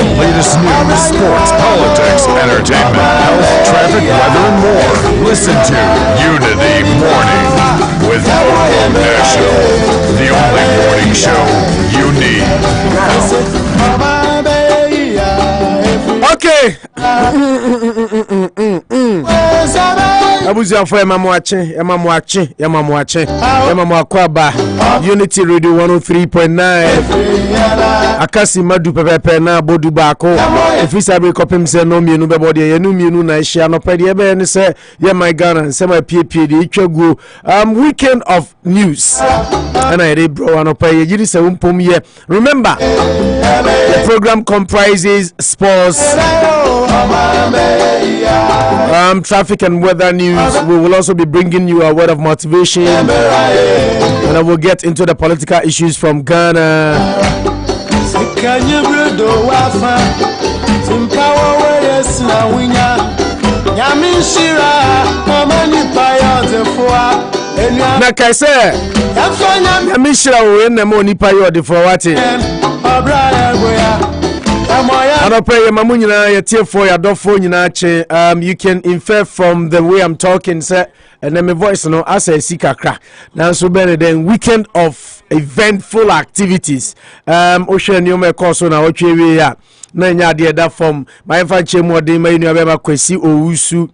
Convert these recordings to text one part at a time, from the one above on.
The latest news, sports, politics, entertainment, health, traffic, weather, and more. Listen to Unity Morning with Powerful National, the only morning show you need. Okay. Abuja for Yamamu Akwaba, Unity Radio 103.9. Akasi Madu Pepe na Bodu Bako. If we say copim say no mienu bebody, yenu mienu na ishia no pedi ebe and say yeah my Ghana, say my PPD Ichegu weekend of news. And I read bro Anopa Yiri se umpom ye. Remember, the program comprises sports, traffic and weather news. We will also be bringing you a word of motivation, and I will get into the political issues from Ghana. Like I said, Yamishira will win the money pay for what it. I don't pray Mamunina, your for your dog phone. You can infer from the way I'm talking, sir, and then my voice, no, I say, Sika crack. Now, so better than weekend of eventful activities. Ocean, you may call so now, okay, Nanya dear that from my fancy more day, may never kwesi Owusu.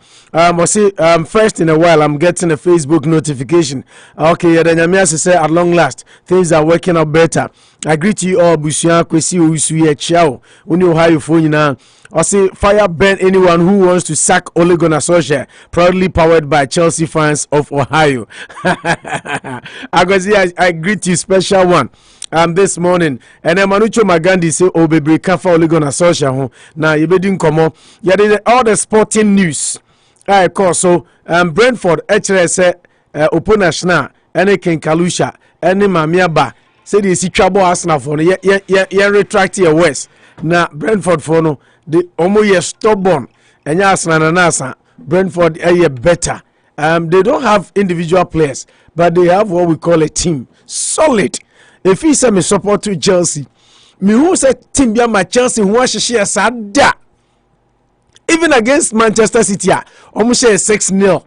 First in a while, I'm getting a Facebook notification. Okay, then Yamias say at long last, things are working out better. I greet you all, Busia, Kwesi Owusu, ye chow. Uni Ohio phone now. I say fire burn anyone who wants to sack Ole Gunnar Solskjaer, proudly powered by Chelsea fans of Ohio. I greet you, special one. This morning, and Manucho Magandi say, "Oh, baby, kafa Ole Gunnar Solskjaer ho." Now you be doing come on. Yeah, all the sporting news. I call so. Brentford actually say, Oponashna, any Ken Kalusha, any Mamiaba. Say the si trouble Arsenal for no. Yeah, retract your west. Now Brentford for no. The omo ye stubborn. And Arsenal and Nasa. Brentford better. They don't have individual players, but they have what we call a team. Solid. If he say me support to Chelsea, me who say team be my Chelsea who want to share sada. Even against Manchester City, almost share 6-0.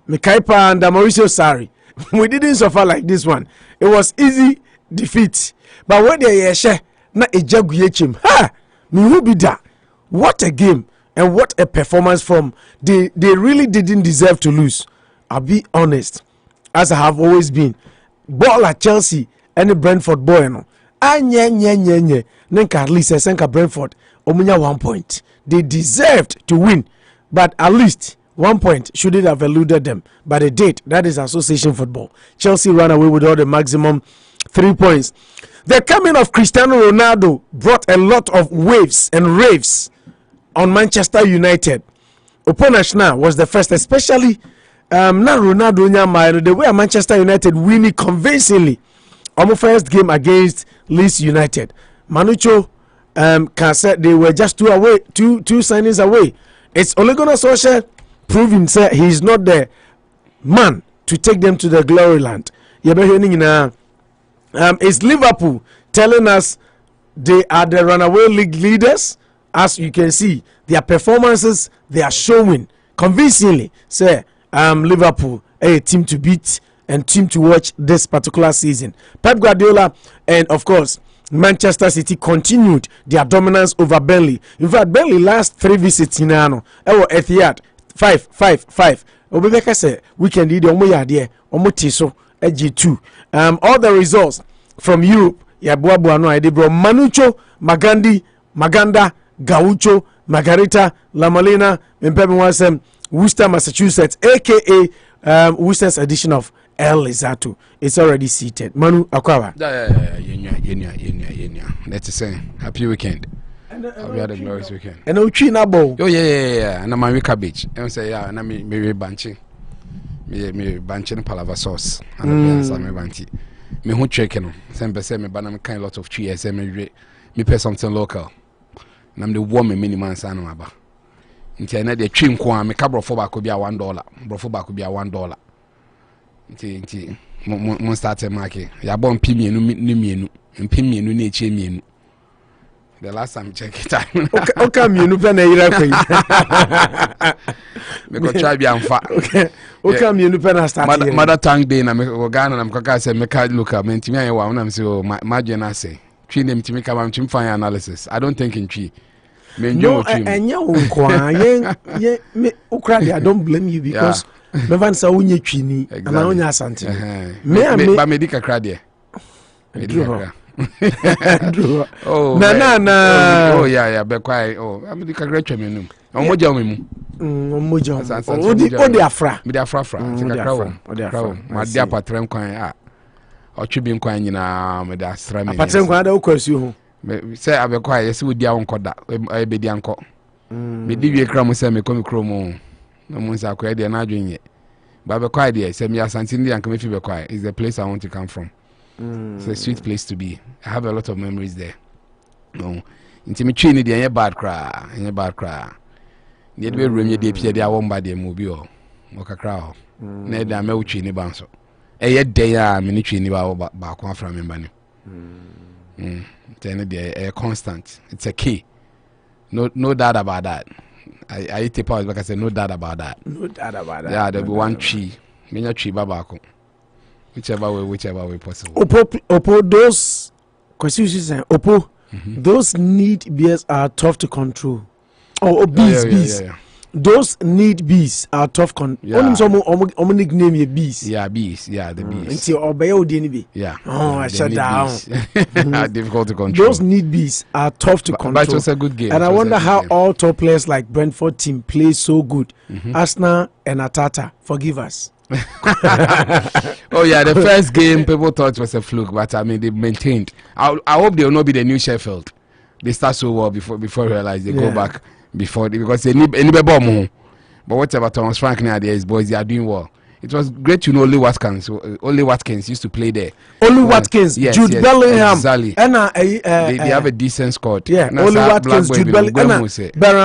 Me Kaipa and Mauricio Sarri. We didn't suffer like this one. It was easy defeat. But when they share na ejagu yechim. Ha! Me who be that? What a game and what a performance from they really didn't deserve to lose. I'll be honest, as I have always been. Ball at Chelsea. Any Brentford boy no nye nenka at least senka Brentford omunya 1 point. They deserved to win, but at least 1 point shouldn't have eluded them, but they did. That is association football. Chelsea ran away with all the maximum 3 points. The coming of Cristiano Ronaldo brought a lot of waves and raves on Manchester United. Oponashna was the first, especially now Ronaldo nyama the way Manchester United winning convincingly. On first game against Leeds United, Manucho can say they were just two signings away. It's Ole Gunnar Solskjaer proving that he is not the man to take them to the glory land. It's Liverpool telling us they are the runaway league leaders. As you can see, their performances they are showing convincingly. Say Liverpool a team to beat and team to watch this particular season. Pep Guardiola and of course Manchester City continued their dominance over Burnley. In fact, Burnley last 3 visits in Etihad 5. Obebeka say weekend the omo yade omo tiso AG2. All the results from Europe ya boaboa no ide bro Manucho, Maganda, Gaucho, Margarita, La Molina, Mpebe Wasem, Worcester, Massachusetts, aka Worcester's edition of El Lizato. It's already seated. Manu Akwawa. Yeah. Let's say happy weekend. We had a glorious weekend. And Uchina Bow. Oh yeah. And I'm a cabbage. And say yeah, and I'm maybe banching. Me banching palava sauce. And I'm a banchi. Me who chicken. Some say me banana kind lot of cheese. Me pay something local. And I'm the warm minimum son of Abba. Until I need a trim quan, me cabro for back could be $1. Brofo back could be $1. Until mon start a market. Ya bon pimienu, and pimienu nature. The last time check it out. Okay, me no pe na ira kwen. Me go try be amfa. Okay, me no pe na start. Mother tongue day na me go Ghana na me kaka say me ka look up me ntimi ayewa na me say oh imagine I say. Twi na ntimi ka ma ntimi fan analysis. I don't think in twi. Me njo twi. No, enya wo kwa ye me ukradi I don't blame you because me van say unye twi ni na unya asante. Me ba me di kakra de. Oh na oh yeah be kwai oh am di kakra twa me num omoja me mu odi afra me di afra ti kakra wo ma di apatrem kwan a otwi nkwan nyina me da asra me apatrem kwan da ukwasu ho me say abekwa yesi wodi a wonkoda e be di anko me di wie kra mo say me komi kro mo no mo say akwa de na adwenye ba abekwa de say me asante ndi anka me fi bekwa is the place I want to come from. It's a sweet place to be. I have a lot of memories there. No, intimi twi ni de bad cry, bad cry. Ni de room ye de pie de awon ba de mu bi o. Mo kakra o. Na de ma utwi ni ban so. Ye de ya me ni twi ni ba ko afra me ba ni. Then de constant. It's a key. No doubt about that. I take pause because I say no doubt about that. No doubt about that. Yeah, there be one tree. Me nya tree ba ko. Whichever way possible. Oppo, those questions say Oppo, those need bees are tough to control. Oh, bees. Yeah. Those need bees are tough control. Only some nickname ye bees. Yeah, bees. Yeah, the bees. Until obey odini be. Yeah. Oh, I shut down. Difficult to control. Those need bees are tough to control. But it was a good game. And I wonder how all top players like Brentford team play so good. Arsenal and Atata, forgive us. Oh yeah, the first game people thought it was a fluke, but I mean they maintained. I hope they will not be the new Sheffield. They start so well before realize they go back because they need any more. But whatever Thomas Frank now there is boys, they are doing well. It was great to know Only Watkins used to play there. Only Watkins, yes, Jude Bellingham, exactly. And they have a decent squad. Yeah, Only Watkins, Jude Bellingham,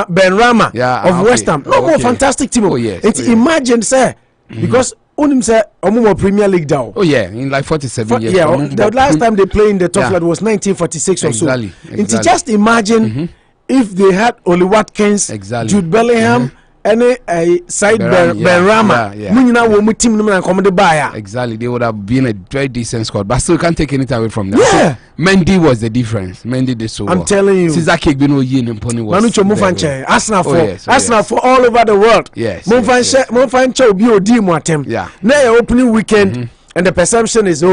Ben Rama of West Ham. No more fantastic team. Oh yes. Imagine, sir, because Unim say Omumo Premier League down. Oh yeah, in like 47 years. Yeah, the last time they played in the top flight was 1946 or so. Exactly. Just imagine if they had Only Watkins, Jude Bellingham, and a side Ben Rama. Exactly, they would have been a very decent squad, but still can't take anything away from them. Yeah, so, Mendy was the difference. Mendy did so well. I'm telling you. Since that kick been yin and pony was. Manucho Mufanche, Arsenal for all over the world. Yes. Mufanche will be a deal motem. Yeah. Now opening weekend, and the perception is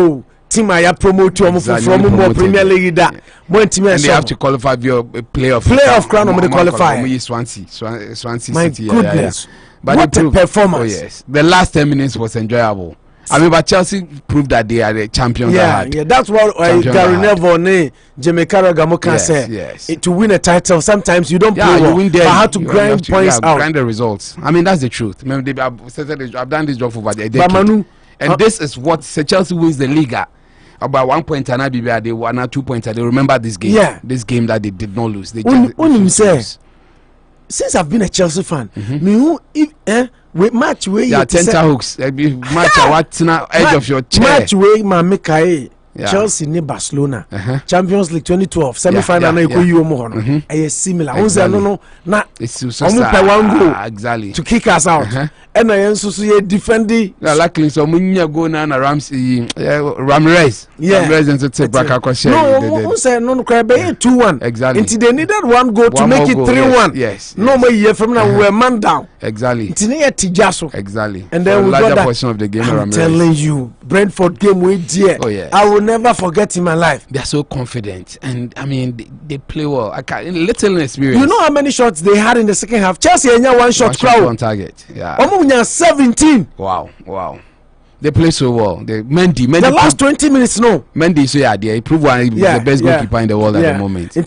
team I promote to from more Premier League that one team and they have to qualify your playoff crown on the qualify. Swansea My City. Goodness. But what a performance. Oh yes. The last 10 minutes was enjoyable. I mean, but Chelsea proved that they are the champions. Yeah, that's what Gary Neville, Jamie Carragher can say. Yes. To win a title, sometimes you don't play well, you win there, but how to grind points out. Grind the results. I mean, that's the truth. I mean, I've done this job for over a decade. And this is what Chelsea wins the Liga. About 1 point and I they 1 or 2 points. They remember this game. Yeah. This game that they did not lose. They just since I've been a Chelsea fan, with match where you tenterhooks, match what's now edge of your chair. Match where my make Chelsea near Barcelona, Champions League 2012 semi-final na ikoyi omo hono. Similar. No, it's exactly to kick us out. And I also see defending. Luckily, so munya go na Ramsey, Ramirez. Ramirez and to take back our share. No, say no cry be 2-1. Exactly. Until they needed one goal to make it 3-1. Yes. No more year from now we're man down. Exactly. Exactly. And then we got that portion of the game. I'm telling you, Brentford game we dear. Oh yeah. I will never forget in my life. They're so confident, and I mean they play well. I can't little experience. You know how many shots they had in the second half? Chelsea had one shot on target. Yeah. 17. Wow. They play so well. Mendy the last 20 minutes, no. Mendy, so yeah, he proved one the best goalkeeper in the world at the moment. Maybe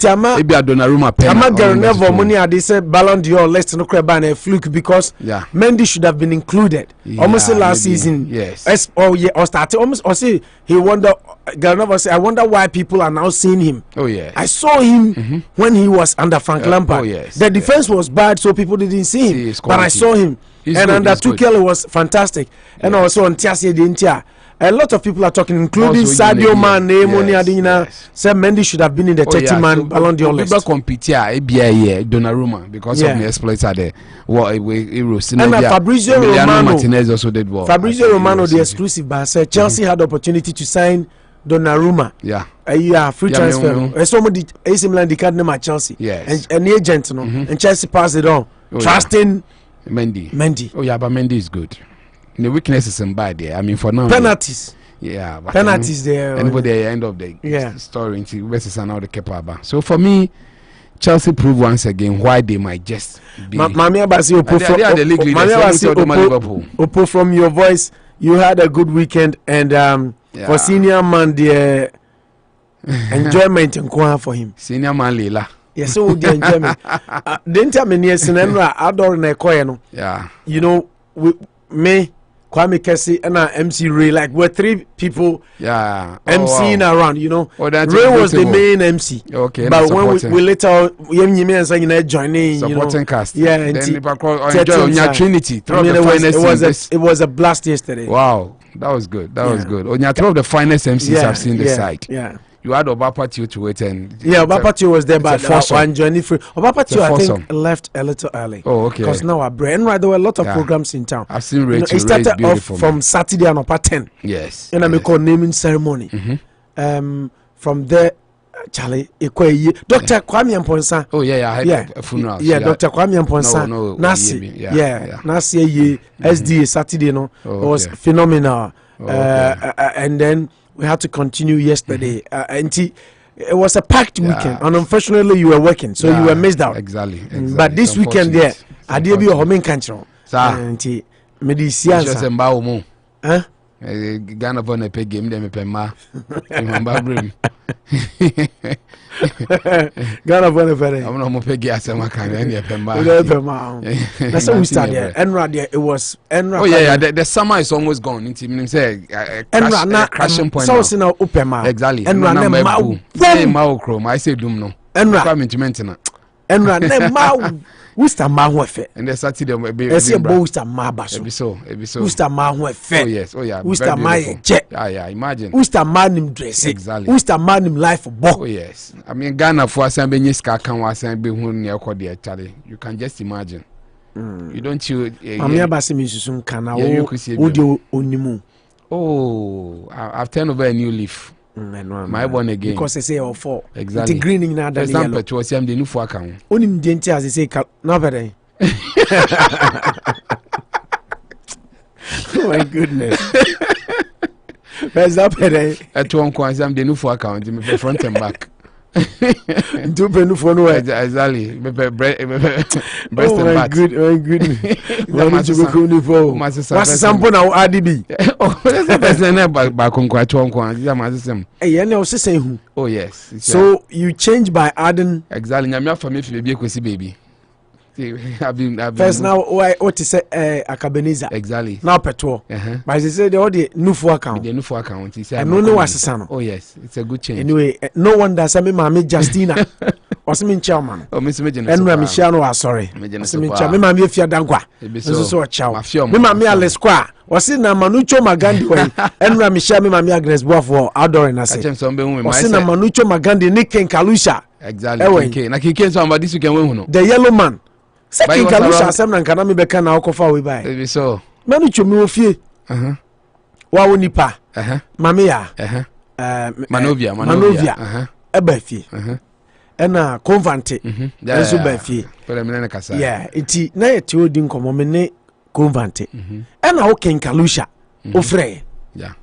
Donnarumma. Gary Neville money they said Ballon d'Or less no crab and a fluke because Mendy should have been included. Almost last season. Yes. Or started almost or say he wonder Gary Neville say I wonder why people are now seeing him. Oh yeah. I saw him when he was under Frank Lampard. Oh yes. The defense was bad, so people didn't see him. But I saw him. And under Tuchel was fantastic. And also on Tiasie Dintia. a lot of people are talking, including Also, Sadio Mane, yes, yes. said Mendy should have been in the 30-man so Ballon d'Or list. People compete here, Donnarumma, because of the exploits are there. What And Fabrizio Romano Martinez also did well. Fabrizio Romano, the exclusive, but said Chelsea had the opportunity to sign Donnarumma. Yeah. Free transfer. Somebody AC Milan declared name at Chelsea. Yes. And the agent, and Chelsea passed it on, trusting Mendy. Oh yeah, but Mendy is good. The weakness is in bad there. I mean, for now. Penalties. Yeah, but penalties there. Anybody at the end of the story into versus another keeper. So for me, Chelsea prove once again why they might just be. Mami Abasi Opo from your voice, you had a good weekend, and for senior man the enjoyment and for him. Senior man Leila. Yes, so the enjoyment. Didn't tell me yes, and Ador na koyeno. Yeah. You know, me. Kwame Kesi and MC Ray, like we're 3 people MCing around, you know. Ray was the main MC. Okay. But when we later joining, supporting cast. Yeah, and enjoy Trinity. It was a blast yesterday. Wow. That was good. That was good. On your 3 of the finest MCs I've seen this side. Yeah. You had Obapatio to wait and Obapatio was there, but one journey free. Obapatio, I think, left a little early. Oh, okay. Because now there were a lot of programs in town. I've seen Rachel. It started off from Saturday on Anopa 10. Yes. And I call naming ceremony. From there, Charlie, Dr. Kwame Amponsa. Oh yeah, I had a funeral. Yeah, Dr. Kwame Amponsa. No, Nasi. Nasi SDA Saturday. It was phenomenal. And then we had to continue yesterday. And it was a packed weekend, and unfortunately you were working, so you were missed out. Exactly. But this weekend there, I did be a home country. And medicine. Huh? Ghana born a pay game, them a pay ma. Ghana born a pay. I'm not pay gas. I'm a kind of pay. That's how we started. Enra, it was Enra. Oh yeah, the summer is almost gone. It's even say Enra crashing point. So it's now open ma. Exactly. Enra na ma chrome. I say doom no. Enra. Enra ne ma. Wista ma ho efe. And the Saturday be. Ese bo wista ma baso. Ebi so. Wista ma ho efe. Oh yes. Oh yeah. Wista ma je. Yeah. Imagine. Wista ma nim dress. Exactly. Wista ma nim life bo. Oh yes. I mean Ghana for asan be nyiska kan wasan be hu ne ekọ de actually. You can just imagine. You don't you. Mami abasi mi susun kana wo de onimu. Oh, I've turned over a new leaf. My born again because they say all 4 exactly. The greening now the yellow. To was the new for account. Onim denti as they say no better. Oh my goodness. Where's that better? At one point I'm the new for account me front and back. Do penu for no exactly. Breast and back. Oh good. What to go ni for? What's sample now ADB? Oh, that's the person back on quite one quan. Eh, na o say who? Oh yes. So you change by adding exactly. Nyame for me fi baby kwesi baby. I've been first now what is Akabeniza exactly now petrol but they say the all the new for account he said I don't know what's the oh yes it's a good change anyway no wonder say me mama Justina or some chairman oh Miss Major and Michelle was sorry me mama efia dankwa so chow me mama Alex kwa was na Manucho Magandi way and Michelle me mama Agnes Boafo outdoor na say was na Manucho Magandi Nick Kalusha exactly okay na kike so about this weekend we hu no the yellow man second Kalusha asem na nkana me beka na okofa we bai e so Manucho me ofie wa wonipa mama ya Manovia eba fie ena convent enso ba fie yeah iti na yeti odi nkomo me ne convent ena o ken Kalusha ofre yeah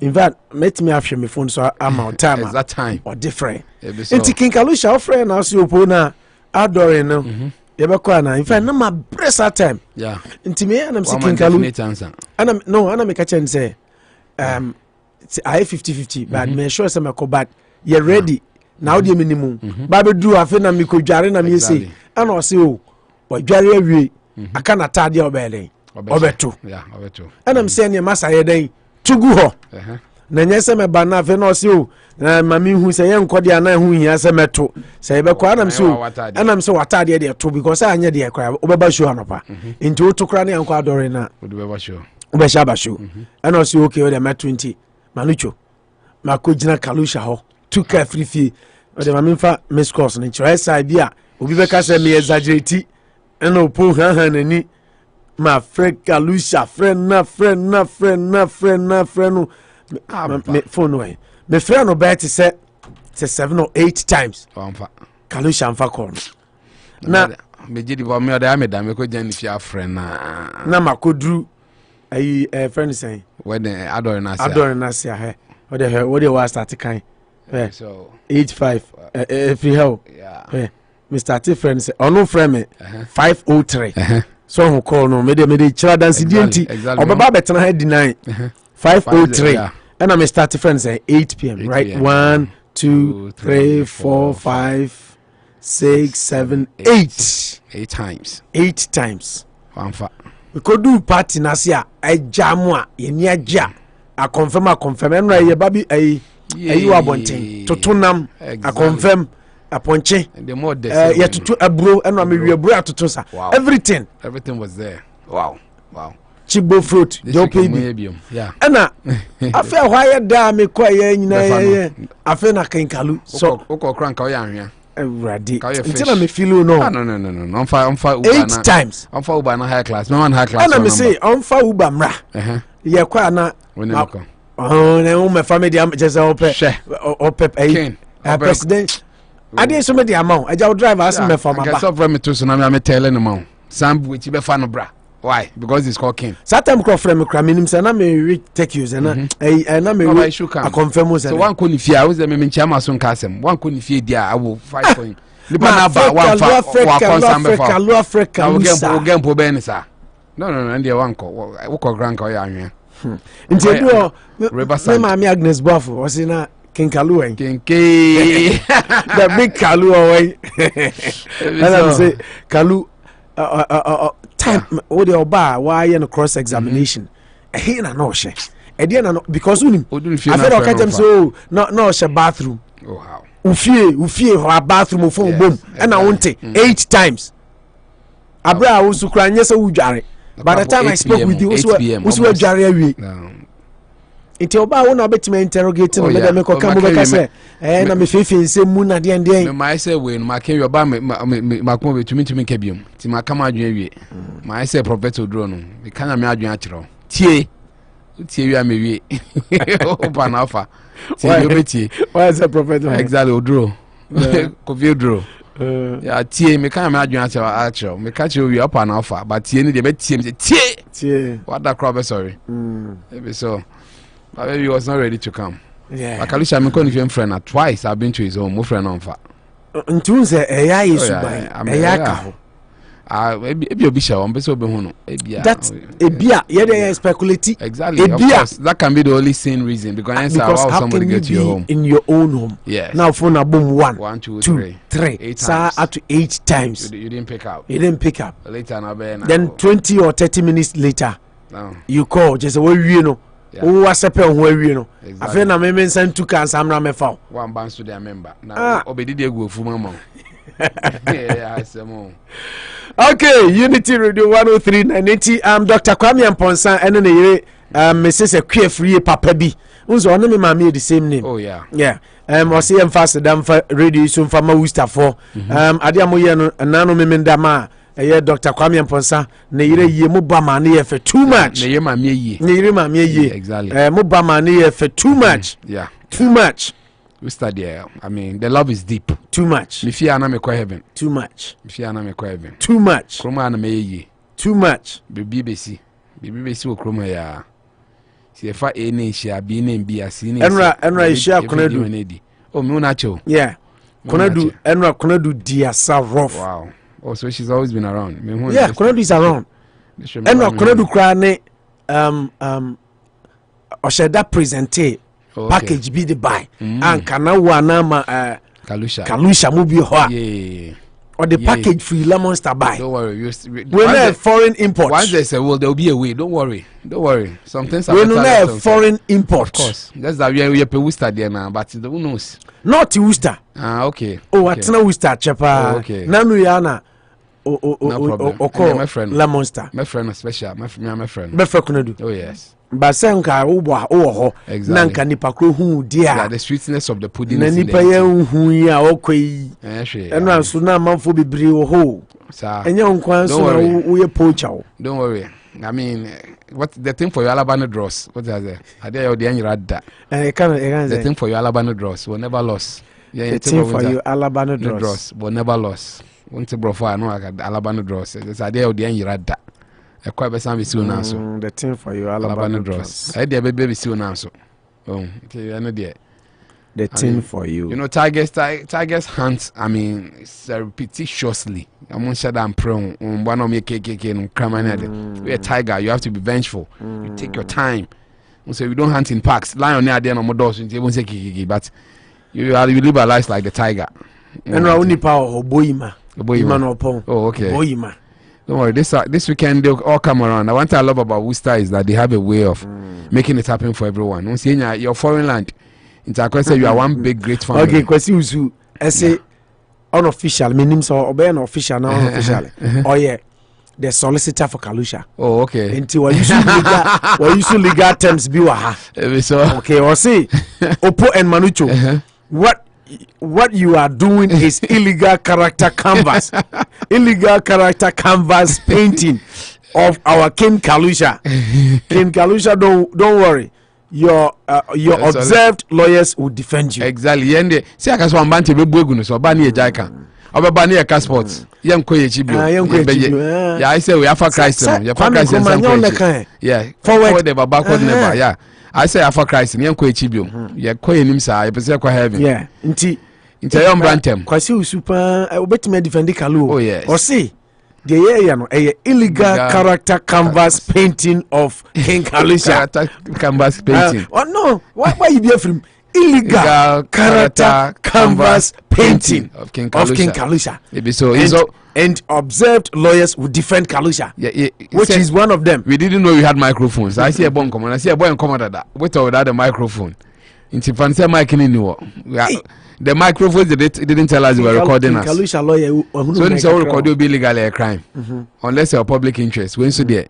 in fact met me after me phone so amount time at that time or different enti ken Kalusha ofre na so opo na adore no ye be kwa na in fact na my press that time yeah enti me anam si ken Kalusha ana me ka chen say I 50-50 but me sure say me ko bad you ready now the minimum ba be do afi na me ko dware na me say ana o say o dware awie aka na tade obele obeto yeah obeto ana me say ne masa ye den tugu ho na nyese me ba na afi na o say o mami hu say ye nkodi ana hu hia say meto say be kwa ana me say ana me say watade de to because anya de kra obeba show anopa nti o to kra na yanko adore na obeba show ubeshaba show and also okay with the 20 manucho mako jina kalusha ho tuka free the mamimfa miss course ni try side bia obi beka say me exaggerate and opo han ma friend kalusha friend na no me phone way me friend no bet say 7 or 8 times kalusha amfa call na me jidi bo me oda me da me ko jan fia friend na makodru ayi friend say when adore na sia he what the was start kan so 85 free help yeah me start friend say ono friend me 503 so who call no me dey chira dance dienti obaba betena head 9 503 and I me start friend say 8 p.m. right 1 2 3 4 5 6 7 8 times we could do party nasia a jamwa yeni aja a confirm and ye baby a you abonten to tunam a confirm a ponche the more yet to a bro and we bro to sa everything was there. Wow chibo fruit do baby yeah and I feel why da me kwa ye nyina I feel na kenkalu so okokran ka o ya hwea ready until me feel no on fa uber 8 times on fa uber na high class no man high class and me say on fa uber mra ye kwa na na me family am just ope president ade so me the amount I just drive as me from aba so from me to so na me tell no man sam which be fa no bra why because it's called king satam cro frame me kra minim say na me take you say na na me I confirm say so one ko ni fia wo say me nchama so nka asem one ko ni fia dia I will 5 point nipa na ba one fa wa consume for Africa wo game be ni sa no and there one ko wo ko gran ka o ya anwe nti edu me ma me Agnes Boafo o say na King Kalu en the big Kalu away and I say Kalu time o de oba why in cross examination he na no she e dey na no because unim I feel okay them so no she bathroom oh how ufie ho bathroom fo bom and I want 8 times abra wo sukra nyese wudware by the time I spoke with you also dware awie Iti oba wona betima interrogate no me ko kan bo ka say na me fefe nsem mu na de me my say we no ma ke oba me ko betumi ka biom ti ma kama adwen awie my say prophet odro no me kan na me adwen a kire tie wi am wie oba na afa tie yo betie why is the prophet exactly odro ko vi odro ya tie me kan na me adwen a kire me ka kire wi opa na afa but tie ni de betie me tie what that crowd sorry maybe so but maybe he was not ready to come. Yeah. Like Alicia, I'm calling him friend. Twice I've been to his home. My friend on fa. Until say eya is eya ka ho. Maybe obisha on beso be hono. That's ebia. Yeah, they speculate. Exactly. Of course, that can be the only sane reason because how somebody get to your home in your own home. Yes. Now phone a boom 1, 2, 3. 8 times. Up to 8 times. You didn't pick up. Later now. Then 20 or 30 minutes later, you call just say you know. Who was a pen where you know? I feel na me send 2 cans. I'm not me found. One bounce to their member. Now, obedi dey go for mama. Yeah, okay, Unity Radio 103.980. Dr. Kwame Amponsa and then Mrs. Queer Free Papa B. Unso on me mama the same name. Oh yeah. Yeah. I see em fast dam for radio so for my Worcester for. Ade amoye no nano me mendama. Dr. Kwame Amponsa na yire ye mo ba ma na ye for too much. Na ye ma me ye. Na yire ma me ye. Exactly. Mo ba ma na ye for too much. Yeah. Too much. We study. I mean, the love is deep. Too much. Me fear na me kwa heaven. Too much. Me fear na me kwa heaven. Too much. Kroma na me ye. Too much. Bibi besi wo kroma ya. Si efa a na hia bi na bi asi na. Enra hia konadu. Oh, me una cho. Yeah. Konadu dia sa rough. Wow. Oh, so she's always been around. Yeah, Konadu is around. And Konadu krane osheda presente package be the buy and kana wana ma Kalusha mu bi ho yeah. Or the package free lemon star buy. Don't worry. We're not foreign import. Once there's a will, there will be a way. Don't worry. Something's we're not foreign import. Of course. That's that we are pe Worcester there now, but who knows? Not Worcester. Okay. Oh, what's na Worcester chepa. Okay. Nanu yana my friend La Monster. My friend special. My friend. My friend. Oh yes. Basenka ubo ho. Nanka nipa kro hu dia. Yeah, the sweetness of the pudding. Na nipa ye hu ya okoi. Eno aso na manfo bebre wo ho. Sir. Enya nkwan so na wo ye poacher. Don't worry. I mean, what the thing for your Alabama draws? What is that? I dare you the anyrada. The thing for your Alabama draws will never lose. Yeah, the thing for your Alabama draws will never lose. Once a brofo, I know I got Alabama draws. It's a day of the anyrada. A quite be some soon answer. The thing for your Alabama draws. I dare baby soon answer. Oh, the thing for you. You know, Tigers hunt. I mean, it's repetitiously. I'm gonna shut down prone. One of me KKK and come on. You're a tiger. You have to be vengeful. You take your time. So we don't hunt in parks. Lion near there no more doors. You won't say KKK, but you live a life like the tiger. And only power boyima. Boyima no pon. Oh, okay. Boyima. Don't worry. This weekend they'll all come around. One thing I love about Worcester is that they have a way of making it happen for everyone. Once you're in your foreign land. Say you are one big great family. Okay, kwesi usu. I say unofficial. Meaning so obey an official now unofficial. Oh yeah, the solicitor for Kalusha. Oh okay. Until we use legal terms biwa. So okay, or say Opo and Manucho. What you are doing is illegal character canvas. Illegal character canvas painting of our King Kalusha. King Kalusha, don't worry. Your observed lawyers will defend you. Exactly. Yende see aka so ambante bebuegu no so ba na ejaika obeba na eka sports yem koye chibio yeah I say we have Christ no you have Christ and yeah forward never backward never yeah I say have Christ yem koye chibio yeah koye nim sa you say kwa heaven yeah nti yom brantem kwasi usupa obetime defend Kalu oh yes or see the area no illegal character canvas painting of King Kalusha. Character canvas painting. Oh no, why you be from illegal character canvas painting of King Kalusha. Maybe so. And observed lawyers would defend Kalusha. Yeah, which is one of them. We didn't know we had microphones. I see a boy come on. I see a boy come on that. With or without the microphone. In Tifanse mic in the microphones didn't tell us they were recording us. Kalusha lawyer. So it's all recorded will be legally a crime, unless you're public interest. When so there,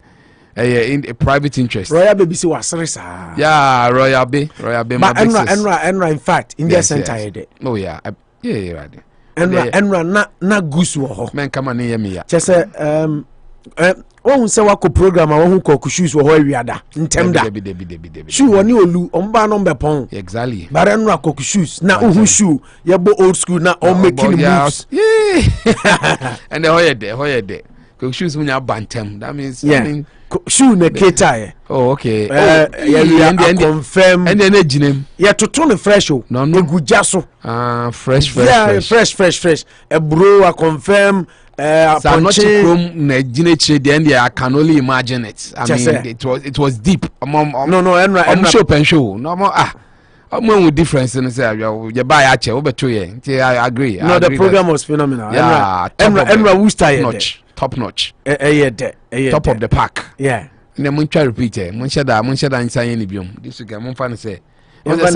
in a private interest. Royal baby si wasresa. Yeah, Royal B. But Enra, in fact, in their center. Oh yeah, right. Enra na gusu ho. Men come on near me. Just won se wako program a won ko shoes wo ho awiada ntem da shoe woni olu omba no mbepon exactly but enra ko shoes na ohu shoe ye bo old school na o making moves and the hoye de ko shoes munya bantem that means something shoe na keta oh okay and confirm and then ejinem ye toto no fresh o eguja so fresh yeah fresh e bro a confirm so not chrome na ginechire the end I can only imagine it. I mean it was deep. No enra show pen show no more with difference in say you buy ache obeto ye I agree. No, the program was phenomenal. Yeah, enra Worcester top notch top of the pack. Yeah, na mun try repeat mun shada nsan ni biom this week mun fa ne say when the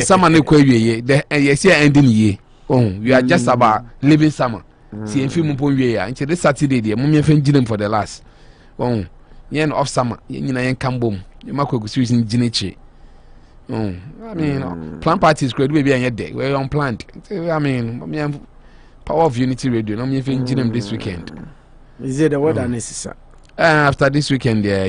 summer no kwa wiye the yes ending ye we are just about living summer. See if you move here until this Saturday, the mummy fan for the last. Oh, yen off summer, you know, yen come boom. You might go using Ginichi. Oh, I mean, plant parties could be on your day. We're on plant. I mean, power of unity radio. No, me fan this weekend. Is it the word unnecessary? After this weekend, yeah,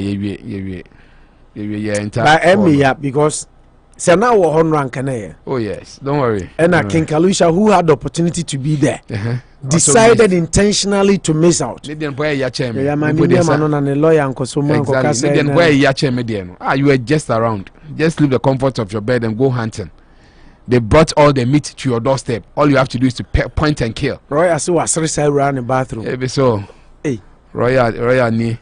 entire. By Emmy, because. So now we're on rank. Oh yes, don't worry. And King Kalusha, who had the opportunity to be there, decided intentionally to miss out. You were just around. Just leave the comfort of your bed and go hunting. They brought all the meat to your doorstep. All you have to do is to point and kill. Roy, I saw a around the bathroom. So, hey, Roy, ni.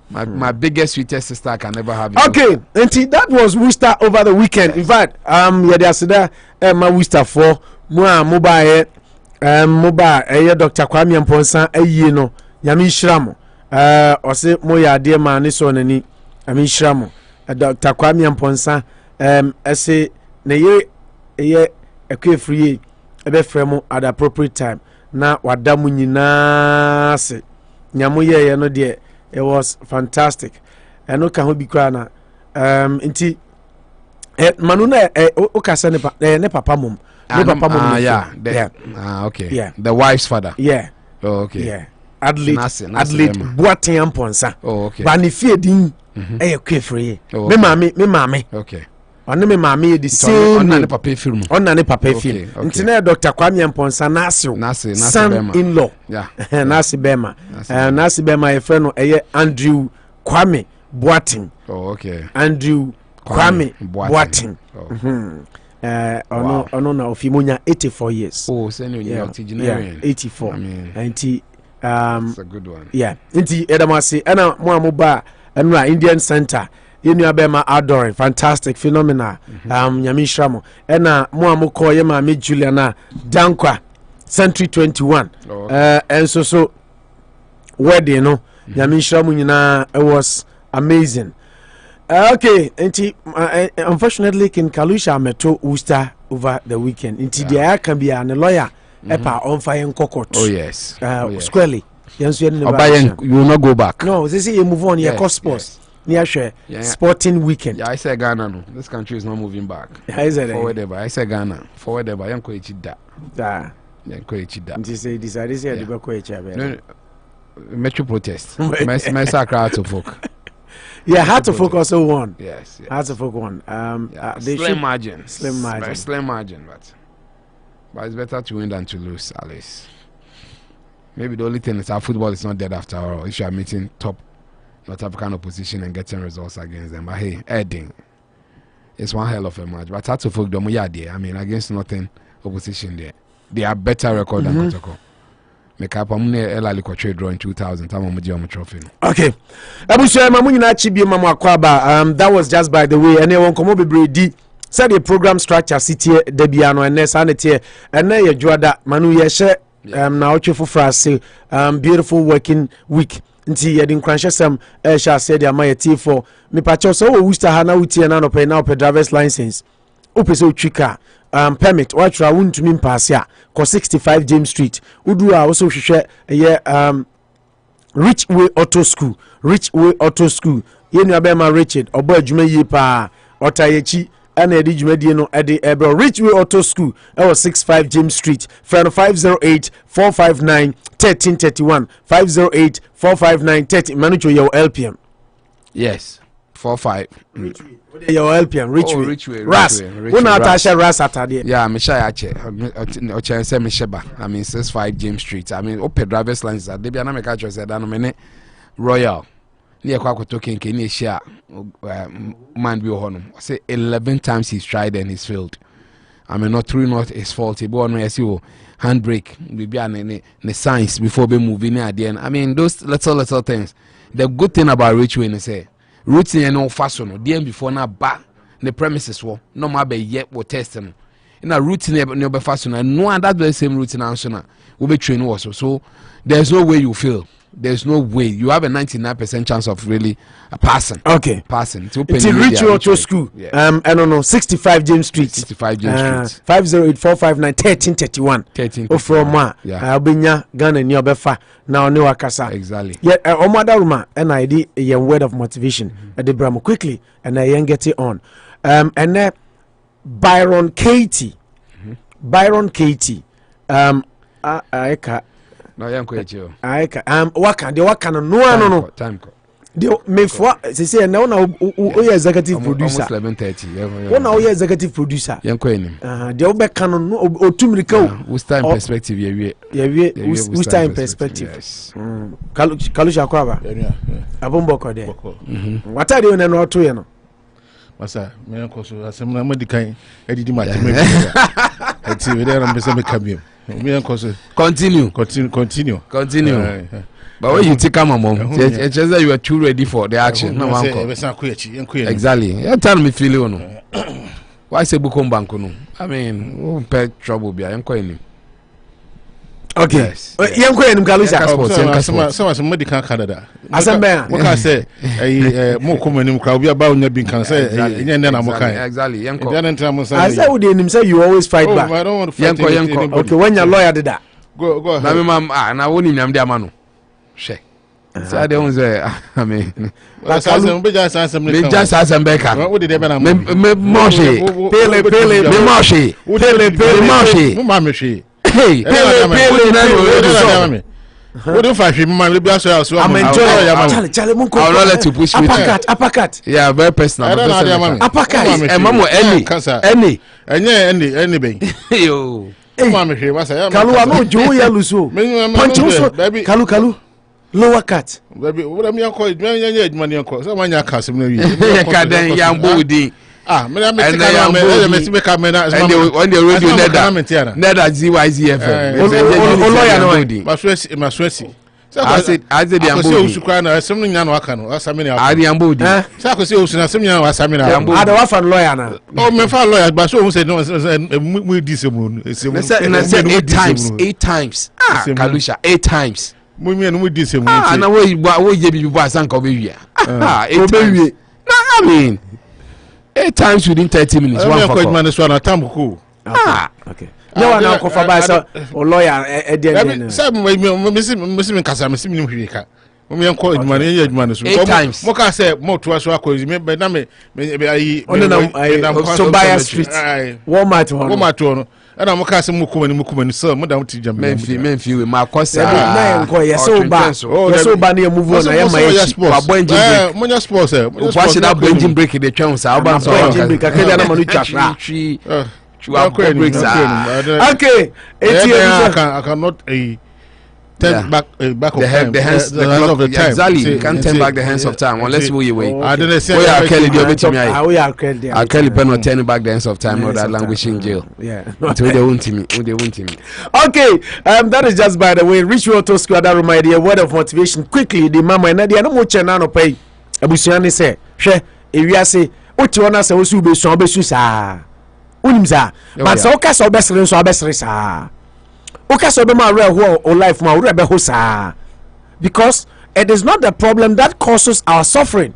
My biggest sweetest sister I can never have it. Okay, and that was Worcester over the weekend. In fact, yeah, my Worcester for mobile Dr. Kwame Mponsa no Yami Shramo or say moya dear man is on any Shramo Dr. Kwame Mponsa say na ye a free ebe fremo at the appropriate time na wada mu nyinaa se nyamu ye no de it was fantastic eno ka ho bi kra na nti manu na o ka se ne papa mum okay the wife's father Adelaide Boatin Amponsa ba ne fie din kwefree me mame okay ɔne me maame the same on na papa film nti na Dr. Kwame Amponsa Nasi son in law Nasi Bema Nasi Bema ye friend no Andrew Kwame Boatin Andrew Kwame Boatin ono na ofimunya 84 years senior octogenarian 84 nti it's a good one nti edamase ana mo amoba enra Indian Center yenu abema adoring fantastic phenomenal nyame shramo ena mo amukọ ye ma me Juliana Dankwa Century 21 enso so wedding no nyame shramo nyina it was amazing. Okay, unfortunately King Kalusha meto Worcester over the weekend nti there can be an lawyer epa on fire court. Oh yes. Squarely you will not go back. No, they say you move on your sports near sporting weekend. I say Ghana no, this country is not moving back. Forward ever. I say Ghana forward ever. Yanko echida nti say decided say the go echa metro protest my crowd to folk. Heart of Folk also won. Yes. Heart of Folk won. Slim margin, but it's better to win than to lose, at least. Maybe the only thing is our football is not dead after all. If you are meeting top North African opposition and getting results against them, but hey, Edding, it's one hell of a match. But Heart of Folk, I mean, against nothing opposition there, they are better record than Kotoko. Make up draw in 2000 trophy. Okay. That was just by the way. And then one be said the program structure city debiano and sanity and then you that manu yeshe now for beautiful working week. Nti yedin kranche sam sha said ya my for me pacho so Worcester ha na wutie na no pe na op driver's license. Opese otwika permit watra wuntumi mpaase a ko 65 James Street udu a also hwehwe Richway Auto School yenu abema Richard obo adwuma yi pa otayechi ana edi dwumadie no edi ebro Richway Auto School 65 James Street phone 508-459-1331 508-459-30 manucho your LPM yes 45 your LPM Richway Ras una atasha Ras atade me sha ya che o chense me sheba I mean 65 James Street I mean open driver's license that dey na me ka say that no me Royal ni e kwa token ke ni share man bi ho no say 11 times he's tried and he's failed. I mean not his fault e bo no yes you handbrake be an ne signs before be moving at the end. I mean those little things. The good thing about Richway is say routine no fashion no DM before na ba the premises wo no ma be yet wo testing in a routine no be fashion and no that the same routine answer na we be train also so there's no way you fail. There's no way you have a 99% chance of really passing. Okay, passing. It's Richway Auto School. I don't know 65 James Street. 65 James Street. 508-459-1331. Oh, from Albania, Ghana, and Yobefa. Now, no Akasa. Exactly. Yeah, Omada Ruma, and I did a word of motivation at the Brahma quickly, and I ain't get it on. And then Byron Katie. I can't. No, yanko echo. Waka no. Time ko. The me for say na una o executive producer. Almost 11:30. Una o executive producer. Yanko enim. The obeka no otumrika o. Who's time perspective ye who's time perspective. Yes. Kalusha kwaba. Abomboko de. Wata de una no oto ye no. Masa me yanko so asem na madikan edidi ma teme. Eti we dey am be say me kabiem. Continue. But when you take a mom, it's just that you are too ready for the action. No, exactly. You tell me feel you know. Why say bukom banko no? I mean, who pay trouble be? I'm calling. Okay. Yanko enim Kalusha. Some medical Canada. Asembe. What can say? Mo come enim crowd be about nya bin can say exactly. Yanko. I say we enim say you always fight back. I don't want to fight. Yanko. Okay, when your lawyer did that. Go ahead. Na me mam na woni nyam de ama no. Hwe. Say dey on say I mean. Asasem be just asasem Me just asem be ka. What did they be na? Me moshi. Pele Me moshi. pele moshi. Mu ma me hwe. Hey, pele na no. What do five man le bia so I'm enjoying Charlie Munko. I'll not let you push me. Uppercut. Yeah, very personal. Uppercut. And mama any. Any be. Yo. Ma me hwe wasa ya. Kalu ano jo ya luso. Punch so. Kalu. Lower cut. Baby, what am I call it? Money uncle. So when you cast him, you can then young body. Me and the radio Neda ZYZFM. My sweaty. I said the Ambodi. Something yan wakano, or something. I the Ambodi. Sako say, some yan was something. I don't want a lawyer now. Oh, my father lawyer, but so said no, we disable. Eight times. Kalusha, 8 times. We disable. And away, what you be was Uncle Baby. I mean, 8 times within 30 minutes. One man is one a tambuku. Okay. No one now cover by or lawyer. Some way, Missing Casa, Missing Hurika. We are calling money, 8 times. Moka said more to us, but Name, so buy a street. Walmart. And I'm casting Mukuman, sir, Madame Tijam. Menfi with my course. So Banny move on. I am my sports. Why should I bring break the chance? I'll bounce okay, I cannot turn back the hands of the time. Exactly, you can't turn back the hands of time unless we wait. I didn't say we are Kelly. I Kelly pen not turning back the hands of time or that language in jail. Yeah, until they want me. Okay, that is just by the way. Ritual to squad that remind you a word of motivation. Quickly, the mama and the animal channel pay. Abusiani say, "She, if you say, what you wanna say, we should be so be sa." Unimza, but so okay, so best sa. Okay, so be my real or life, my rebel hosa. Because it is not the problem that causes our suffering,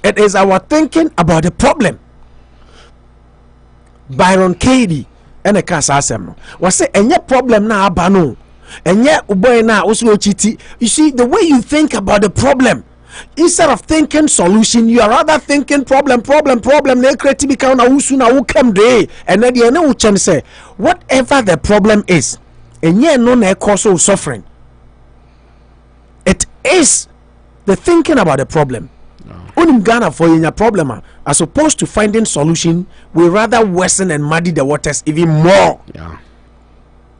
it is our thinking about the problem. Byron Katie and a Casasem was say, and yet problem na abano, and yet uboy na also chiti. You see, the way you think about the problem. Instead of thinking solution, you are rather thinking problem. Ne creativity count na usuna who come day, and then you know can say whatever the problem is, and yet no na cause of suffering. It is the thinking about the problem. Unim Ghana for your problem, as opposed to finding solution, we rather worsen and muddy the waters even more. Yeah.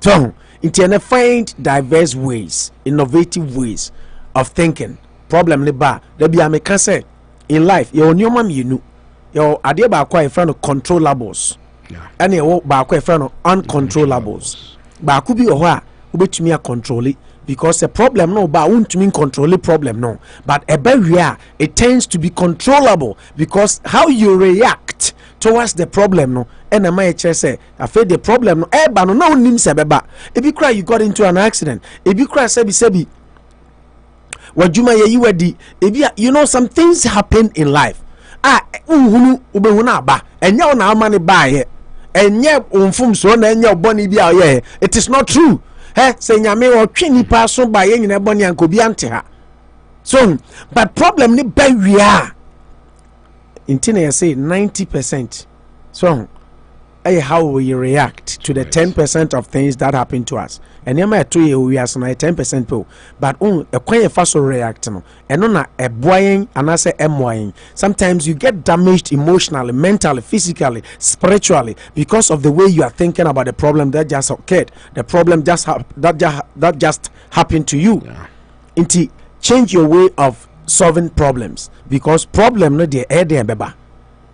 So, it find diverse ways, innovative ways of thinking. Problem ne ba there be ameka say in life your nyoma mienu your ade ba kwa e friend controllables and your ba kwa e friend uncontrollables ba ku bi o ho a obetumi a control it because the problem no ba wontumi control the problem no but ebe wia it tends to be controllable because how you react towards the problem no and am I say afa the problem no e ba no na onim se beba e bi cry you got into an accident e bi cry sebi wajuma ye wedi ebia you know some things happen in life uhunu ubehuna aba enya na amane baaye enye umfum so na enya oboni bia ye it is not true say nyame wo twe nipa so baaye nyina boni ankobi ante ha so but problem ni ba wia intine you say 90% so how we react to the 10% of things that happen to us. And you might we are 10% people, but a quite fast react no. And on a boying and I say moying. Sometimes you get damaged emotionally, mentally, physically, spiritually because of the way you are thinking about the problem that just occurred. The problem that just happened to you. Into change your way of solving problems because problem no dey beba.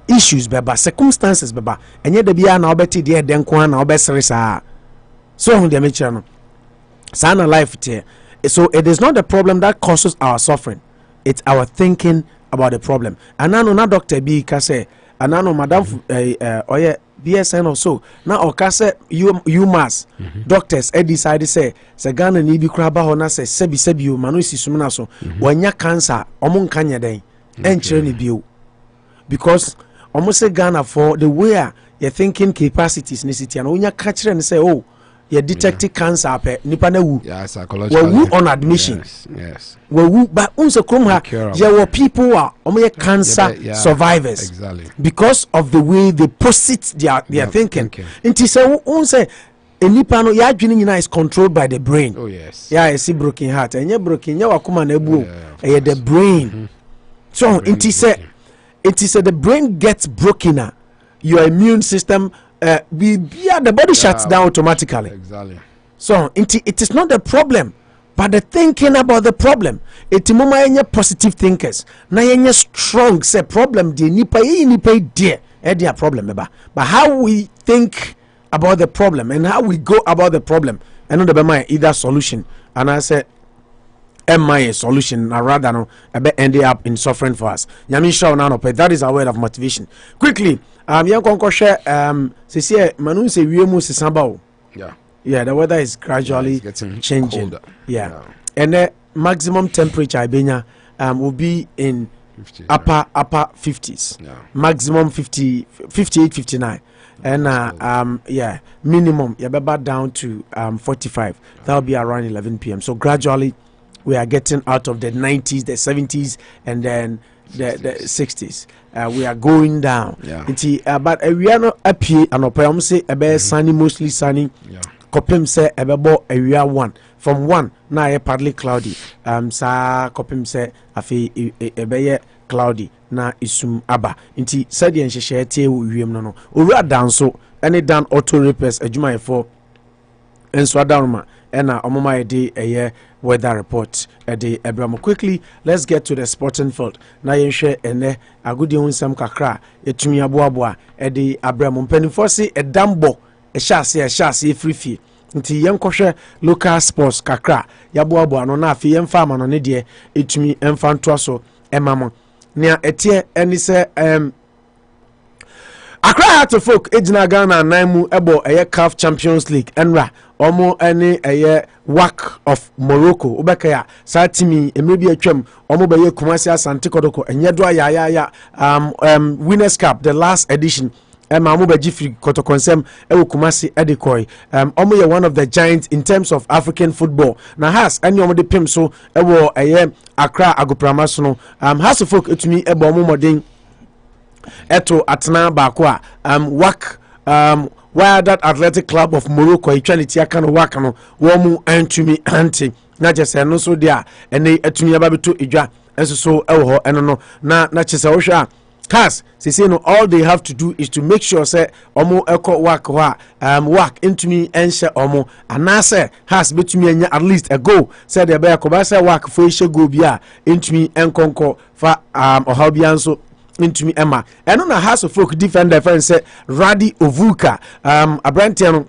Issues beba circumstances beba enye de bia na obeti de den ko na obesere saa so hu de me kire no sana life te so it is not the problem that causes our suffering, it's our thinking about the problem. Anano na doctor bi ka say anano madam oye BSN or so na o ka say you must doctors decide say Ghana ni bi kra ba ho na say sebi o manu sisum na so wanya cancer omo nkanya den enchire ni bio because almost say Ghana for the way your thinking capacities necessity and when you catch and say oh you detect cancer pe nipa na wu psychological wu on admission yes wu but unso krom ha there were people who are cancer survivors because of the way they posit their thinking nti say unse enipa no ya adwene nyina is controlled by the brain. Oh yes. Yeah, I see broken heart. Enye broken nya wakoma na ebu. The brain. So it is the brain gets broken, your immune system the body shuts down automatically. Exactly. So it is not the problem, but the thinking about the problem. Etimoma enye positive thinkers. Na enye strong say problem de nipa de their problem eba. But how we think about the problem and how we go about the problem, and not the either solution. And I say a solution rather no ending up in suffering for us. That is our word of motivation. Quickly, share Manu say yeah, the weather is gradually changing. Colder. Yeah. And the maximum temperature will be in 50, upper 50s. Yeah. Maximum 58, 59. And minimum down to 45. That will be around 11 p.m. So gradually we are getting out of the 90s, the 70s, and then the 60s. We are going down. Yeah. But we are not up here. And say sunny, mostly sunny. Yeah. Kopim say ebebo area 1 from 1 na partly cloudy. Sa kopim say afi ebeye cloudy na isum aba nti said yen hyehyɛ tie wiem no owura dan so any dan auto repairs adwuma for enso adaruma ena omoma yede eye weather report ede ebramo. Quickly, let's get to the sporting field na yenhwɛ ene agudi hunsam kakra etumi aboaboa ede abramo mpanimfo se edambo ehye free nti yenkohwɛ local sports kakra yaboaboa no na afi yemfa ama no ne de etumi emfa ntoa so emamo nia etie eni se Accra Heart of Folk ejina Ghana naimu ebo eye CAF Champions League enra omo eni eye WAC of Morocco ubekaya sa timi emebi atwam omo beye Kumasi Asante Kodoko enyedo ya Winners Cup the last edition Mahama Bejifri Kotokonsem ewo Kumasi Edekoi omo ye one of the giants in terms of African football na has any omo de pim so ewo eye Accra Agopramaso no Heart of Folk etumi ebo omo modern eto atena bakwa WAC where that Athletic Club of Morocco equality akano WAC no womu antumi anti na jese no so dia ene etumi ababeto edwa enso so ewo ho eno no na chese wo hwa cars say no all they have to do is to make sure say omo eko WAC ho WAC intumi enhye omo anase has betumi anya at least a goal say the be akoba say WAC fo ehye goal bia intumi enkonko fa ohabianso intumi Emma eno na Heart of Folk defender friend say Radi Ovuka abrantiano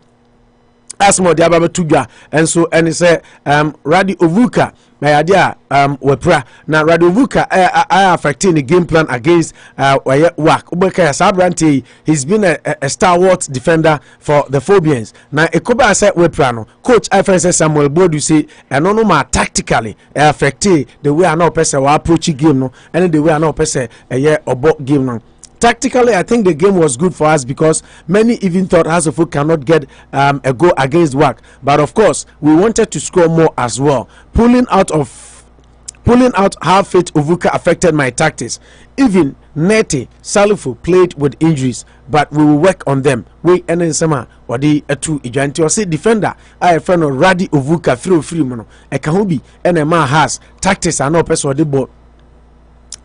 asmo de ababa tudwa enso eni say Radi Ovuka na yade wepra na Radi Ovuka affecting the game plan against WAC ubeka sa abranti. He's been a stalwart defender for the Phobians na ekoba say wepra no coach FS Samuel Bodu say eno no ma tactically affect the way na person wa approach game no and the way na person obo game no. Tactically, I think the game was good for us because many even thought Heart of Folk cannot get a goal against WAC. But of course, we wanted to score more as well. Pulling out how Faith Ovuka affected my tactics. Even Nete Salifo played with injuries, but we will work on them. We Enensema or the two Ijanti or say defender. I friend of Radi Ovuka through free mono. Ekahubi NMA has tactics and no person the ball.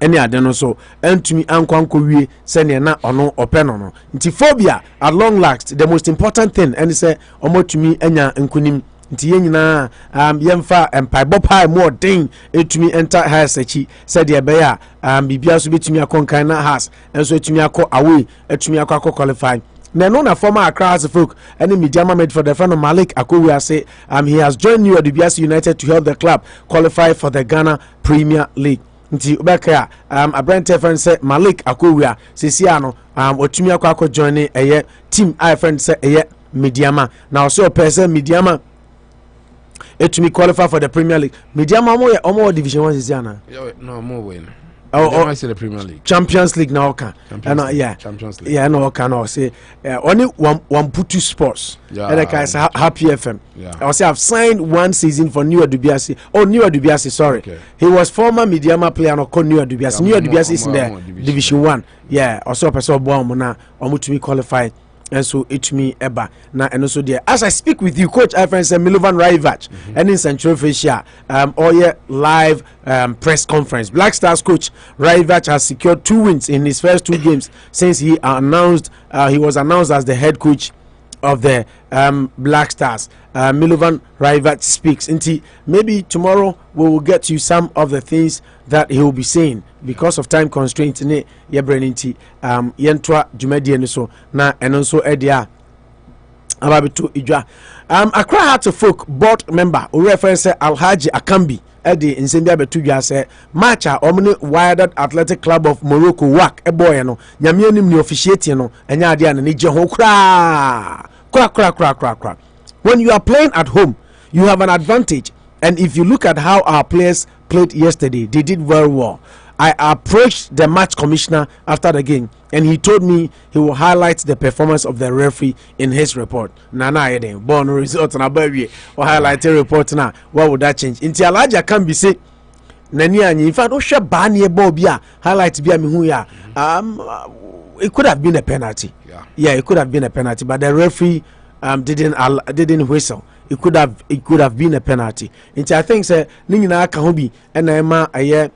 Any adeno so entumi ankwanko wie sene na ono openo no nti phobia at long last the most important thing and say omotumi anya nkunim nti yenyina yemfa empaibo pai more thing etumi enter house achi said ye be ya bibia so betumi akonkan na house enso etumi akọ away etumi akọ qualify na no na former Accra Heart of Folk and media made for the friend of Malik Akowi say he has joined new Adubiasi United to help the club qualify for the Ghana Premier League. Nti ubeka abrante friend say Malik Akowi sisia no otumi akọ join eye team I friend say eye Mediama na also person Mediama etumi qualify for the Premier League. Mediama omo division 1 sisia na no more win I say the Premier League. Champions League now can. And yeah. Champions League. Yeah, no can say only one Putu Sports. Yeah. And like I say Happy FM. Yeah. I say I've signed 1 season for New Adubiasi. Oh, New Adubiasi, sorry. Okay. He was former Mediama player no called New Adubiasi. New Adubiasi is in the Division 1. Yeah, also person born na to qualify. And so it me eba na and also there as I speak with you, Coach. I find say Milovan Raivac and in Central Asia live press conference. Black Stars coach Raivac has secured 2 wins in his first 2 games since he was announced as the head coach of the Black Stars. Milovan Raivac speaks. Maybe tomorrow we will get you some of the things that he will be saying because of time constraints. Yentwa Jumedi so na enonso edia ababitu idwa. Accra Heart of Folk board member o reference Alhaji Akambi edi nsembia betu dwa say match a omne Wild Athletic Club of Morocco WAC eboy no nyame anim ni officiate no enya ade an ne je ho kra. When you are playing at home, you have an advantage. And if you look at how our players played yesterday, they did very well. I approached the match commissioner after the game, and he told me he will highlight the performance of the referee in his report. Nana Eden, born result na baby or highlight a report now. What would that change? Inti Alaja can be say Nani in fact, Osha Bani Bobia highlight Bia Mihuya. It could have been a penalty. Yeah, it could have been a penalty, but the referee didn't whistle. It could have been a penalty. Inti I think say Nina Kahobi and Emma aye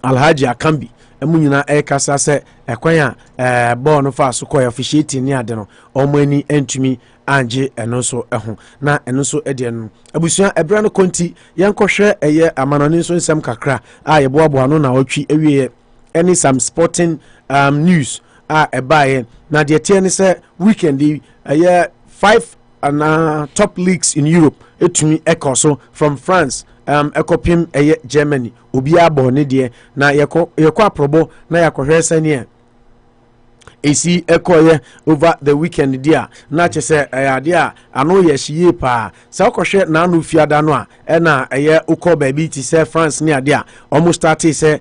Alhaji Akambi emu nyina kasa se ekwan a ball no fa so koy officiating ni ade no omani entumi anje eno so eho na eno so ede no abusua ebra no konti yenkohwe eye amanoni so nsem kakra a yeboabo no na otwi ewie any some sporting news ebaye na de tie ni se weekend eye 5 top leagues in Europe etumi ekoso from France ekopim Germany obi abo ne de na yeko aprobo na yakohwe sane esi ekoye over the weekend dia na chese ade a ano ye hie pa sa okohwe na anu fiada no a na uko baby ti se France ni ade a almost start se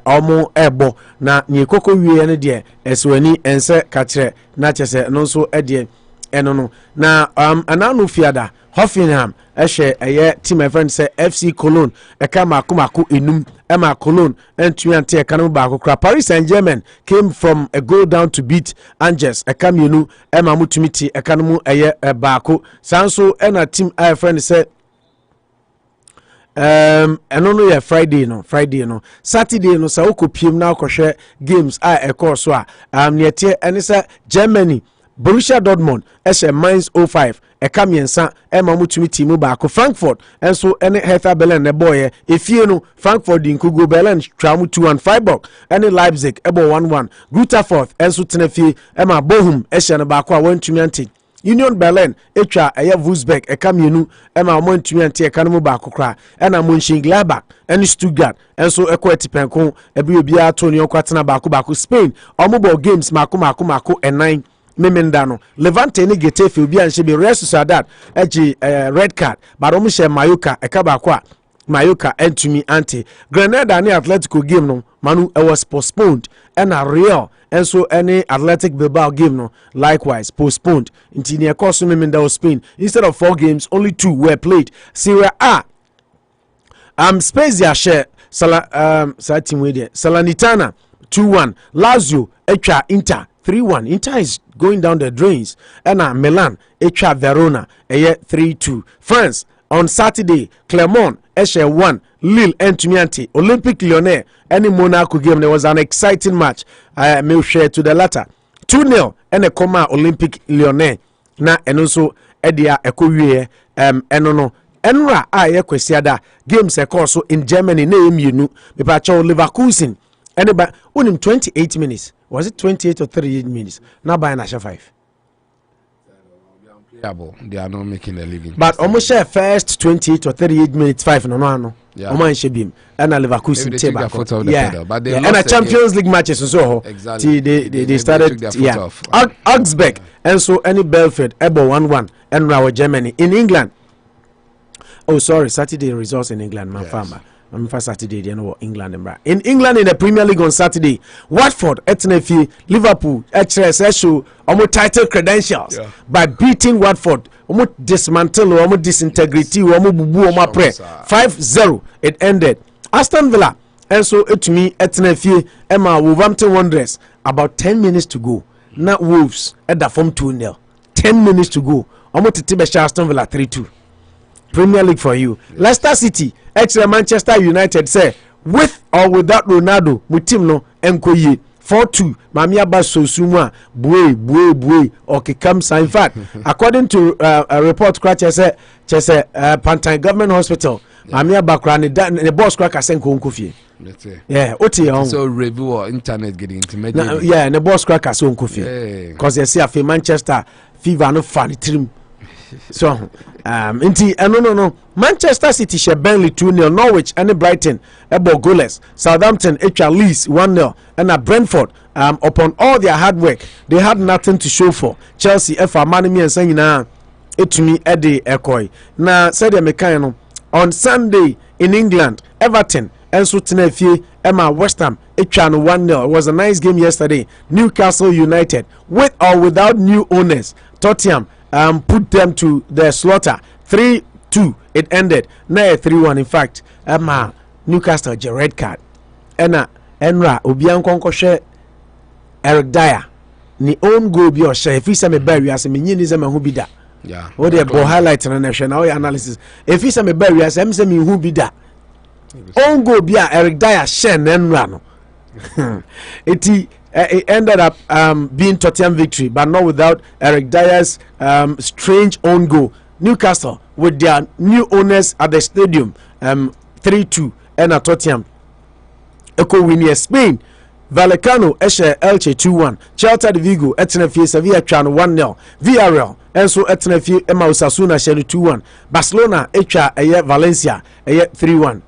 omo ebo na ni ekoko wie ne de eswani ense ka kire na chese no so ede eno no na ananu fiada Hoffenheim team my friend say FC Cologne maku enum Emma Cologne and Tuante Kanumba. Paris Saint-Germain came from a goal down to beat Angers Yenu Emma Mutumiti Ekanamu Bako Sanso and a team my friend say and only Friday no Saturday no sa okopiem na akɔhwɛ games ekɔso netie and it's Germany Borussia Dortmund Mainz 05 Ekamiensa Mutumi timu baako Frankfurt and so any Hertha Berlin ne boy efie no Frankfurt din kugo Berlin tramu 2-1 Freiburg any Leipzig 1-1 Grutterfurt and so tenefie Bochum no baako a wantumi ante Union Berlin etwa Wolfsburg ekamienu wantumi ante ekanu baako kra na Mönchengladbach and Stuttgart and so ekɔtipenko ebi obi atoni okwatena baako Spain omobo games mako 9 Memendano Levante ni Getafe obi anhye be Real Sociedad red card but omo hye Mallorca ekabakwa Mallorca entumi ante Granada ni Atletico game no manu was postponed and a Real and so any Athletic Bilbao game no likewise postponed inti ne ekoso Memendano Spain instead of 4 games only 2 were played Serie A Spezia share Salernitana 2-1 Lazio etwa Inter 3-1 Inter is going down the drains and Milan etwa Verona 3-2 France on Saturday Clermont 1 Lille entumi Olympic Lyonnais any Monaco game. There was an exciting match may share to the latter 2-0 and a comma Olympic Lyonnais na enoso edia ekowie enono enra kwesiada games ekoso in Germany na emienu me pa cha Leverkusen anybody unim 28 minutes. Was it 28 or 38 minutes? Now by Nasha 5. They are not making a living. But almost share first 28 or 38 minutes 5 no. Yeah. Oman Shebim and a Leverkusen team. Yeah. But they and a Champions League matches and so exactly. They started Augsburg and so any Belford Ebo 1-1 and now Germany in England. Oh sorry, Saturday results in England, my farmer. I'm for Saturday, you know, England and in England in the Premier League on Saturday, Watford, Etnefi, Liverpool, HSS show almost title credentials by beating Watford, almost dismantle, almost disintegrity, almost bubu, almost pre 5-0. It ended. Aston Villa, and so it to me, Etnefi, Emma, Wolverhampton Wanderers, about 10 minutes to go. Now Wolves at the form 2-0. 10 minutes to go. Almost to Tibesha Aston Villa 3-2. Premier League for you. Yes. Leicester City, extra Manchester United say with or without Ronaldo, mutim no enkoye 4-2. Mamia baso sumwa bue okay comes in fact according to a report scratch say Pantai Government Hospital Mamia bakrani the boss crack asenko nkofie. Yeah, oti on. So review or internet getting into yeah, and the boss crack asenko nkofie. Cause you see a Manchester fever no fan trim. So, no. Manchester City share Burnley 2-0, Norwich and Brighton ebo goalless. Southampton Leeds 1-0, and Brentford upon all their hard work they had nothing to show for. Chelsea FA Manimi and saying na etumi Eddie Ekoi. Na said the on Sunday in England, Everton and so Tenefie Emma West Ham etwa 1-0. It was a nice game yesterday. Newcastle United with or without new owners. Tottenham put them to the slaughter. 3-2 it ended. Now 3-1 in fact. Newcastle a red card. Enra obiankonko share Eric Dyer ni own goal bi o share. If he say me bury as me nyini say me hu bi da. Yeah. What they go highlight na national analysis. If he say me bury as me say me hu bi da. Own goal bi Eric Dyer share Enra no. It ended up being Tottenham victory, but not without Eric Dyer's strange own goal. Newcastle with their new owners at the stadium, 3-2, and at Tottenham. Eco Winnie Spain, Vallecano, Eshe Elche 2-1, Celta de Vigo, Etnefi, Sevilla Chan 1-0, Villarreal, and so Etnefi, Emma Osasuna, Shen 2-1, Barcelona, Echa, Valencia, 3-1.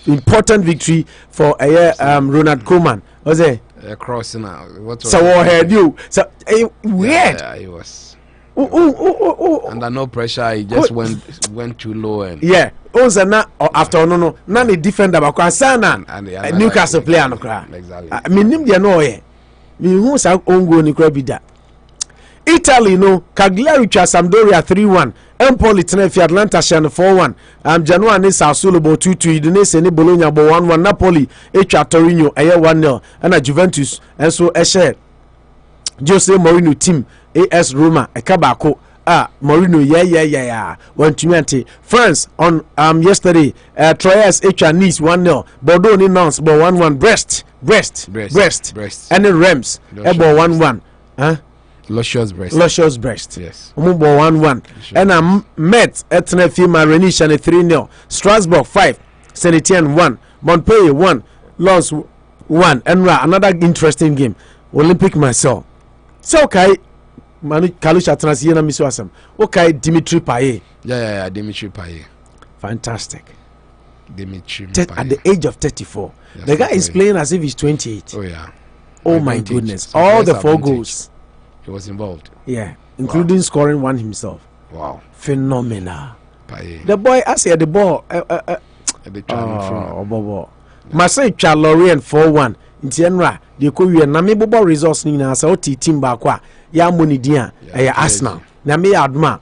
Important victory for Ronald Koeman. Was it? Crossing out. So what had you? So weird. Yeah, it was. Under no pressure, he just went too low and yeah. Also now after no none defender and Newcastle player no cry. Exactly. I mean him there no eh. Me who say own goal ni cry be that. Italy no Cagliari Sampdoria 3-1. Empoli Tenerife Atlanta Shan 4-1. Genoa ne Sassuolo 2-2. Udinese ne Bologna 1-1. Napoli Torino 1-0. And Juventus and so share Jose Mourinho team AS Roma Kabako Mourinho yeah 1-2. France on yesterday Troyes Nice 1-0. Bordeaux ne Nantes 1-1. Brest and the Reims 1-1. Luscious Breast. Yes. 1-1. And Metz Etnefi Marinish and 3-0. Strasbourg 5. Saint-Etienne 1. Montpellier 1. Lens 1. And another interesting game. Olympic Marseille. So okay. Manu Kalusha Transiyana Miswasam. Okay, Dimitri Payet. Yeah, Dimitri Payet. Fantastic. Dimitri Payet. At the age of 34. Yes, the guy is playing as if he's 28. Oh yeah. Oh my goodness. All the 4 goals. He was involved. Yeah, including scoring one himself. Wow. Phenomenal. Payet. The boy, I see the ball. Marseille Lorient 4-1. Ntienra, the Korean Nami Bobo resource Nina Sauti Timba Kwa, Yamuni Dia, Arsenal. Nami Adma.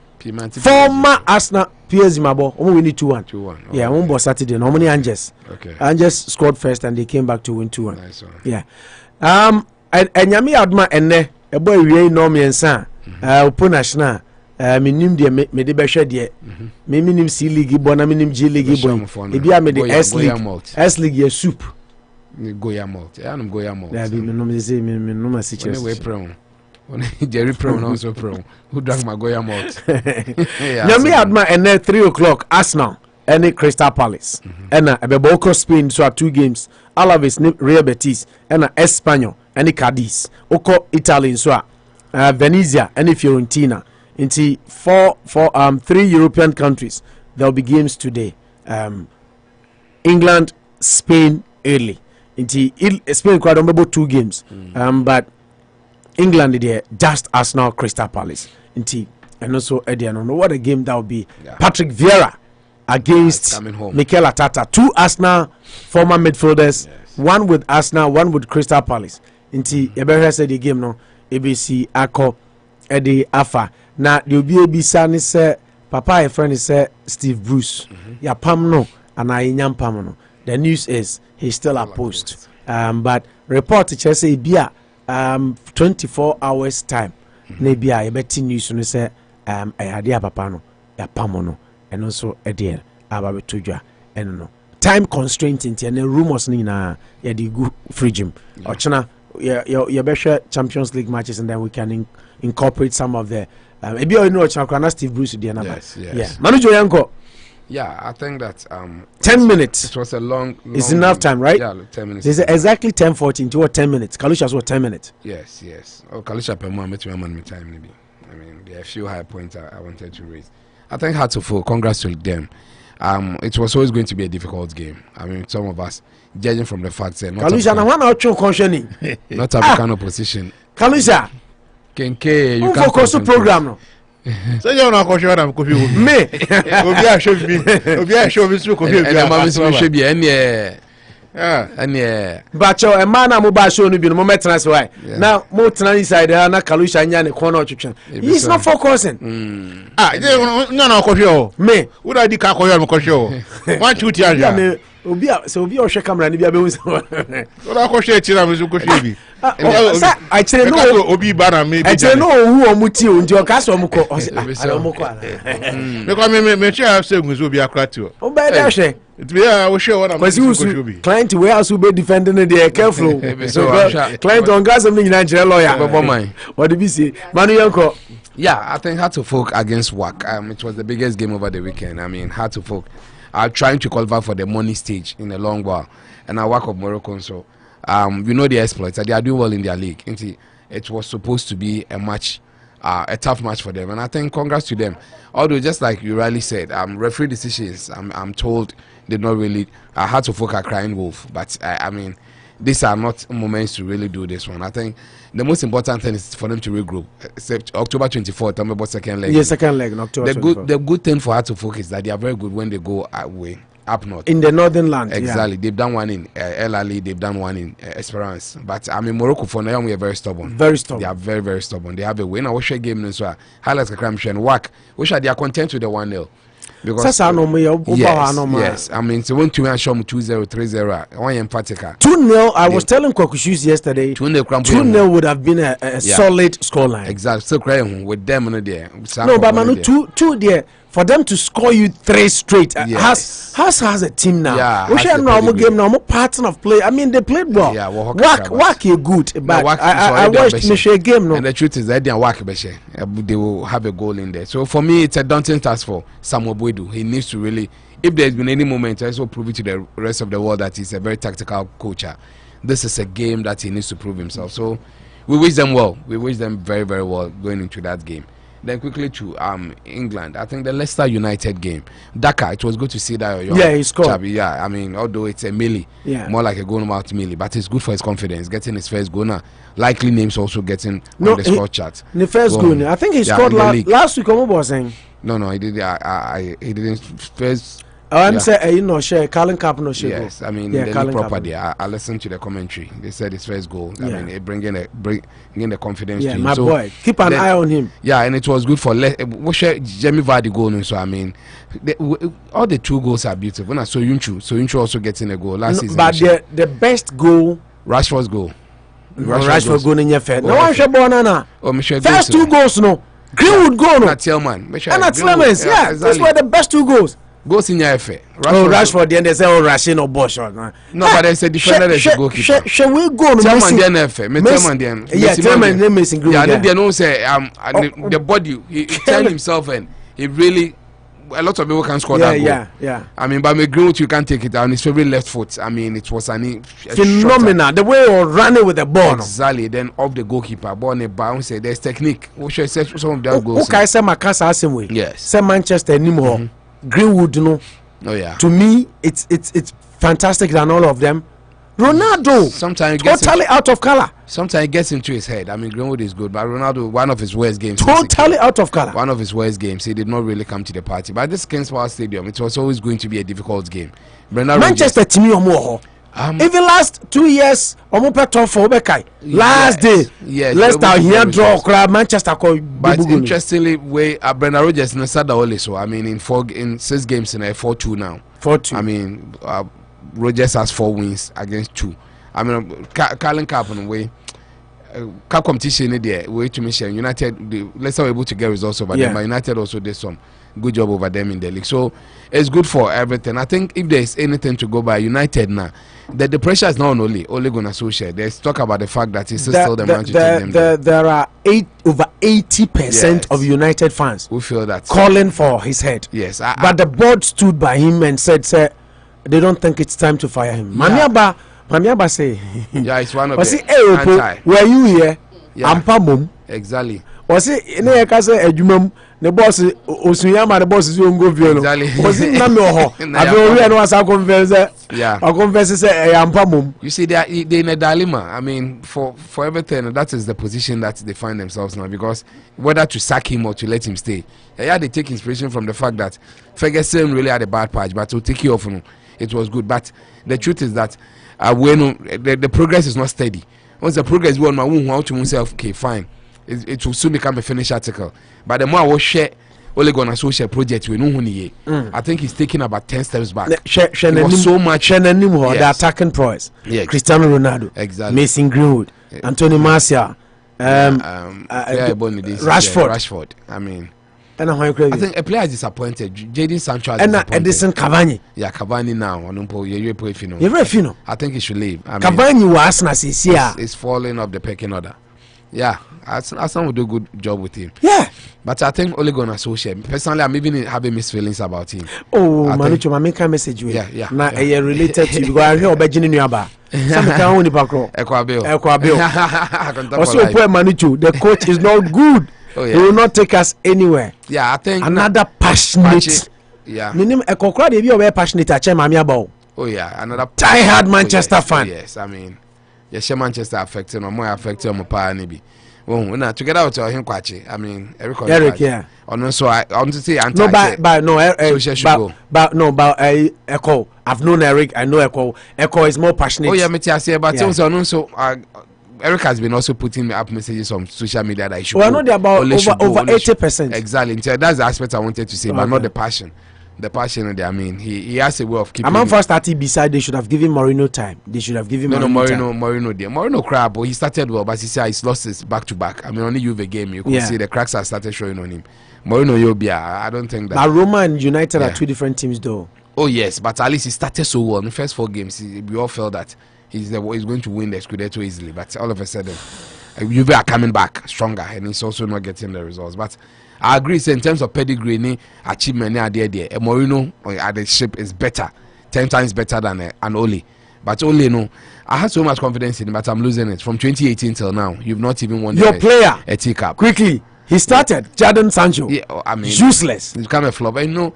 Former Arsenal PSG Mabo, only win 2-1. Yeah, on Saturday, normally Angers. Okay. Angers scored first and they came back to win 2-1. Nice one. Yeah. And Yami Adma and a boy we know me and son. National. Minim de me de behwe de. Me minim C League bo na minim G League bo. E bia me de S League ya soup. Goya malt. Ya no goya malt. Ya bi me no me say me no ma si chest. We pray. Jerry pray no so pray. Who drank my goya malt? Nyame adma and 3:00 Arsenal and Crystal Palace. And Abeboko Spain so 2 games. Alaves Real Betis and Espanyol and Cadiz. Oko Italy so Venezia and Fiorentina. Into 3 European countries there'll be games today. England, Spain early. Into Spain quite about 2 games. But England there just Arsenal Crystal Palace. Into and also Eddie, I don't know what a game that will be. Yeah. Patrick Vieira against Mikel Arteta. 2 Arsenal former midfielders, one with Arsenal, one with Crystal Palace. Inti Ebehe said the game no ABC Ako Eddie Afa. Na the Obi ni say Papa a friend say Steve Bruce. Ya pam no and I nyam pam no. The news is he's still a post. But report say bia 24 hours time. Maybe I bet news no say ayade papa no ya pam no and also Eddie Ababe Tujua and no. Time constraint in the rumors na ya di go free gym. Ochina your best Champions League matches, and then we can incorporate some of the maybe you know Ochina Steve Bruce the number. Yes. Manu Joyanko. Yeah, I think that 10 minutes. It was a long it's enough time, right? Yeah, 10 minutes. It's exactly 10:14 to 10 minutes. Kalusha's what 10 minutes. Yes. Oh, Kalusha per more met time maybe. I mean, there are a few high points I wanted to raise. I think Hearts-of-Oak, congrats to them. It was always going to be a difficult game. I mean, some of us, judging from the facts, not African opposition. Kalusha, you can't focus on program. No? So you know, I'm coffee. Me, but your man I'm about show no be no that's why. Now more inside na Kalusha nya ne corner chicken. He's not focusing. No coffee. Me, would I di ka coffee? 1 2 3 obi o hwe camera ni bia be hu so. What I coffee tira me coffee bi. I tell no obi ba na me. I tell no who omuti o ndi o ka so omuko. Because me share say gun obi akra ti o. O be da hwe. It be I will show what I'm going client where else will be defending the careful. So client on gas something in Nigeria lawyer. What did we say? Manu Yanko. Yeah, I think Hearts-of-Oak against WAC. It was the biggest game over the weekend. I mean, Hearts-of-Oak are trying to qualify for the money stage in a long while. And WAC of Morocco, so you know the exploits. They are doing well in their league. It was supposed to be a match, a tough match for them. And I think congrats to them. Although, just like you rightly said, referee decisions, I'm told, did not really Hearts-of-Oak are crying wolf, but I mean these are not moments to really do this one. I think the most important thing is for them to regroup. Except October 24th, talking about second leg. Yeah, second leg in October. The good thing for Hearts-of-Oak is that they are very good when they go away up north in the northern land. Exactly, they've done one in El Ali, they've done one in Esperance. But I mean Morocco for now we are very stubborn. Very stubborn. They are very very stubborn. They have a win. I wish a game as well. Highlights Kakram and WAC. Wish they are content with the 1-0. Because yes, I mean, so when to show 2-0, 3-0, one emphatic 2-0. I was telling Kwakushus yesterday 2-0 would have been a solid scoreline. Exactly. So crying with them on there. No, but Manu 2 there for them to score you 3 straight. Has a team now. Yeah, we share normal game now. More pattern of play. I mean, they played well. Yeah, WAC is good, but I watched the game. No, and the truth is that they will have a goal in there. So for me, it's a daunting task for Samuel Boydu. He needs to really, if there's been any moment, also prove it to the rest of the world that he's a very tactical coach. This is a game that he needs to prove himself. So we wish them well. We wish them very, very well going into that game. Then quickly to England, I think the Leicester United game, Dakar. It was good to see that. He scored. Yeah, I mean, although it's a melee, more like a goal-out melee, but it's good for his confidence, getting his first goal now. Likely names also getting on the score chart. The first goal, I think he scored last week. What was saying? No, he did. He didn't first. I'm saying, you know, share Carlin Cup no share. Yes, I mean, the proper there. I listened to the commentary. They said his first goal. I mean, it bringing the confidence to him. My boy, keep an eye on him. Yeah, and it was good for Jamie Vardy goal. So I mean, all the 2 goals are beautiful. When I saw Soyuncu also getting a goal last season. But the best goal, Rashford's goal. Rashford goal in your face. No one should banana. Michel. First 2 goals, no. Greenwood goal, no. And Tielemans, yeah, those were the best 2 goals. Goals in your FA. Rashford, then they say, Rashid or Bosch. No, but they said defender is a goalkeeper. Shall we go? Tielemans, yeah, Tielemans missing Greenwood. Yeah, they don't say the body. He turned himself and he really. A lot of people can score that goal. Yeah. I mean, but with Greenwood, you can't take it down. His favorite left foot. I mean, it was phenomenal. The way he was running with the ball. Exactly. Then off the goalkeeper, ball on the bounce. There's technique. We should say some of that goals. Okay, say Makasa same way. Yes. Say Manchester anymore. Greenwood, no. Oh yeah. To me, it's fantastic than all of them. Ronaldo, sometimes totally out of color. Sometimes it gets into his head. I mean, Greenwood is good, but Ronaldo, one of his worst games. Totally out of color. One of his worst games. He did not really come to the party. But this Kings Power Stadium, it was always going to be a difficult game. Manchester to me, even last 2 years, last day, Leicester here draw Manchester. But interestingly, Brendan Rodgers and Sada Ole. So I mean, in 6 games in a 4-2 now. 4-2. I mean, Rodgers has 4 wins against 2. I mean, Carling Cup on the way. Cup competition in there, way to mission United. Leicester were able to get results over them, but United also did some good job over them in the league. So it's good for everything. I think if there is anything to go by United now, the pressure is not on Ole Gunnar Solskjaer. There's talk about the fact that he's still the man to take them. There are over 80% of United fans who feel that calling for his head. Yes, but the board stood by him and said, they don't think it's time to fire him. Mamiaba say, it's one of the were you here? Ampamum. Exactly. Was it in a case Ejumam? The boss Osuyama, the boss is going to go. Exactly. Was it Namo? I don't know what's our converse. Yeah. Our converse is Ampamum. You see, they're in a dilemma. I mean, for everything, that is the position that they find themselves now, because whether to sack him or to let him stay. Yeah, they take inspiration from the fact that Ferguson really had a bad patch, but to take you off, it was good. But the truth is that when the progress is not steady. Once the progress is on my own, how to myself, okay, fine. It will soon become a finished article. But the more I will share Ole Gunnar Solskjaer project, we know who I think he's taking about 10 steps back. So much. The attacking prowess. Yeah. Cristiano Ronaldo. Exactly. Mason Greenwood. Anthony Martial. Rashford. I mean, I think a player is disappointed. Jadon Sancho is disappointed. Edison Cavani. Yeah, Cavani now. I think he should leave. Cavani was Arsenal. It's falling off the pecking order. Yeah, Arsenal will do a good job with him. Yeah. But I think Ole Gunnar Solskjaer, personally, I'm even having mixed feelings about him. Oh, Manucho, I make a message. Yeah. Now, related to you. I hear about Jenny Nyaba. Some can only back row. Equabil. Also, poor Manucho, the coach is not good. Oh, yeah. He will not take us anywhere. Yeah, I think another passionate. Yeah. Minim a crowd if you are passionate at Mamia Bow. Oh yeah, another die-hard Manchester fan. Yes, I mean, yes, Manchester affected or more affected on my maybe. Well, now to get out to him, Kwachi. I mean, Eric, yeah. On so I want to say anti. Echo. I've known Eric. I know Echo. Echo is more passionate. Oh yeah, me say, but also Eric has been also putting up messages on social media that I should. Well, I know they're about over 80%. Exactly. So that's the aspect I wanted to say, but not the passion. The passion. I mean, he has a way of keeping. I'm first starting beside. They should have given Mourinho time. They should have given Mourinho crap. But he started well, but he said he's lost his back to back. I mean, only you the game. You could see the cracks have started showing on him. Mourinho, I don't think that. But Roma and United are two different teams, though. Oh yes, but at least he started so well in the first 4 games. We all felt that he's going to win the Scudetto easily, but all of a sudden, Juve are coming back stronger, and he's also not getting the results. But I agree, so in terms of pedigree, achievement, Mourinho at the ship is better, 10 times better than an Ole. But Ole, I had so much confidence in him, but I'm losing it. From 2018 till now, you've not even won your player a teacup. Quickly, he started Jadon Sancho. Yeah, I mean, useless. He's become a flop. And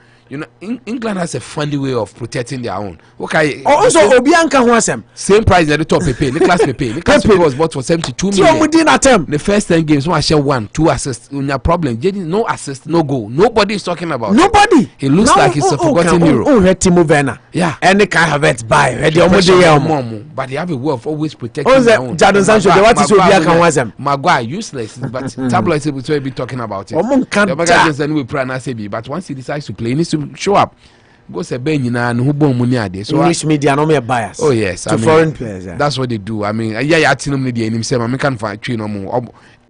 England has a funny way of protecting their own. Okay. Also, Obianka wants him. Same price at the top. Nicolas Pepe. Nicolas Pepe was bought for 72 million. Within a term. The first 10 games, I share 1, 2 assists. No problem. No assist, no goal. Nobody is talking about Nobody. It. He looks like he's a forgotten hero. Timo Werner. Yeah. And they can't have it by. But they have a way of always protecting their own. Jadon Sancho, what is Obianka wants him? Maguire, useless. But tabloids will be talking about it. But once he decides to play, he needs to show up. Go say English media no me bias. Oh yes, to foreign players. Yeah. That's what they do. I mean, I can find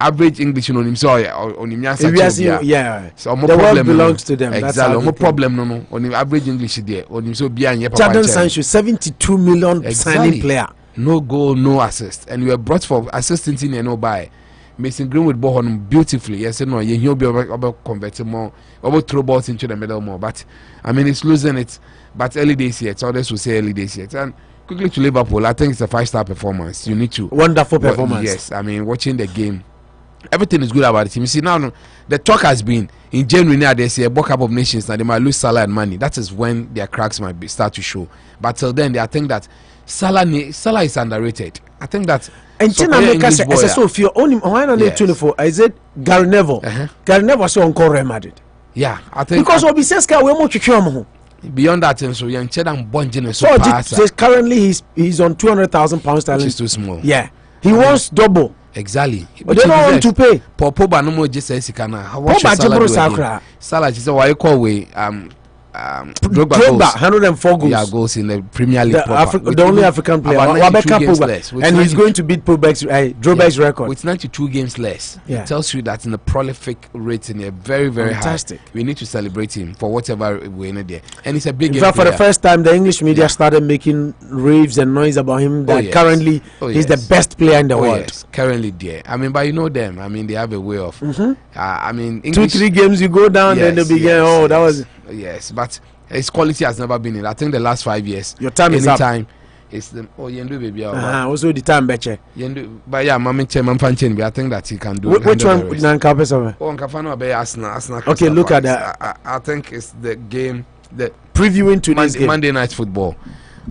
average English on himself on him. Yeah. So the world belongs to them. Exactly. No problem. No. On average English there. On him so Jadon Sancho, 72 million signing player. No goal, no assist, and you were brought for assistant in and no buy. Mason Greenwood ball on beautifully. Yes, no, he'll be about converting more, about throw balls into the middle more. But I mean, it's losing it. But early days yet, others will say early days yet. And quickly to Liverpool, I think it's a 5-star performance. You need to wonderful performance. Yes, I mean, watching the game, everything is good about the team. You see now, the talk has been in January now. They say a World Cup of Nations now they might lose Salah and Mane. That is when their cracks might start to show. But till then, I think that Salah is underrated. I think that And China make us so fear only why not 24 is it Gary Neville? Gary Neville so on Real Madrid. Yeah, I think because Obiseska we mo twetwe beyond that so yan chedan bonjin so currently he's on 200,000 pounds sterling. Which is too small. Yeah. He wants double. Exactly. But they don't want to pay. Pogba no more just say sikana. How much Salah just why you call way Drogba 104 goals. Yeah, goals in the Premier League. The only African player. And he's going to beat Drogba's record. With 92 games less. Yeah. It tells you that in the prolific rating, very, very fantastic. High. We need to celebrate him for whatever we're in there. And it's a big in fact, for the first time, the English media started making raves and noise about him that currently he's the best player in the world. Yes. Currently there. I mean, but you know them. I mean, they have a way of I mean, English, 2-3 games you go down, then they begin. That was but his quality has never been in. I think the last 5 years. Your time is up. It's the yendu baby. Also the time beche. Yendu, but yeah, Mama Chairman Fanchen. I think that he can do. Which one? Nankapesa. Oh, Nkafano be Arsenal. Okay, look at that. I think it's the game. The previewing today's game. Monday Night Football.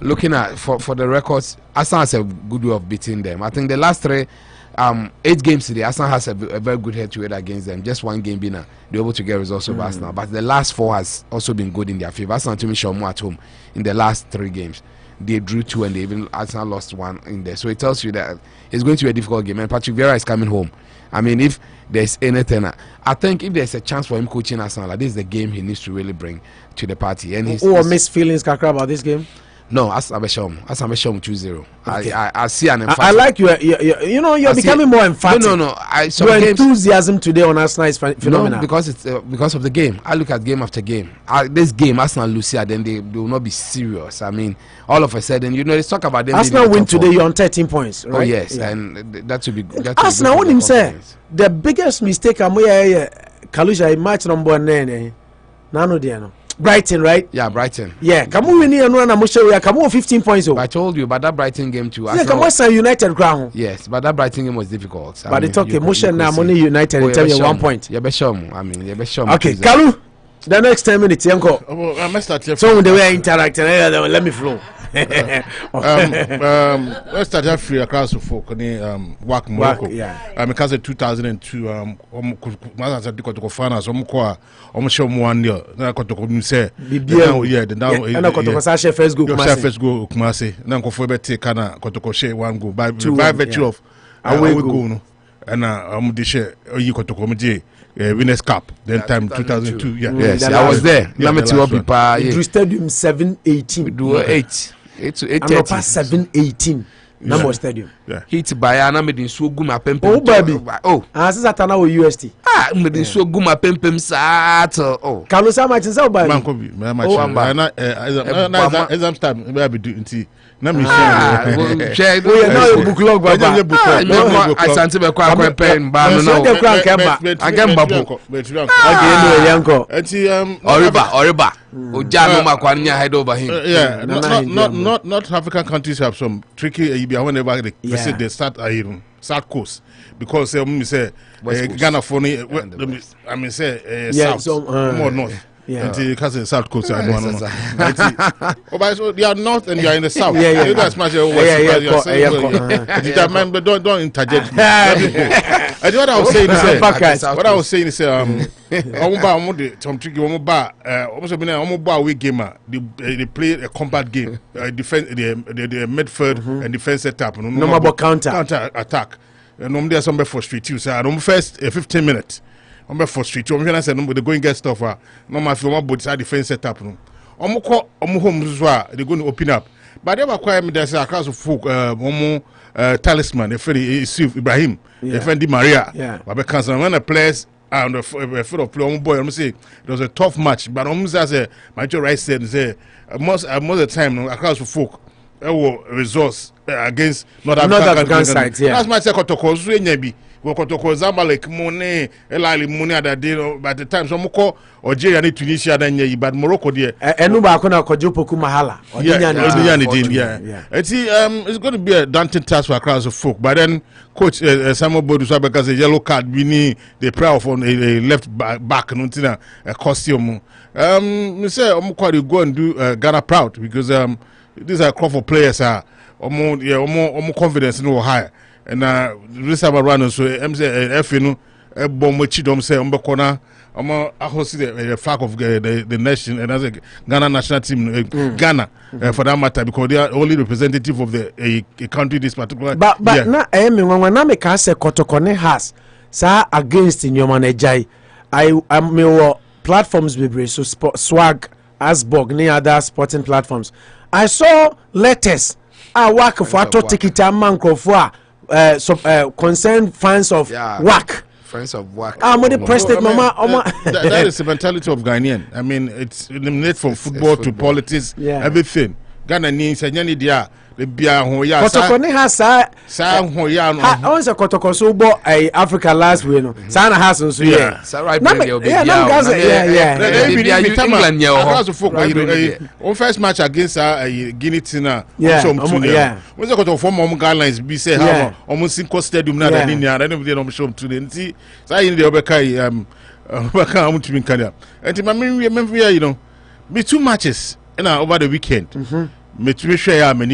Looking at for the records, Arsenal has a good way of beating them. I think the last 8 games today, Arsenal has a very good head-to-head against them. Just one game being they're able to get results over Arsenal. But the last 4 has also been good in their favor. Arsenal to me show more at home in the last 3 games. They drew 2 and they even Arsenal lost 1 in there. So it tells you that it's going to be a difficult game. And Patrick Vieira is coming home. I mean, if there's anything, I think if there's a chance for him coaching Arsenal, this is the game he needs to really bring to the party. And he's mixed feelings, Kakra, about this game. No, as I showed 2-0. I see an emphasis. I like you're becoming more emphatic. No. Your enthusiasm today on Arsenal is phenomenal. No, because it's because of the game. I look at game after game. This game, Arsenal lose here, then they will not be serious. I mean, all of a sudden, let's talk about them. Arsenal win today. You're on 13 points, right? Oh yes, and that should be. Arsenal won him say the biggest mistake Kalusha match number 9. Nano Diano. Brighton, right? Yeah, Brighton. Yeah, come on, we need come on, 15 points. I told you, but that Brighton game too. Yeah, come on, United ground. Yes, but that Brighton game was difficult. But it's okay. Motion now, money United in terms of 1 point. Yeah, I mean, okay, Kalu. The next 10 minutes, Yanko. I must start here. So the way I interact, let me flow. Let's start here free across the folk. Work Morocco. Yeah. Because in 2002, Maza Diko to finance, show one year. Now, say, yeah, the now, and I got to Sasha first go. First go, Kumasi. Now, Kofobete Kana, Kotoko share 1 go by virtue of away go. And the share, you got to come. Winners Cup, then time 2002. Yeah. Yes, I was there. Drew Stadium 718. We do 8 to 8. Anopa 718. Number stadium. Yeah. Hit by an made in so guma pempem. Oh baby. Oh. As is atana with UST. Made in so guma pempem sat. Oh. Carlos Amach is out by. Exam time. Maybe do inti. Now book log baba. I sent him a quack pen. Oriba. Ojano Makwanya head over him. Yeah, not African countries have some tricky whenever they visit the South Coast, because say Ghana for I mean say South more north. Yeah. Until you can South Coast, I don't know. But you are north and you are in the south. Yeah. That's much. Don't interject me. And what I was saying is, some tricky gamer. They play a combat game, defense, the midfield and defense setup. No more counter attack. No, there's some frustrate you. So I don't first 15 minutes. I'm frustrated. I'm going to say no, they go and get stuff. No, my film both side defense setup. No, home they're going to open up. But they were quiet. There's a class of folk. Talisman. They friend Ibrahim. They friend Di Maria. Yeah. But because when the players are on the field of play, boy, I'm say it was a tough match. But almost as a Major Rice said, most of the time, across the folk. Results against not African sides. Yeah. That's my second to cause. Wokotoko Zamalek money, Elali money at the day, by the time some call or Jay and Tunisia than ye, but Morocco dear. Enuba Kona Kojopoku Mahala. Yeah. It's going to be a daunting task for a crowd of folk. But then Coach Samuel Bodusa, because a yellow card, we need the prayer on a left back, a costume. Me say, you go and do Ghana proud because these are Crawford players are more confidence in higher. and this time around so I'm say FA no bomb which dom say corner I host the flag of the nation and as a Ghana national team Ghana for that matter because they are only representative of the a country this particular but na when I make us say Kotokone has sa against in your manajai I me platforms be so swag Asbog near other sporting platforms I saw letters I work for auto ticket manko for concerned fans of work. Friends of work. I'm the president, Mama. That is the mentality of Ghanaian. I mean, it's eliminated from football to politics, everything. Ghana needs a nyani dia. The bia hoya. Kotokone has sa hoya. I was a Kotoko so bo Africa last week. No, Sana has so yeah. On first match against Guinea Tina. Yeah. When they got to form guidelines, be say how almost in stadium na da linear. I don't know show today. See, say in the Obekai Obeka amu timi Canada. And my remember you know, be 2 matches over the weekend. Me sure I'm a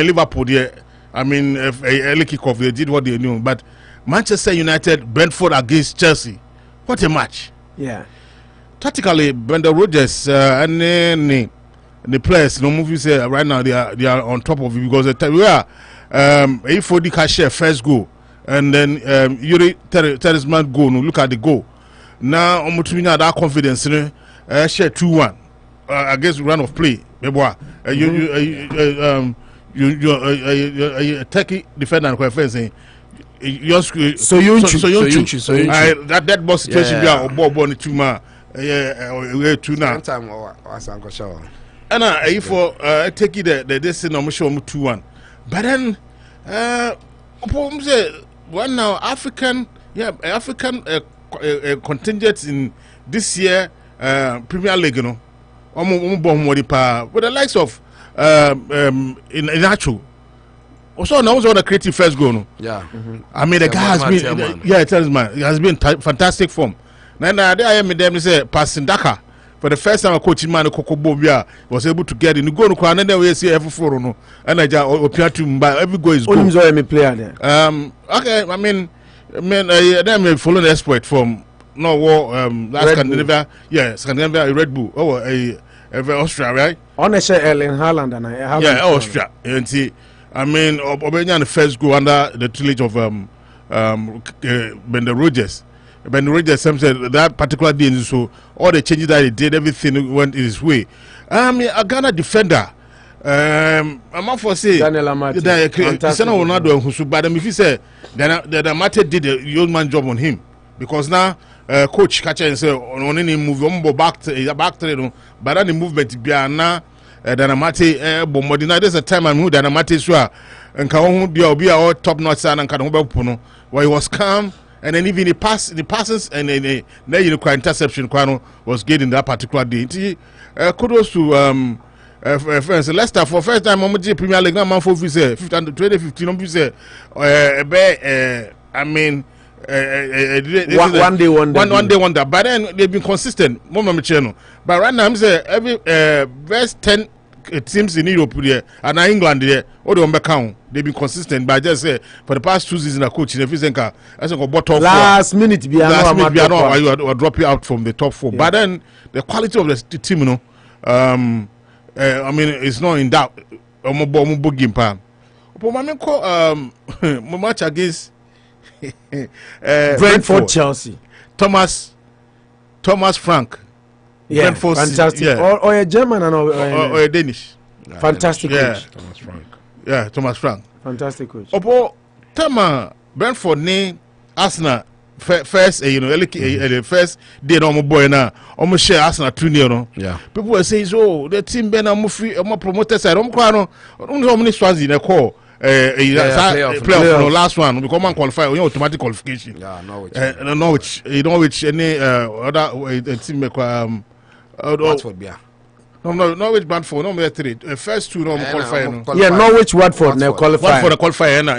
Liverpool there. I mean, early kickoff they did what they knew, but Manchester United, Brentford against Chelsea, what a match! Yeah, tactically, Brendan Rodgers and the players, no movies right now they are on top of it because we are A4D cashier first goal and then Yuri Talisman goal. No, look at the goal now. Omutumina that confidence, share 2-1 against run of play. You Turkey defender quite saying so you that boss situation be a ball two ma two now and for take it the this no show 2-1 but then say one now African contingent in this year Premier League, you know. With the likes of in actual also now on a creative first goal. No? Yeah. I mean the guy has been it has been fantastic form. Now there I am with them say passing Dakar for the first time a coaching man Kokobobia was able to get in the goal and then we see every four no and I appear to by every goal is good. Only player there. Okay, I mean then follow the exploit from no war last Scandinavia, Scandinavia Red Bull Austria, right? Honestly, Erling Haaland and Austria. And see, I mean, Obenya the first go under the tutelage of Brendan Rodgers. Brendan Rodgers said that particular day, so all the changes that he did, everything went his way. A Ghana defender. I'm not for say Daniel Amate. But if you say that Amate did the old man job on him because now. Coach catch and say on any move back to but then the movement be na Danamate bomodina there's a time I'm who Danamate sure and can be all top notch and can puno where he was calm and then even the passes and then you know interception was good in that particular day. Kudos to friends Leicester for first time Premier League now man for 2015 I mean one day wonder. But then they've been consistent. But right now, I'm saying every best 10 teams in Europe there and England there, all the count. They've been consistent. But I just say for the past 2 seasons, a coach in every single, I think bottom last minute, you are dropping out from the top 4. Yeah. But then the quality of the team, you know, I mean, it's not in doubt. Match against. Brentford Chelsea Thomas Frank Brentford fantastic or a German or a Danish fantastic coach Thomas Frank fantastic coach Opo Tama Brentford ne Arsenal first you know the first day no boy na almost share Arsenal 2-0 no people were saying so the team ben am free am promoted side kwa no many Swansea na call playoff no last one because man qualify automatic qualification Norwich any other team Watford Norwich Brentford no 3 first 2 no qualify no Norwich Watford no qualify for the qualify na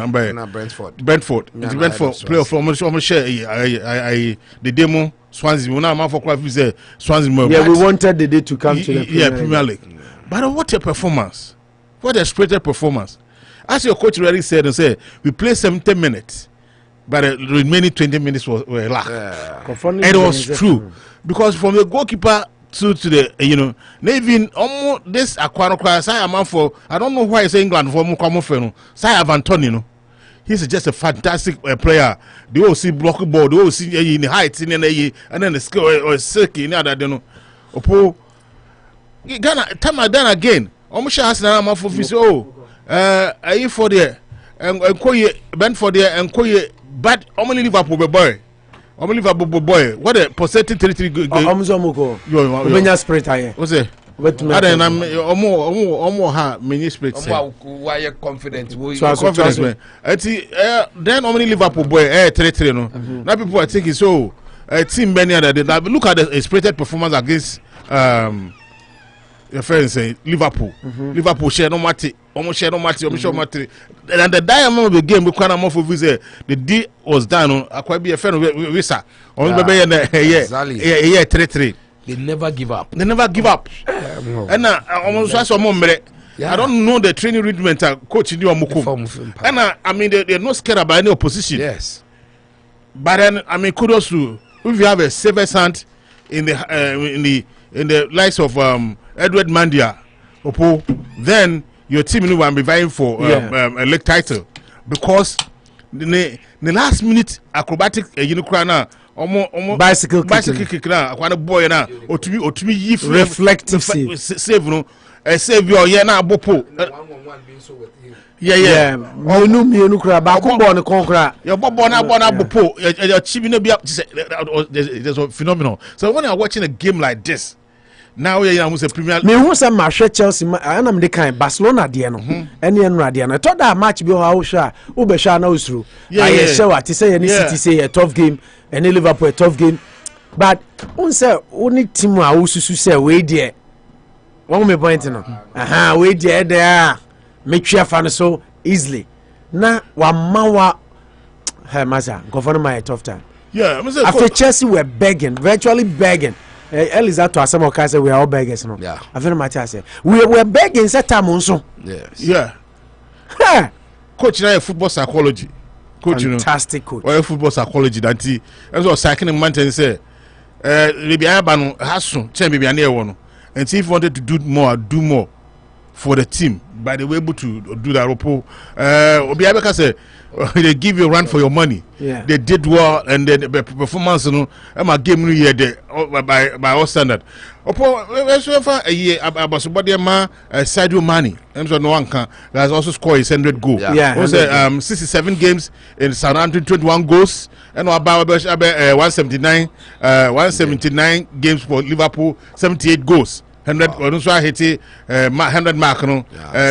Brentford playoff almost share the demo Swansea now man for qualify Swansea we wanted the day to come to the Premier League but what a performance. What a spirited performance. as your coach already said, and say we play 70 minutes, but the remaining 20 minutes were lack. And it was true because from the goalkeeper to the even almost this Aquano Saya man for I don't know why it's England for Mukamofeno Saya Vantonino. He's just a fantastic player. They all see block ball, they all see in the heights and then the skill or circuit in that Opo Ghana time then again. Almost has an amount for are you for there and Koye Ben for there and Koye but only Liverpool boy. Liverpool boy. What a percentage 33 good. Omenya spirit aye. What's it? Other than omo ha many spirit. Why you confident? Confidence man. Then only Liverpool boy 33 no. Now people are thinking so team many other day. Look at the spirited performance against your friends say Liverpool. Liverpool share no matter. Almost share no matter. And the diamond of the game we can't more for visit. The D was done on a quite be a friend of Visa. On the yeah 3-3. They never give up. And almost as a moment. I don't know the training regiment coach in your Mukum. And I mean they're not scared about any opposition. Yes. But then I mean kudos to if you have a saver hand in the likes of Edward Mandia, Opo, then your team will be vying for a league title because the last minute acrobatic bicycle kick na akwana boy na otumi yift reflective save no save your na abopo mienu kura ba ko ball ne kon kura your ball na abopo your chibi no be there's a phenomenal. So when you're watching a game like this now you know say premier me who say mahwe Chelsea anam de kan Barcelona de no ene enura de no to that match bi ho a wo hwa wo be hwa na usuru aye hwa ati say any City say a tough game and Liverpool a tough game but un say only team a wo susu say we de one me point no we de there make sure fan so easily na wa mawa hey masa go for my tough time after Chelsea were begging virtually begging. Eliza to asem oka say we are all beggars no. Yeah. I feel matter say we were begging set time nso. Yes. Yeah. Coach na football psychology. Coach fantastic coach. Or football psychology that he so cycling mountain say maybe aba no haso chen maybe na e wo no. And if you wanted to do more for the team by the way able to do that Opo obi abeka say they give you a run for your money. Yeah. They did well and then the performance no my game no year by all standard. Opo so far a year abasobody ma Sadio Mane and so no one can has also scored his 100 goal. Yeah. Also 67 games in Southampton 21 goals and about 179 games for Liverpool 78 goals. 100 or so hit 100 mark no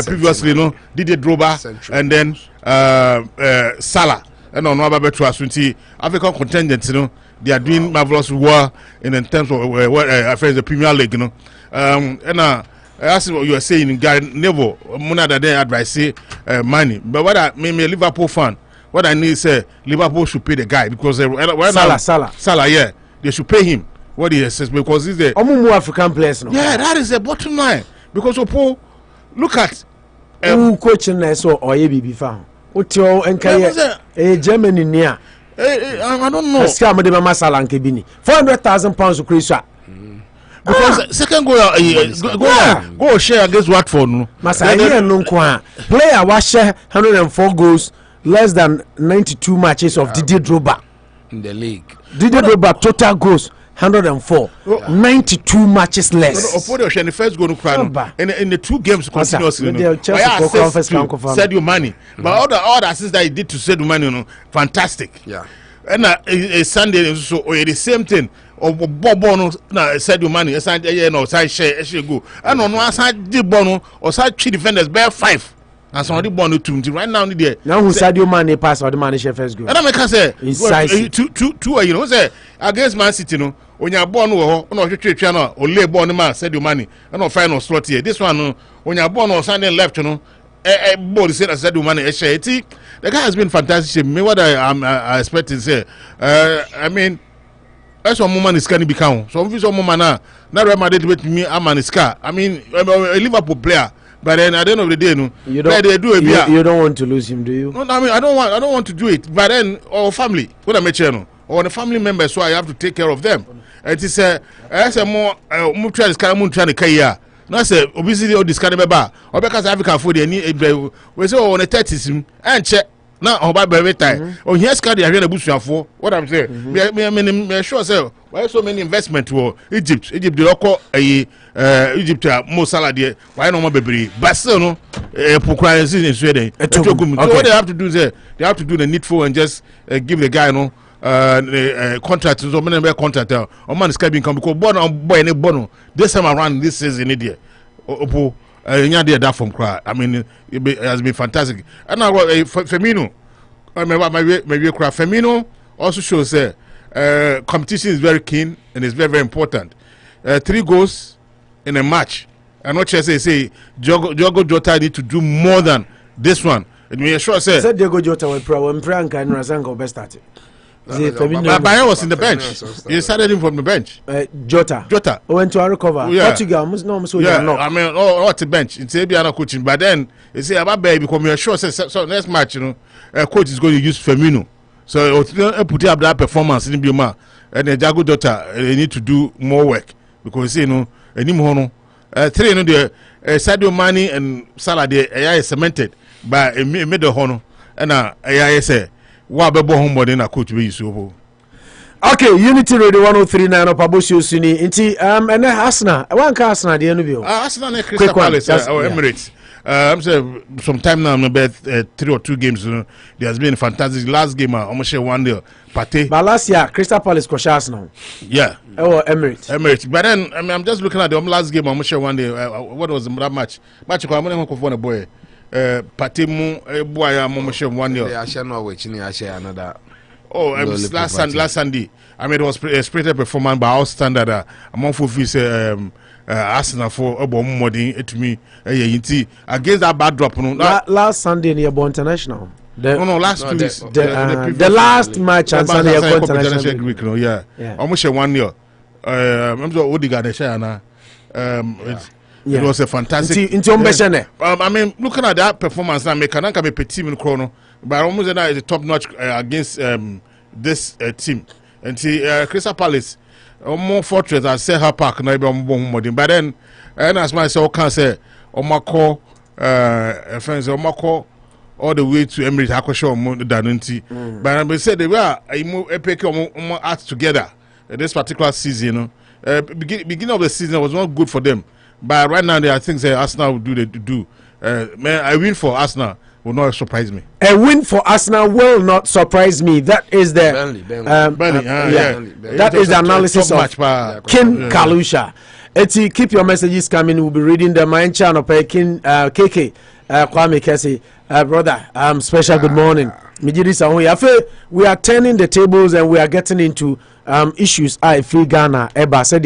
previously no Didier Drogba and then Salah and on about better as African contingents you know they are doing marvelous work in terms of what affairs the Premier League you know and as what you are saying Gary Neville mona that they advise say money but what I mean a Liverpool fan what I need say Liverpool should pay the guy because Salah yeah they should pay him what he says because he's the more African players no. Yeah, that is the bottom line because Opo look at who coaching na so oye bibi fa otio enkaye Germany nia I don't know scam de mama Salah nke bini 400,000 pounds ukrisha because second go share against Watford no masa here no nko a player wa share 104 goals less than 92 matches of Didier Drogba in the league. Didier Drogba total goals 104 92 matches less. Opodo share the first goal no cry in the two games continuously no. Sadio Mane but all the assists that he did to Sadio Mane no fantastic. Yeah. And Sunday so the same thing Bobo no na Sadio Mane no side share go and no aside di ball no or side three defenders bear 5 and somebody born to right now there now who Sadio Mane pass or the Mane share first goal and I make say two you know say against Man City no onya ball no ho no hwetwe no o lay ball no ma Sadio Mane and no final slot here this one no onya ball no standing left no ball is Sadio Mane share the guy has been fantastic me what I expect is say I mean that's what woman is can become so if some woman na Real Madrid with me I'm an scar I mean a Liverpool player But then at the end of the day, no, you don't want to lose him, do you? No, I mean I don't want to do it. But then our family, what I mentioned, or the family members, so I have to take care of them. It is as a more try this kind of trying to carry. No, say obviously all this kind of bar or because African food they need we say on the 30s and check now about every time. Oh, here's carry a bush for what I'm saying. Me sure say why so many investment to Egypt the local Egypt most salad why no more baby but still no procuracy in Sweden. So what they have to do is they have to do the needful and just give the guy no contract so many contract or man is coming come because boy any bono this time around this season idiot opo that from cry. I mean it has been fantastic. And now Firmino maybe cry Firmino also shows competition is very keen and it's very, very important. 3 goals in a match. I'm not sure say Diogo Jota need to do more than this one. And we are sure say Diogo Jota will Prank and Razango best started. Bayern was in the bench. He started him from the bench. Jota went to recover. Portugal must know so I mean what the bench. It's a Biana coaching, but then you say about baby because we are sure so next match, you know, coach is going to use Firmino. So put up that performance in Bioma and the Diogo Jota they need to do more work because you know anymore 3 you know the Sadio Mane and Salah they are cemented by a middle honor and I say okay, Unity Radio 103.9 Anopa Bosuo Suni. Inti and Arsenal. One Arsenal the NBO. Arsenal and Crystal Palace or Emirates. I'm saying some time now, about 3 or 2 games. There has been a fantastic last game. Almost 1-0. Pate. But last year, Crystal Palace crushed Arsenal. Yeah. Or Emirates. But then I mean, I'm just looking at the last game. Almost 1-0. What was that match? Match. I'm going to go boy. Patimu boy almost 1-0. Yeah, I shall know which I share another. Oh, last Sunday. I mean, it was a spirited performance by our standard. Among fees Arsenal for about more to me. Against that bad drop. Last Sunday near International. Last 2 weeks. The last match on Sunday International Greek. Yeah, almost 1-0. I'm so Odegaard. It was a fantastic. I mean, looking at that performance, I make an be team in Chrono, but almost that is a top notch against this team. And see, Crystal Palace, more fortress at Seha Park, no but then, and as myself can say, Omako, friends, Omako, all the way to Emirates, Akosho, Danunti. But I said they were a art together this particular season. Beginning of the season was not good for them. But right now, I think Arsenal will do. Man, a win for Arsenal will not surprise me. A win for Arsenal will not surprise me. That is the that is the analysis of King Kalusha. Keep your messages coming. We'll be reading the mind channel. King KK Kwame Kesi, brother. Special good morning. We are turning the tables and we are getting into issues. I feel Ghana Eba said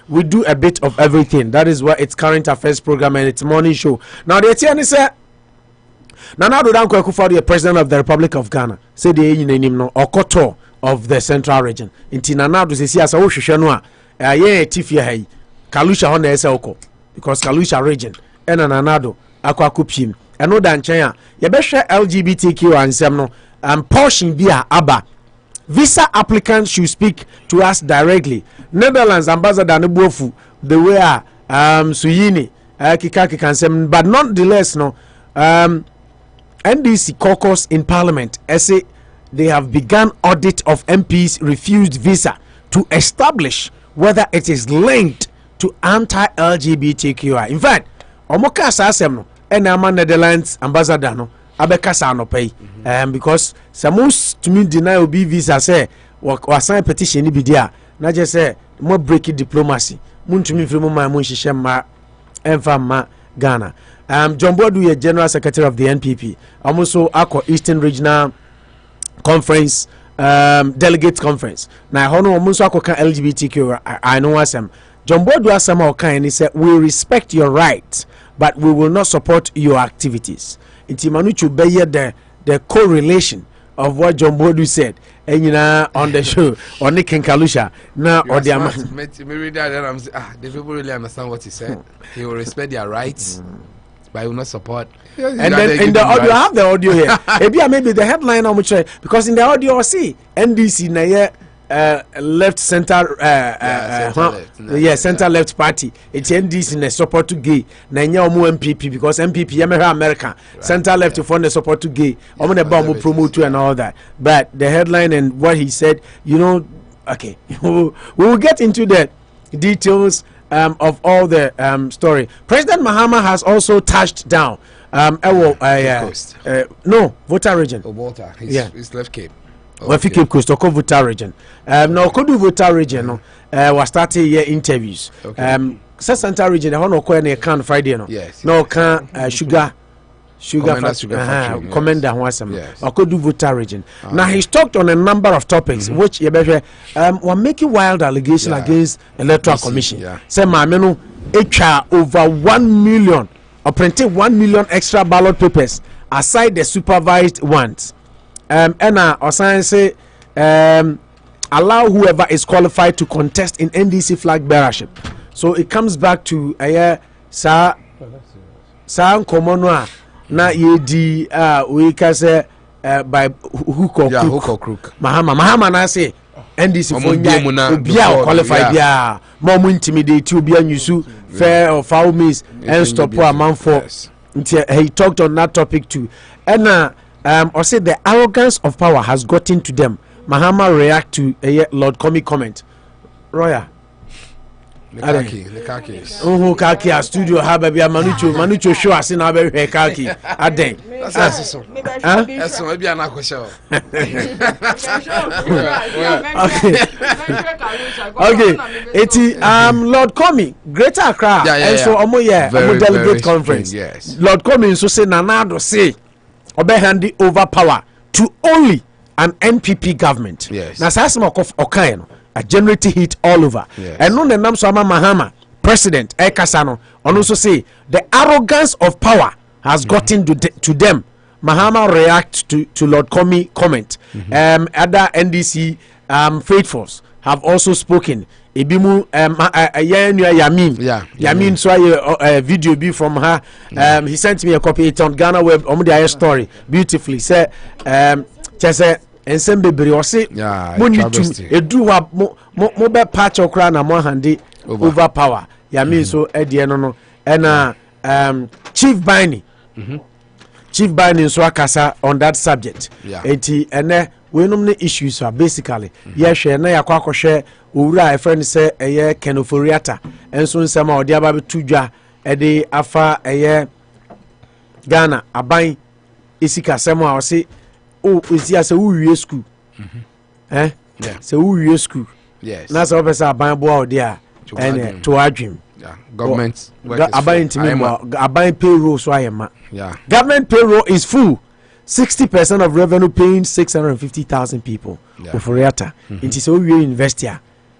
we do a bit of everything. That is why it's current affairs program and it's morning show. Now the Etienne said Nana Akufo-Addo, the president of the Republic of Ghana, said the name no Okoto of the Central Region. Inti Nana Adusei as a Oshishano Tifia Hay Kalusha Honda Esoko because Kalusha region and Nanado Aquacupim. And no dan China, Yabesha LGBTQ and Semno and portion via Abba. Visa applicants should speak to us directly. Netherlands ambassador Nebofu, the way Suyini, Kikaki can say, but nonetheless, no NDC Caucus in Parliament, say they have begun audit of MPs refused visa to establish whether it is linked to anti-LGBTQI. In fact, Omoka Sasemno. And I'm a Netherlands ambassador no abekasa no pay because some to me deny obi visa say or sign petition ni bi dia na just say more breaking diplomacy mun to me free mo man mun hihye ma emfa ma Ghana. John Bodu, General Secretary of the NPP, also Akko Eastern Regional Conference, Delegate Conference. Now, Hono Musa Koka LGBTQ, I know asem. John Bodu asama oka and he said, we respect your rights, but we will not support your activities. Inti manuchu beye the correlation of what John Bodu said. enyina on the show on the Kenkalusha na odiama maybe that and I'm saying the people really understand what he said. He will respect their rights but he will not support. And then in the audio, I have the audio here. Maybe the headline on which because in the audio I see NDC na left center center left party. It's NDC na support to gay na nya omo MPP because MPP yemera America center left to fund the support to gay. Omo na ba omo promote and all that. But the headline and what he said, okay, we will get into the details of all the story. President Mahama has also touched down voter region. Water. It's left Cape. Wafi Cape Coast, Oko voter region. Now, Kodu voter region, was starting here interviews. Central region, I want to can Friday. Yes. No, can sugar commander Wasam. Kodu voter region. Now, he's talked on a number of topics, which were making wild allegations against Electoral Commission. Say, Mameno, over 1 million, or printed 1 million extra ballot papers aside the supervised ones. Or science say allow whoever is qualified to contest in NDC flag bearership. So it comes back to sa komono na yedi we can say by hook or crook. Mahama na say NDC for bia qualified bia more intimidate you bia nyusu fair or foul means and stop a man for. He talked on that topic too. Or say the arrogance of power has gotten to them. Mahama react to Lord Commey comment. Roya. The khaki. Khaki a studio ha baby Manucho show us in our khaki. Aden. That's so. That's maybe an akosha. Okay. Eti Lord Commey, Greater Accra. And so omo delegate conference. Yes. Lord Commey so say Nanado say hand over power to only an NPP government. Yes. Now, Okaino, a generating heat all over. Yes. And no, the Namsama Mahama, President Ekasano, and also say the arrogance of power has gotten to them. Mahama react to Lord Commey comment. Other NDC faithfuls have also spoken. Ibimu Yamin so a video be from her. He sent me a copy. It's on Ghana Web story beautifully. Say chese ensemble bere o say money to edu wa mo be patch okra na mo hande over power. Yamin so edie no and Chief Bini so akasa on that subject. Eti ene we nom issues are basically share na yakwa akwohwe owura a friend say eye kenoforiata enso nsema odi aba betu dwa ede afa eye Ghana aban isika sema o se o isia se uwie school se uwie school na so pesa aban bo odi a ene to adwim government aban aban payroll so ayema government payroll is full. 60% of revenue paying 650,000 people. Oforiata. It is so we university.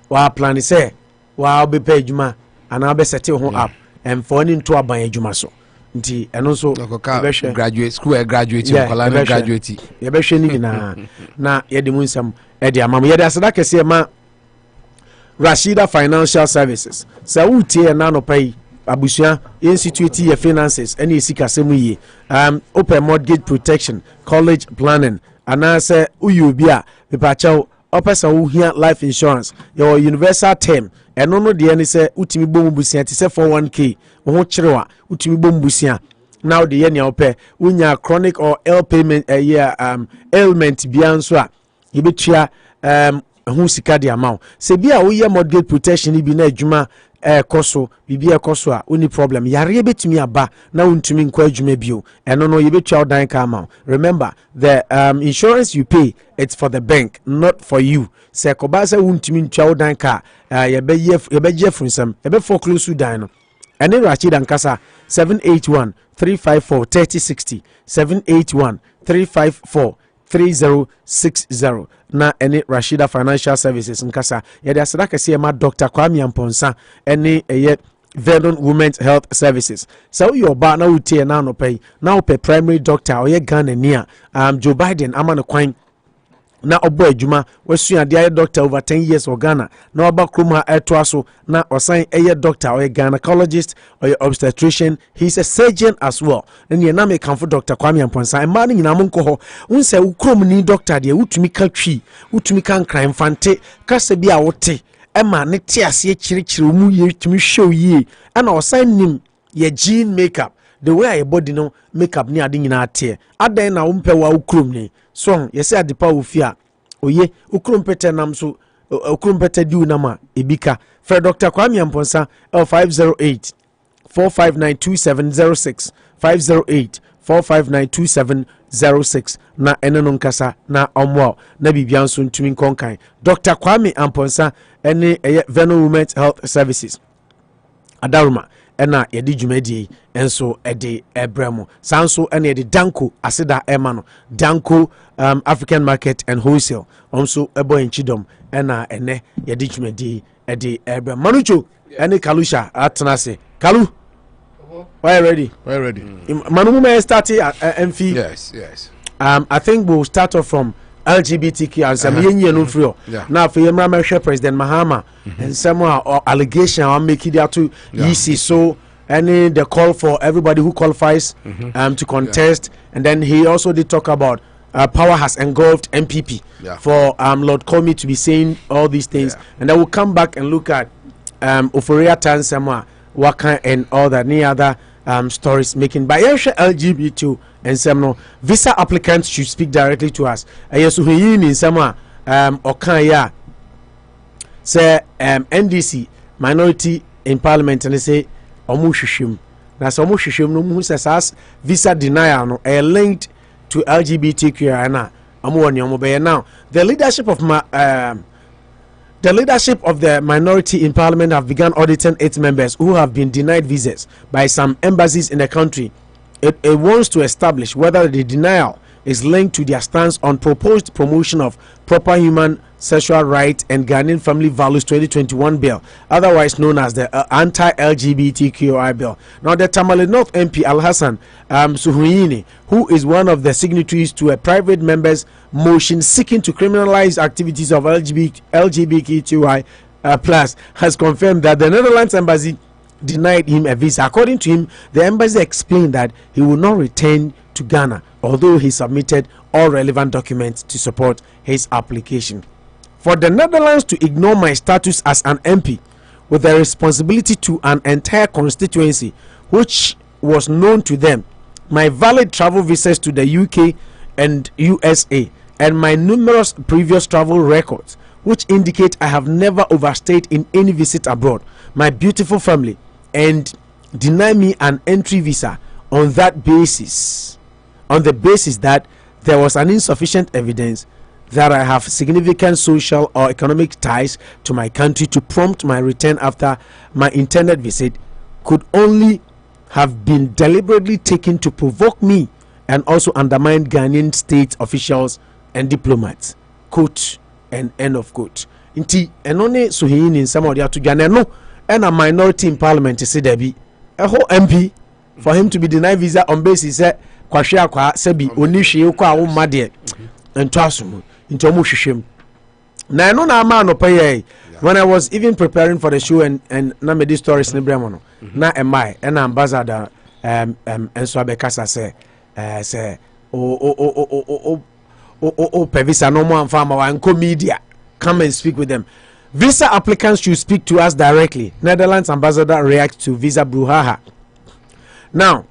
Wa plan say wa be pay juma and I be set home up and for into a ban juma so. Nti eno so graduate school graduate graduate. Ye be hwe ni na ye de munsam e de amam ye de asada kese ma Rashida Financial Services. Sa utie na no pay Abusua institute your finances any sikasemu yi open mortgage protection college planning and answer uyubia pepacho opesa uhia life insurance your universal term eno no de ani say utimi bom busia ti say 41k wo chirewa utimi bom busia now the year ope unya chronic or ill payment ailment bianso a yebetua hu sika de amount se bia wo ye mortgage protection bi na adwuma koso bibia koso a oni problem yare betumi aba na untumi nkwa adwuma bio eno no yebetua odan ka amount. Remember the insurance you pay, it's for the bank, not for you. Se koba se untumi ntua odan ka yebe frunsam yebe foreclose dan no ene Rashid Ankasa 781-354-3060 781-354-3060 na ene Rashida Financial Services nkasa yede asada kase ma Dr. Kwame Amponsa ene Verdun Women's Health Services. So your ba na utie na no pay na opɛ primary doctor or ye Ghana nia Joe Biden amano kwan na obo adwuma wasua de aye doctor over 10 years for Ghana na oba krom ha eto aso na osan eye doctor or gynecologist or obstetrician. He's a surgeon as well. And ye na me kan for Dr. Kwame Amponsa e ma no nyina mo nko ho unse wo krom ni doctor de wutumi ka twi wutumi kan crime fante kasa bi a wote e ma ne te ase kirikiri mu ye tumi show ye ana osan nim ye gene makeup the way your body no makeup ni ade nyina ate adan na wo mpe wa wo krom ni so yesi adepa wo fia oye ukrum pete nam so ukrum pete diu nama ebika for Dr. Kwame Amponsa 508 4592706 508 4592706 na eno nkasa na omwa na bibia nso ntumi nkonkan Dr. Kwame Amponsa ene Veno Women's Health Services Adaruma ena yedi dwumadi enso ede ebremo sanso ena yedi danko aseda emano danko African market and wholesale also ebo enchidom ena ene yedi dwumadi ede ebremo manucho ene kalusha atenase kalu why ready manu may start mf yes I think we'll start off from LGBTQ and some no free. Now for your President Mahama and some allegation are making that to EC. So any the call for everybody who qualifies to contest, and then he also did talk about power has engulfed MPP for Lord Commey to be saying all these things, and then we'll come back and look at Oforia Tansama Waka and all that any other stories making by LGBT and some no visa applicants should speak directly to us. Yes, we in some okanya say NDC minority in parliament and they say omushishim. Na so omushishim no mu says visa denial no linked to LGBTQ na omuwoni omobe now. The leadership of the minority in parliament have begun auditing its members who have been denied visas by some embassies in the country. It wants to establish whether the denial is linked to their stance on proposed promotion of proper human sexual rights and Ghanaian family values 2021 bill, otherwise known as the anti-LGBTQI bill. Now, the Tamale North MP Al Hassan Suhuyini, who is one of the signatories to a private member's motion seeking to criminalize activities of LGBTQI plus, has confirmed that the Netherlands embassy denied him a visa. According to him, the embassy explained that he will not return to Ghana, although he submitted all relevant documents to support his application. For the Netherlands to ignore my status as an MP with a responsibility to an entire constituency which was known to them, my valid travel visas to the UK and USA, and my numerous previous travel records which indicate I have never overstayed in any visit abroad, my beautiful family, and deny me an entry visa on that basis, on the basis that there was an insufficient evidence that I have significant social or economic ties to my country to prompt my return after my intended visit, could only have been deliberately taken to provoke me and also undermine Ghanaian state officials and diplomats. Quote and end of quote. Inti enone suhini in some of the to Ghana no and a minority in parliament say there be a whole MP for him to be denied visa on basis that kwahwe akwa sebi onihwe kwa wo made ento asom into omo hwehwem na no na ma no pay when I was even preparing for the show and na me this stories ne bremo no na emai and ambassador enso abekasa say visa no more farmer and media come and speak with them. Visa applicants should speak to us directly. Netherlands ambassador reacts to visa brouhaha. Now,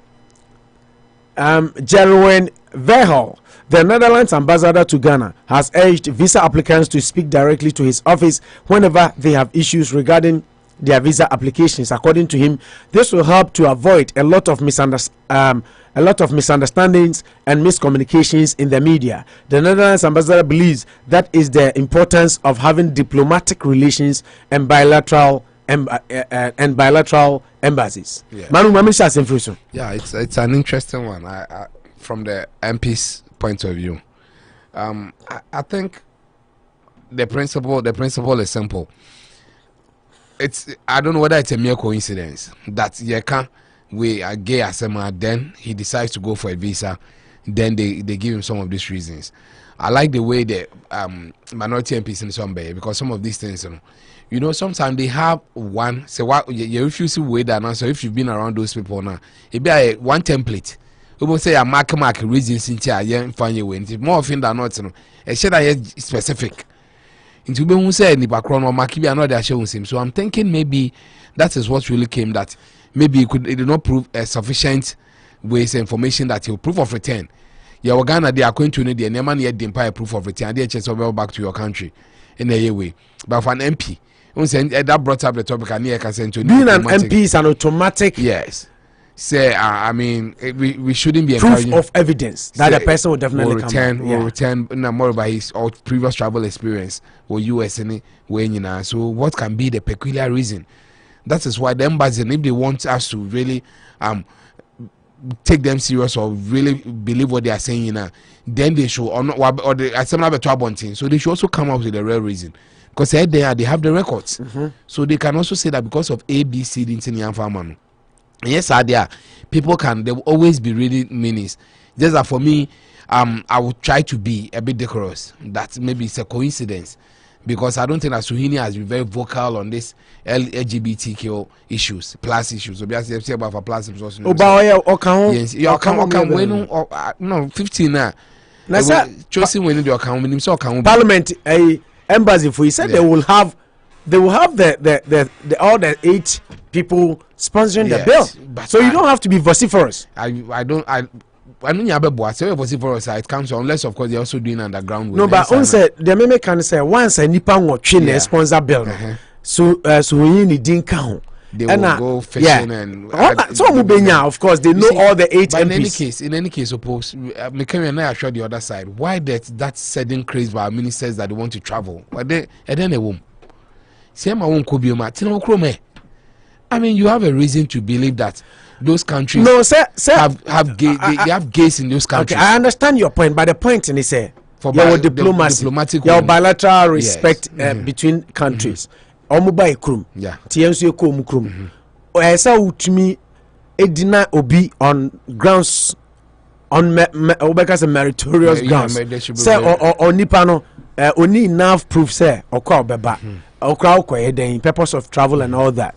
Jerwin Verhol, the Netherlands ambassador to Ghana, has urged visa applicants to speak directly to his office whenever they have issues regarding their visa applications. According to him, this will help to avoid a lot of misunderstandings and miscommunications in the media. The Netherlands ambassador believes that is the importance of having diplomatic relations and bilateral embassies. Yeah, it's an interesting one. I from the MP's point of view, I think the principle is simple. I don't know whether it's a mere coincidence that we are gay as a man, then he decides to go for a visa, then they give him some of these reasons. I like the way the minority MPs in some bay, because some of these things, you know, sometimes they have one. So what you refuse to wait that now. So if you've been around those people now, it be a one template. We will say a mark reasons in here. Yeah, find your way. More often than not, a share that specific. Into be who say any background or mark be another show him. So I'm thinking maybe that is what really came, that maybe it did not prove a sufficient ways information that he'll proof of return. Yeah, Ghana they are going to need the name yet the proof of return. They just well back to your country in a way. But for an MP, that brought up the topic. And here can send to being an MP is an automatic. Yes. Say, I mean, we shouldn't be proof of evidence that the person will definitely will return more about his or previous travel experience or US and when you know. So what can be the peculiar reason? That is why the embassy, if they want us to really take them serious or really believe what they are saying, then they should or the so they should also come up with the real reason. Because they have the records. So they can also say that because of A, B, C, D, and yes, there people there will always be reading meanings. Just that for me, I would try to be a bit decorous. That maybe it's a coincidence, because I don't think that Suhini has been very vocal on this LGBTQ issues, plus issues. So we have to say about plus issues. Yes, you can no 15 now. Choosing when you account so Parliament embassy for he said they will have the all the 8 people sponsoring the bill, so you don't have to be vociferous. I don't you have a say vociferous. It comes unless of course they're also doing underground. No, but on said the meme can say once a nipa watch in sponsor bill, so we need dinka. They will go fishing and of course they know all the 8 MPs. In any case, suppose McKenna and I assure the other side why that sudden craze by our ministers that they want to travel. But then a woman. I mean, you have a reason to believe that those countries have they have gays in those countries. Okay, I understand your point, but the point is for diplomacy, your bilateral respect between countries. Edina obi on grounds on meritorious grounds. Say or nipano only enough proof say or call beba or crowd the purpose of travel and all that.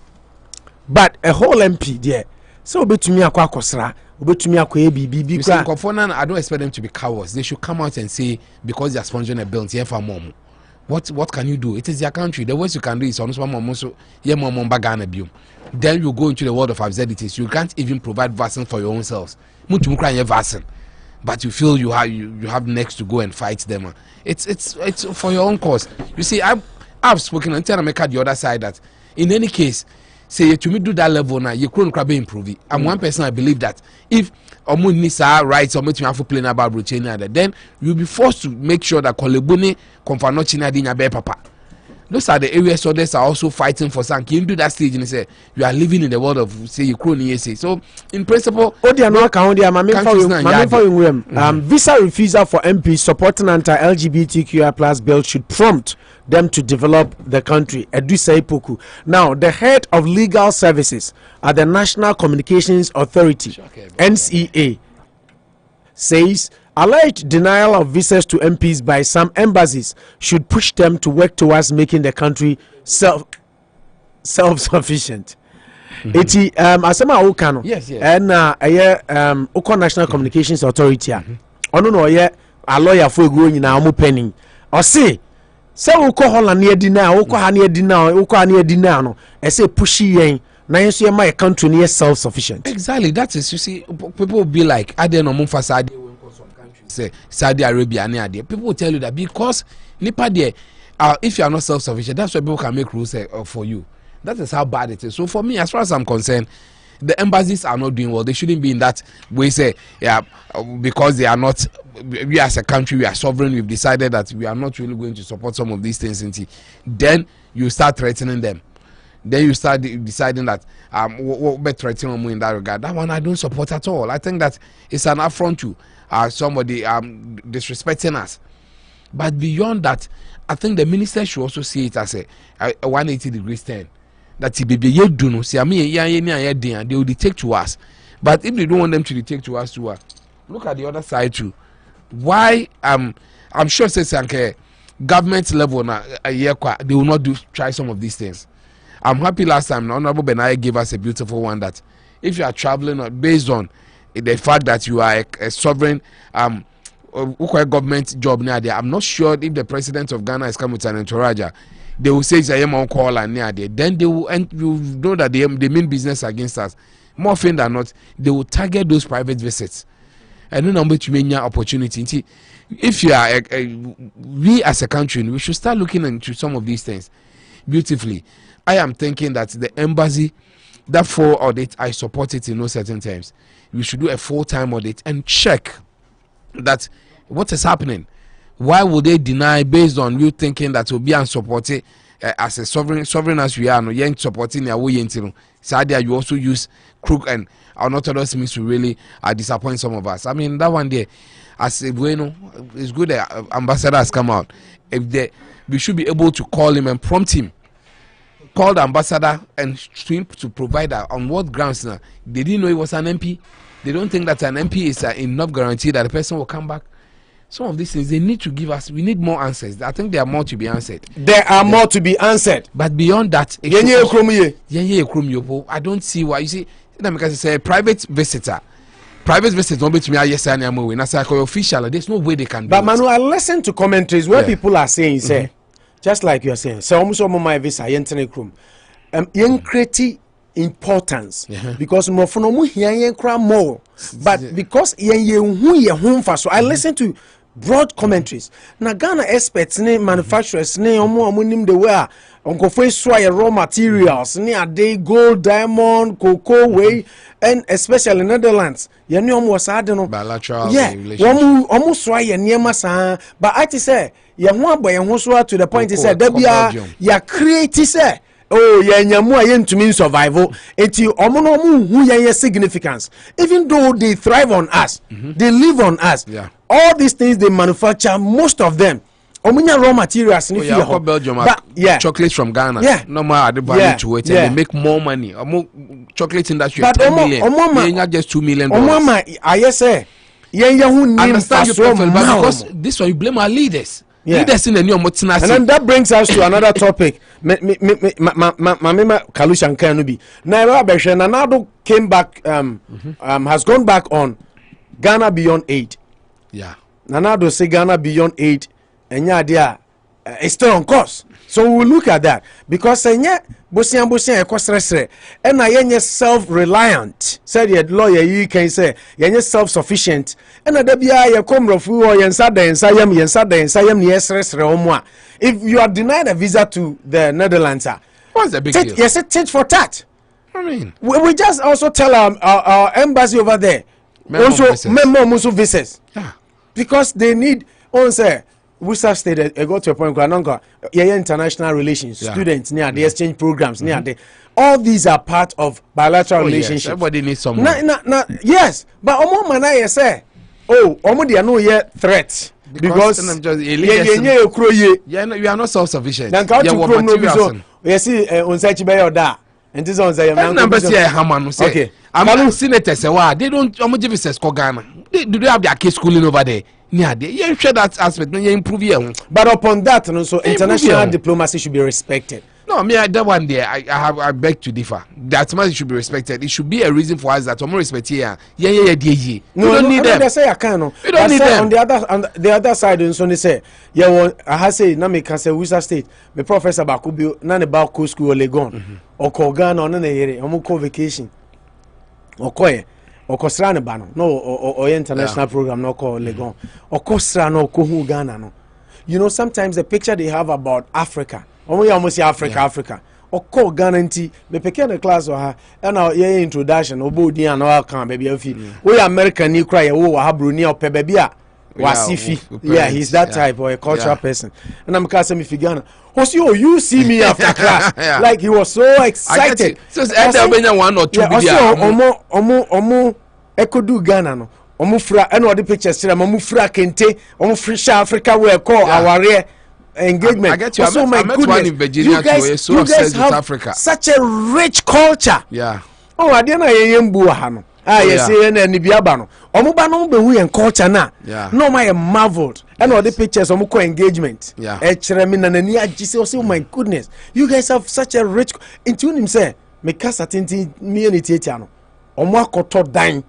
But a whole MP there, so to me akwa kosra, to me akwa BB. I don't expect them to be cowards. They should come out and say because they are sponsoring a bill here for mom. What can you do? It is their country. The worst you can do is on mom so mom bagana bill. Then you go into the world of absurdities. You can't even provide vaccine for your own selves. Vaccine, but you feel you have next to go and fight them. It's for your own cause. You see, I've spoken and tell the other side that in any case, say to me do that level now, you couldn't improve it. I'm one person I believe that if Omunisa rights or making to play about Bruchenia, then you'll be forced to make sure that Kolebuni Confanochina Dina Be Papa. Those are the areas others are also fighting for some. Can you do that stage and say you are living in the world of say Ukraine? So in principle, visa refusal for MPs supporting anti-LGBTQ plus bill should prompt them to develop the country. Adusei Poku. Now, the head of legal services at the National Communications Authority, NCA, says alleged denial of visas to MPs by some embassies should push them to work towards making the country self-sufficient. Eti asema okano and Oko National Communications Authority ono no ye a lawyer for egu nyina omo penny o say Oko Holland ne dina Oko ha ne dina Oko ha ne dina no e say pushi yen na yenso ye my country ne self-sufficient. Exactly, that is, you see, people will be like ade no mo fasade say Saudi Arabia and idea. People will tell you that because Nipa there, if you are not self-sufficient, that's why people can make rules for you. That is how bad it is. So for me, as far as I'm concerned, the embassies are not doing well. They shouldn't be in that way. Say, because they are not. We as a country, we are sovereign. We've decided that we are not really going to support some of these things. Then you start threatening them. Then you start deciding that what threatening them in that regard. That one I don't support at all. I think that it's an affront to somebody disrespecting us. But beyond that, I think the minister should also see it as a 180 degrees turn. That they will dictate to us. But if they don't want them to dictate to us, look at the other side too. Why I'm sure says government level na they will not try some of these things. I'm happy last time Honorable Benaya gave us a beautiful one that if you are traveling based on the fact that you are a sovereign government job near there, I'm not sure if the president of Ghana is coming with an entourage. They will say I am on call and near there. Then they will, and you know that they mean business against us. More often than not, they will target those private visits. And then number to many opportunity. If you are we as a country, we should start looking into some of these things beautifully. I am thinking that the embassy, that full audit, I support it in no certain terms. We should do a full-time audit and check that what is happening. Why would they deny based on you thinking that will be unsupported as a sovereign as we are? No, you ain't supporting your way into. Sadia, you also use crook and unorthodox means to really disappoint some of us. I mean that one there, as a bueno, it's good that ambassador has come out. We should be able to call him and prompt him. Call the ambassador and to provide on what grounds now. They didn't know he was an MP. They don't think that an MP is enough guarantee that the person will come back. Some of these things they need to give us. We need more answers. I think there are more to be answered. There are more to be answered. But beyond that, I don't see why. You see, because it's a private visitor. Private visitors don't be to me. Yes, I am moving. As official, there's no way they can. But Manu, I listen to commentaries where people are saying, say, just like you are saying, so almost my visa, room, create importance because more for no more. But because so I listen to broad commentaries. Na Ghana experts, manufacturers, nim the way Uncle Face raw materials, they gold, diamond, cocoa, way, and especially Netherlands. Was bilateral relationship. Almost but I say, to the point he said, there create say. Oh, to mean survival. It's significance. Even though they thrive on us, they live on us. Yeah. All these things they manufacture, most of them. Raw materials. Belgium, chocolate from Ghana. Yeah. No more added value to it, and they make more money. Chocolate industry, but 10 million. Not just $2 million. I say, understand you perfectly, but because this one you blame our leaders. Leaders in the new multinational. And then that brings us to another topic. Kalusha Kanubi. Naira Nanado came back, has gone back on Ghana Beyond Aid. Yeah. Nanado say Ghana Beyond Aid, and yeah, it's still on course. So we'll look at that because Bosian and I self-reliant. Said the lawyer you can say self-sufficient. And you come if you are denied a visa to the Netherlands, what's the big deal? Yes, it tit for tat. I mean, we just also tell our embassy over there also visas. Yeah. Because they need say Worcester State I got to a point where international relations, students near the exchange programs near the all these are part of bilateral relationships. Yes. Everybody needs someone. Yes, but man say, they are no threat because you are not self-sufficient. Yes, on such by and this on say number say okay. I'm senators say why they don't give us Ghana. Do they have their case schooling over there? Yeah, you share that aspect. You improve here. But upon that, so international diplomacy should be respected. No, me that one there. I beg to differ. That diplomacy should be respected. It should be a reason for us that we respect here. Yeah. No, we don't need them. They say I can. We don't need them. On the other side, so they say, I have say na me can say Worcester State. Me Professor Bakubi na ne ba ko school Legon. Or Ghana on na here. Omo ko vacation. Okoye. Okosra ne ba no or international program no call Legon. Okosra no ko hu Ghana no. You know, sometimes the picture they have about Africa. Almost Africa. Oko Ghana nti me peke na class o ha and your introduction obodi an o kan baby afi. We American ni cry wo wa Bruni o pe baby a wasifi. Yeah, he's that type or a cultural person. And I'm cast me Ghana. You see me after class. Like he was so excited. So one or two omo ekodu Ghana no. Omo fra and what the pictures say omo fra kente, omo fresh Africa we call our engagement. I get you. Also, I met one in Virginia you guys, so obsessed with have Africa. Such a rich culture. Yeah. Oh, I didn't know yes na ni biaba no omo ba no be hu yen culture na no my marveled and all the pictures omo ko engagement kire me na nani agise o say oh my goodness you guys have such a rich into him say me kasa tinti me ni tietia no omo akoto dan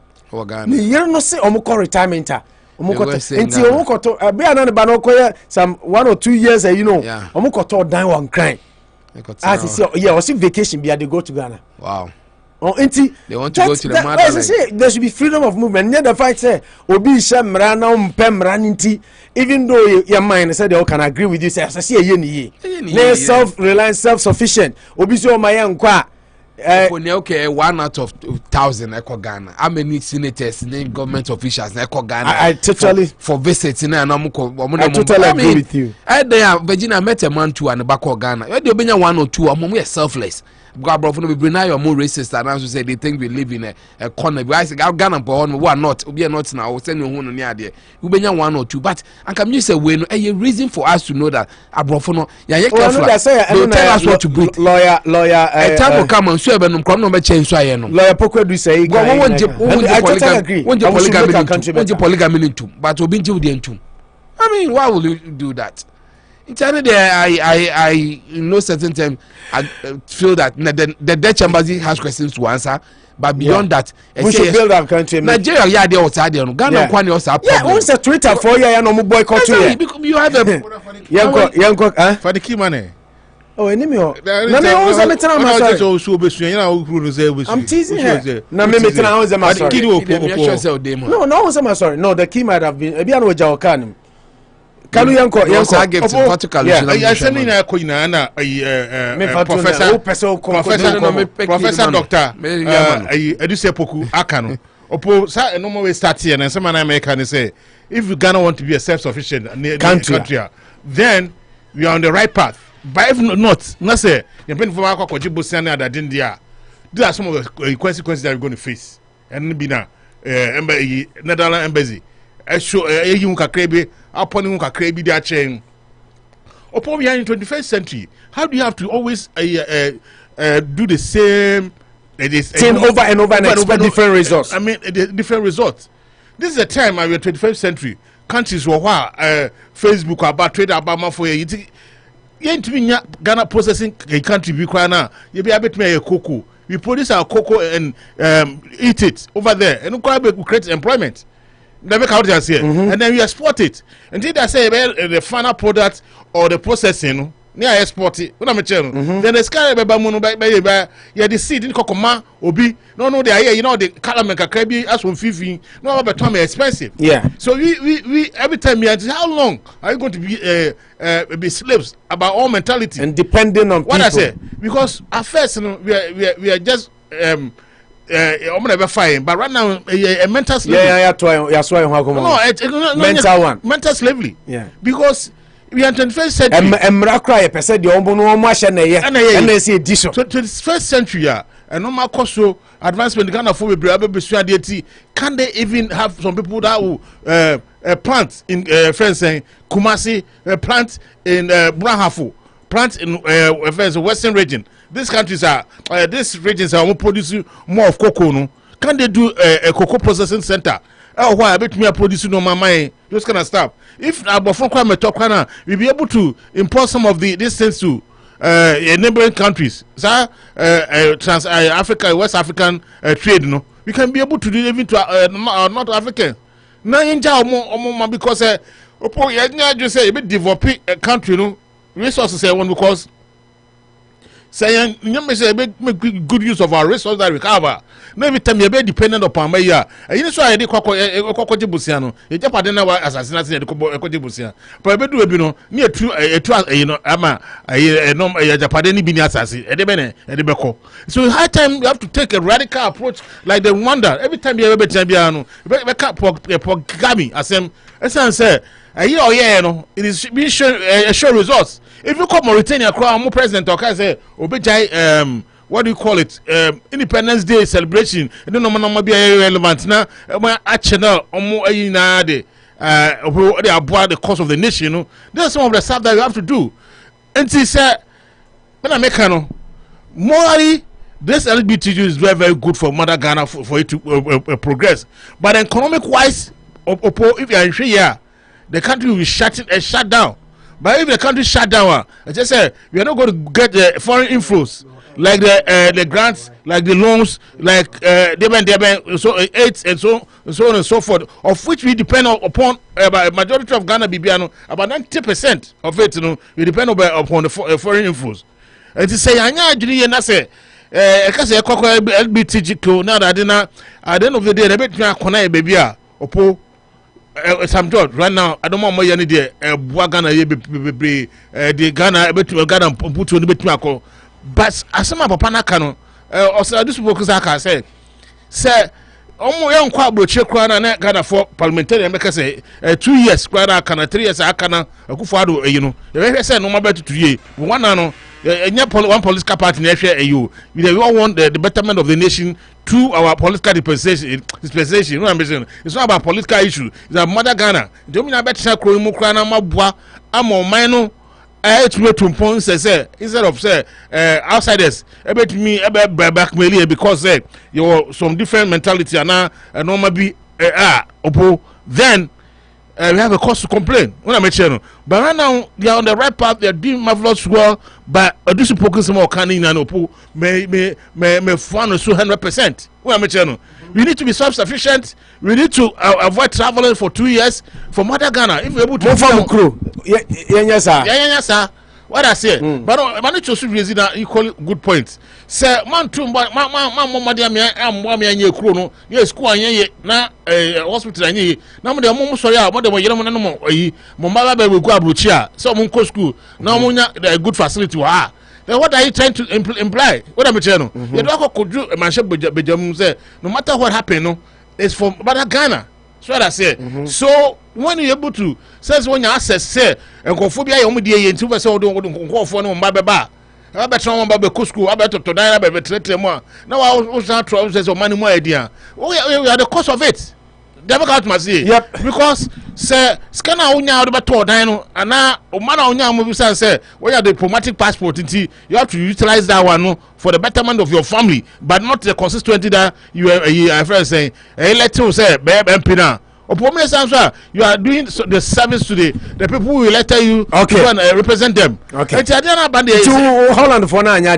ni yer no say omo ko retirement omo ko enti omo ko be ana ne ba no ko some 1 or 2 years you know omo ko dan one crime as you see yeah or see vacation be they go to Ghana. Wow. Oh, they want to go to the motherland. Say there should be freedom of movement. Near the fact say obi sha mra na mpem mra nti even though your mind say they can agree with you say say ye ni ye self-reliant self-sufficient obi say o my nkwa okay 1 out of 1,000 echo Ghana. How many senators, government officials echo Ghana? I totally for visiting and I totally agree with you. There Virginia met a man too and back of Ghana. You do 1 or 2 we are selfless. Because we bring now more racist and as say they think we live in a corner. I say Ghana born we are not. We are not now. Send you home near there. We bring 1 or 2 but and can you say when a reason for us to know that abrofono yeah careful. They tell us what to breathe. Lawyer a time will come and sure but no problem change so no. Lawyer Poku say I totally agree. When polygamy into but obinji with the into. I mean why will you do that? In China, I in no certain time I feel that the Dutch embassy has questions to answer, but beyond that, we should build our country. Nigeria, yeah, they also there. Ghana, Kwani also. Yeah, what's the Twitter for you? No more boycott. You have a young for the key money. Oh, enemy. No, me always me tell am sorry. I'm teasing her. No, me tell am sorry. No, always am sorry. No, the key might have been. Ebi anu oja okanim. Kanu yanko I send in a koina na professor doctor Adusei Poku akano opo sa no more start here and some American say if you Ghana want to be a self-sufficient country then we are on the right path but if not say you been for akwaji bosian na dadin dia these are some of the consequences that we're going to face and be na Netherlands embassy show you kakrebi upon you kakrebi dia chain upon we are in 21st century how do you have to always do the same thing over and over and expect different results? I mean different results. This is a time we are 21st century countries were Facebook about trade about for you Ghana processing a country be now you be able to make a cocoa we produce our cocoa and eat it over there and we create employment. Never count us here, and then we export it. Until they say the final product or the processing, near export it. Then the sky by the seed in Kokoma Obi. No, they are here. You know the calamaka krebi as one fifi. No, but time expensive. Yeah. So we every time we ask how long are you going to be slaves about all mentality and depending on what people. I say because at first we are just I'm never fine, but right now a mental slavery. Mental one. Mental slavery. Yeah. Because we are 21st century. So 21st century, and no more cost so advancement kind of can they even have some people that will plant in fencing Kumasi, plant in brouhaha, plant in Western region. These countries are these regions are producing more of cocoa. No? Can they do a cocoa processing center? Oh, why I bet me producing no my those kind of stuff. If we'll be able to import some of these things to neighboring countries, trans Africa, West African trade. No, we can be able to do even to North African. Now, because just say a bit developing country, no resources because. Saying make good use of our resources that we cover. Maybe time you be dependent upon me here. You know so I dey kwakwaje busiano. You just pardon na assassinate dey kwakwaje busiano. But be do no near true you know ama no Japan ni bi ni assassin. E dey be ne e dey be ko. So high time you have to take a radical approach like the wonder every time you be time bia no be polygamy asem say no it is being show results. If you come Mauritania, crown president or say obejai what do you call it? Independence Day celebration. I don't know be relevant now. Channel the the cause of the nation. You know, there's some of the stuff that you have to do. And she said, when I make morally this LGBTQ is very, very good for Mother Ghana for it to progress. But economic wise, if you are in here, the country will be shut down. But if the country shut down, I just say we are not going to get the foreign inflows like the grants, like the loans, like so aids and so on and so forth, of which we depend upon about majority of Ghana Bibiano, about 90% of it, we depend upon the foreign inflows. And to say, I say, because LGBTQ now that at the end of the day, they bet me a corner baby opo. Some George right now. I don't want more any day. Ghana the Ghana Ghana put to the bit me. But as some papa na kano, also Adusei Poku say omo yon kwa broche kwa na Ghana for parliamentary make say 2 years kwa na kana 3 years akana Akufo-Addo you say no matter 2 years one no one political party na hwe we all want the betterment of the nation through our political dispensation. You know what I'm saying? It's not about political issue. It's about Mother Ghana. The only better kro mu kra na mabua amo man no instead of say outsiders about me blackmail because you some different mentality and normal be opo then we have a cause to complain. But right now they are on the right path. They are doing marvelous work. But Adusei Poku some more canning and opo may fund so 100%. We need to be self-sufficient. We need to avoid traveling for 2 years for Mother Ghana. If we're able to farm crew, yes sir. What I say, but man, it's reason equal good points. Say, man, too, man, yes, school, na hospital, now the mom sorry, what the young man, Mumba will go abroad, so Munko school, now a good facility. Then what are you trying to imply? What am I saying? You don't could do a manship, but no matter what happened, it's for Mother Ghana. So what I say. So when you're able to says when you access say and conphobia you only into person don't go for no baba. I bet someone about school, I bet to die about more. Now I was not trousers or money more idea. We are the cause of it. Never got my say. Yep. Because say scanner on your about to dino and now man on your movie say we are the diplomatic passport you have to utilize that one for the betterment of your family, but not the consistency that you are friends saying, hey, let's say MP you are doing the service to the people who elected you to represent them. Okay. Holland for now, okay.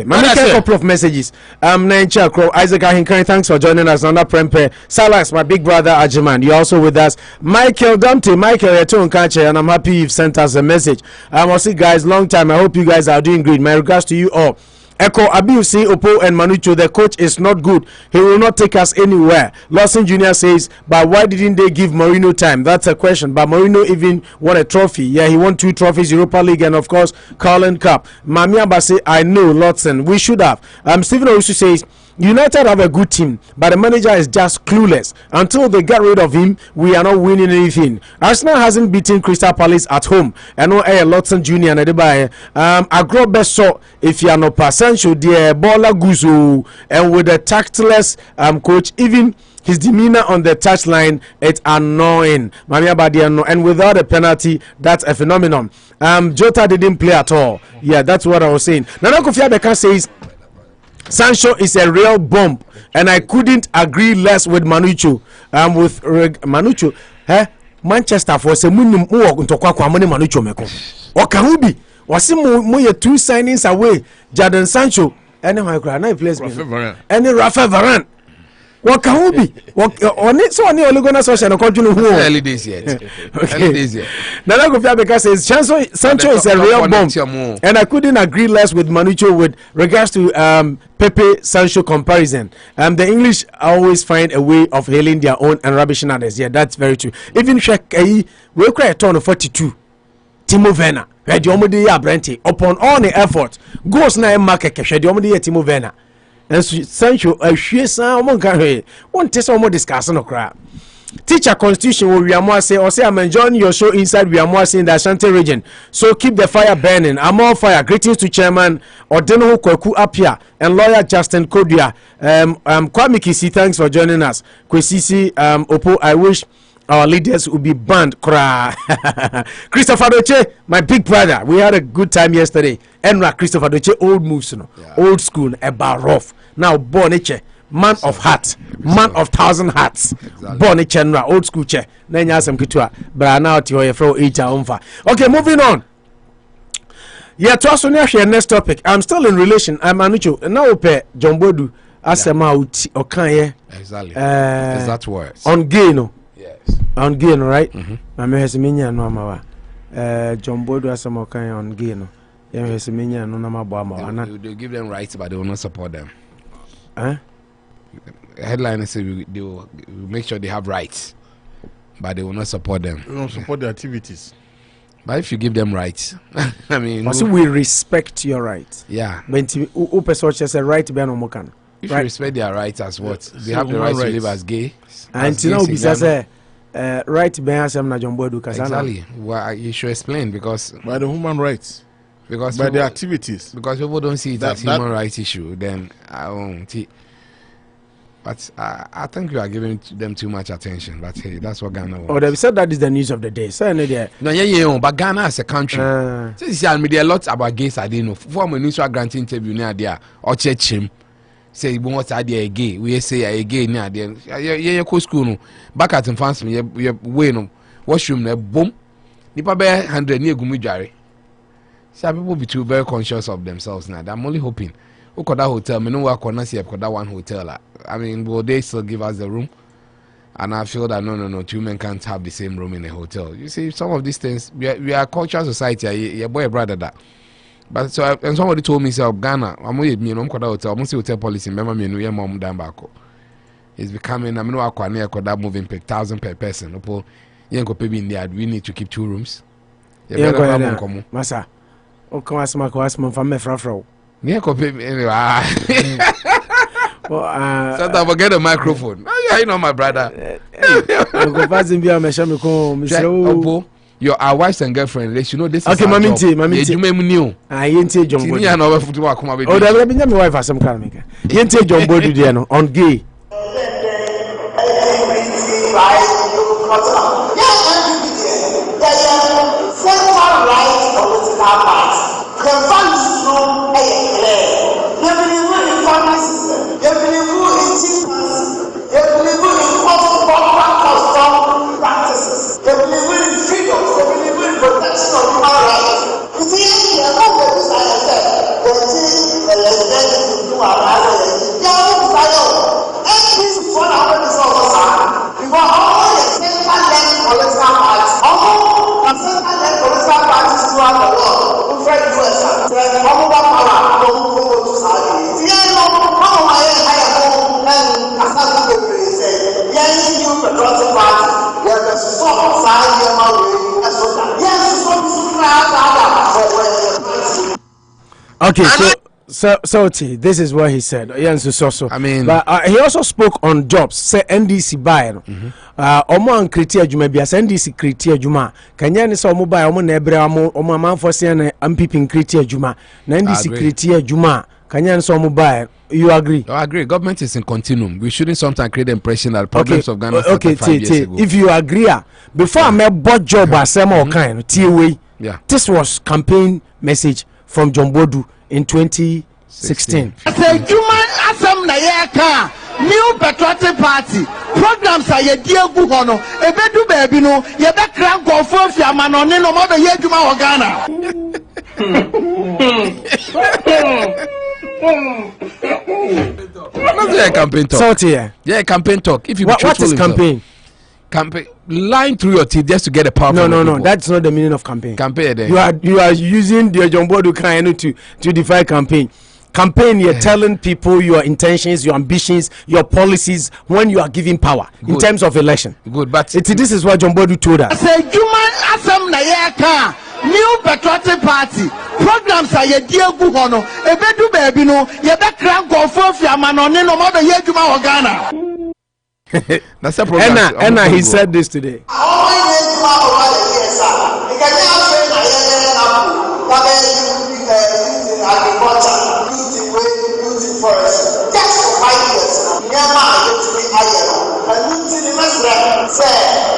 A couple of messages. Isaac Ahinkari, thanks for joining us on that Prempe. Salas, my big brother Ajiman, you're also with us. Michael Dumpty, Michael, and I'm happy you've sent us a message. I'll see guys, long time. I hope you guys are doing great. My regards to you all. Echo Adusei Poku and Manucho, the coach is not good. He will not take us anywhere. Lawson Jr. says, but why didn't they give Mourinho time? That's a question. But Mourinho even won a trophy. Yeah, he won 2 trophies, Europa League and of course Carling Cup. Mamiaba say, I know, Lawson, we should have. Stephen Owusu says, United have a good team, but the manager is just clueless. Until they get rid of him, we are not winning anything. Arsenal hasn't beaten Crystal Palace at home. And no Lotson Jr. and Adebayo. Agro best saw if you are no Sancho, the Bola Guzo, and with the tactless coach, even his demeanor on the touchline, it's annoying. And without a penalty, that's a phenomenon. Jota didn't play at all. Yeah, that's what I was saying. Nana Akufo-Addo says Sancho is a real bomb, and I couldn't agree less with Manucho. With Manucho, Manchester for se munum wo ntokwa kwa mo ne Manucho meko. Okahubi, wase mo ye 2 signings away. Jadon Sancho, and my cry na place me. And Rafa Varane. Wakahubi, so on the Oligona social and continue who early days yet. Early days yet. Nana Akufo-Addo says Sancho is a real bomb, and I couldn't agree less with Manucho with regards to Pepe Sancho comparison. The English always find a way of hailing their own and rubbishing others. Yeah, that's very true. Even we cry a turn of 42. Timo Werner, the Omodi Brenti, upon all the effort, goes na market cash, the Omodi Timo Werner. And Sancho, a sheer among carry one test or more discussion of crap. Teacher Constitution will say, or say, I'm enjoying your show inside in the Ashanti region. So keep the fire burning. I'm on fire. Greetings to Chairman Odeno Kweku Apia and lawyer Justin Kodia. Kwame Kisi, thanks for joining us. Kwesisi Opo, I wish our leaders will be banned. Christopher Doche, my big brother, we had a good time yesterday. Enra Christopher Doche, old moves, old school, about rough. Now, Boniche, man of heart, man of 1,000 hearts. Boniche, Enra, old school chair. Then you have some kitua, but now to your fro 8 hours. Okay, moving on. Yeah, to us on your next topic. I'm still in relation. I'm Anucho. Now, John Bodu, Asema, Okanye. Exactly. Is that words? On gay, no? Yes. On gay, no, right? I'm a Hesiminia, no, Mama. John Bodu, Asema, Okanye on gay, no. Yeah, Hesiminia, no, Mama. They give them rights, but they will not support them. Huh? Headliners say they will make sure they have rights, but they will not support them. They don't support the activities. But if you give them rights, I mean, we respect your rights. Yeah. But if a right to be on Mokan. If you respect their rights as what? They have the right to live as gay. And you know, besides right to be as John Bodu. Exactly. Well, you should explain because by the human rights, because by the activities, because people don't see it as human rights issue. Then I won't. But I think you are giving them too much attention. But hey, that's what Ghana wants. Oh, they said that is the news of the day. So, no, but Ghana as a country, since you media a lot about gays, I didn't know. For my news granting interview near there, or church him say, "You want idea gay? We say a gay near there. Yeah, go school. Back at in France, we way no washroom there. Boom, nipa be 100 near Gumijari. Some people be too very conscious of themselves now. I'm only hoping. Who could that hotel? Me no work on us here. Could that one hotel? I mean, will they still give us the room? And I feel that no, two men can't have the same room in a hotel. You see, some of these things, we are a cultural society. Your boy brother that. But so and somebody told me, say, Ghana, I'm with me. I'm hotel. I'm hotel policy. Remember me, no, your mom down back. It's becoming. I mean, no, I near could that moving per 1,000 per person. No, you ain't go pay in there. We need to keep 2 rooms. You better have one. Masa, oh, come ask my from me frafro. Yeah, copy anyway. So I forget the microphone. Oh, you know my brother. Your our wives and girlfriend, they should know this. Okay, is Mami, you may new. I ain't say John Bodu. I know football come up. Oh, there be my wife as some kind of you ain't say John Bodu there no on gay. Okay, so this is what he said. I mean, but he also spoke on jobs. Say NDC buy. Omo an criteria juma bia NDC criteria juma. Kanya ni say omo buy omo na ebre omo amanfo say na MPP criteria juma. Na NDC criteria juma. Kanya ni say omo buy. You agree? I agree. Government is in continuum. We shouldn't sometimes create the impression that problems of Ghana started 5 years ago. If you agree, before I made bought job as some kind, yeah. This was campaign message from John Bodu in 2016. New patriotic party programs are ye dear guhono ebedu baby no ye be kran go for fiama no ne no mo be ye djuma wo Ghana. Not campaign talk. So yeah, campaign talk. If you what is campaign? Campaign lying through your teeth just to get a power. No. That's not the meaning of campaign. Campaign. You are using the John Bodu kind to define campaign. Campaign, you're telling people your intentions, your ambitions, your policies when you are giving power. Good. In terms of election. Good, but this is what John Bodu told us. Say human asam na yeka new patriotic party programs are ye dear guhono ebedu baby no ye be kran go for fiama no ne no mo be ye djuma wo Ghana. That's a problem. Enna, he said this today. say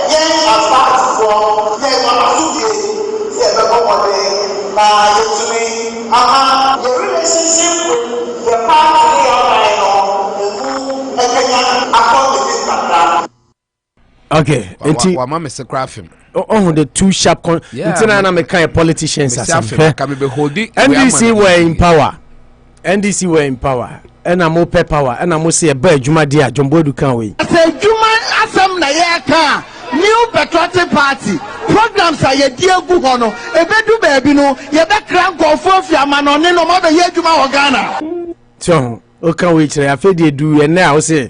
yeah as part for yeah mama so yeah but what the relationship with the party okay, the two sharp politicians NDC were in power. NDC were in power. And I'm open power. And I'm say a bird Juma dia Jumbo du can we. Say Juma asam na yeka new patriotic party programs are ye dear guhono e bedu baby no ye be crank of fiama no ne no ma be ye Juma o Ghana. So o can we try afi dey do and now say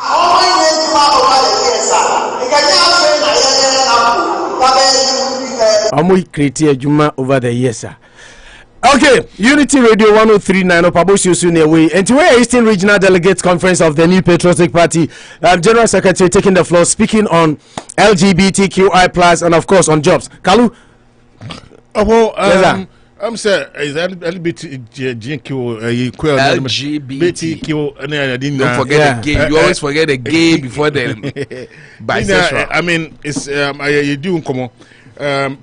I'm create a Juma over the years, sir. Okay, Unity Radio 103.9 Anopa Bosuo soon away. And to Eastern Regional Delegates Conference of the New Patriotic Party, General Secretary taking the floor, speaking on LGBTQI+ and of course on jobs. Kalu? I'm saying is LGBTQ Don't forget the gay. You always forget the gay before the bisexual. I mean, it's you do come on. And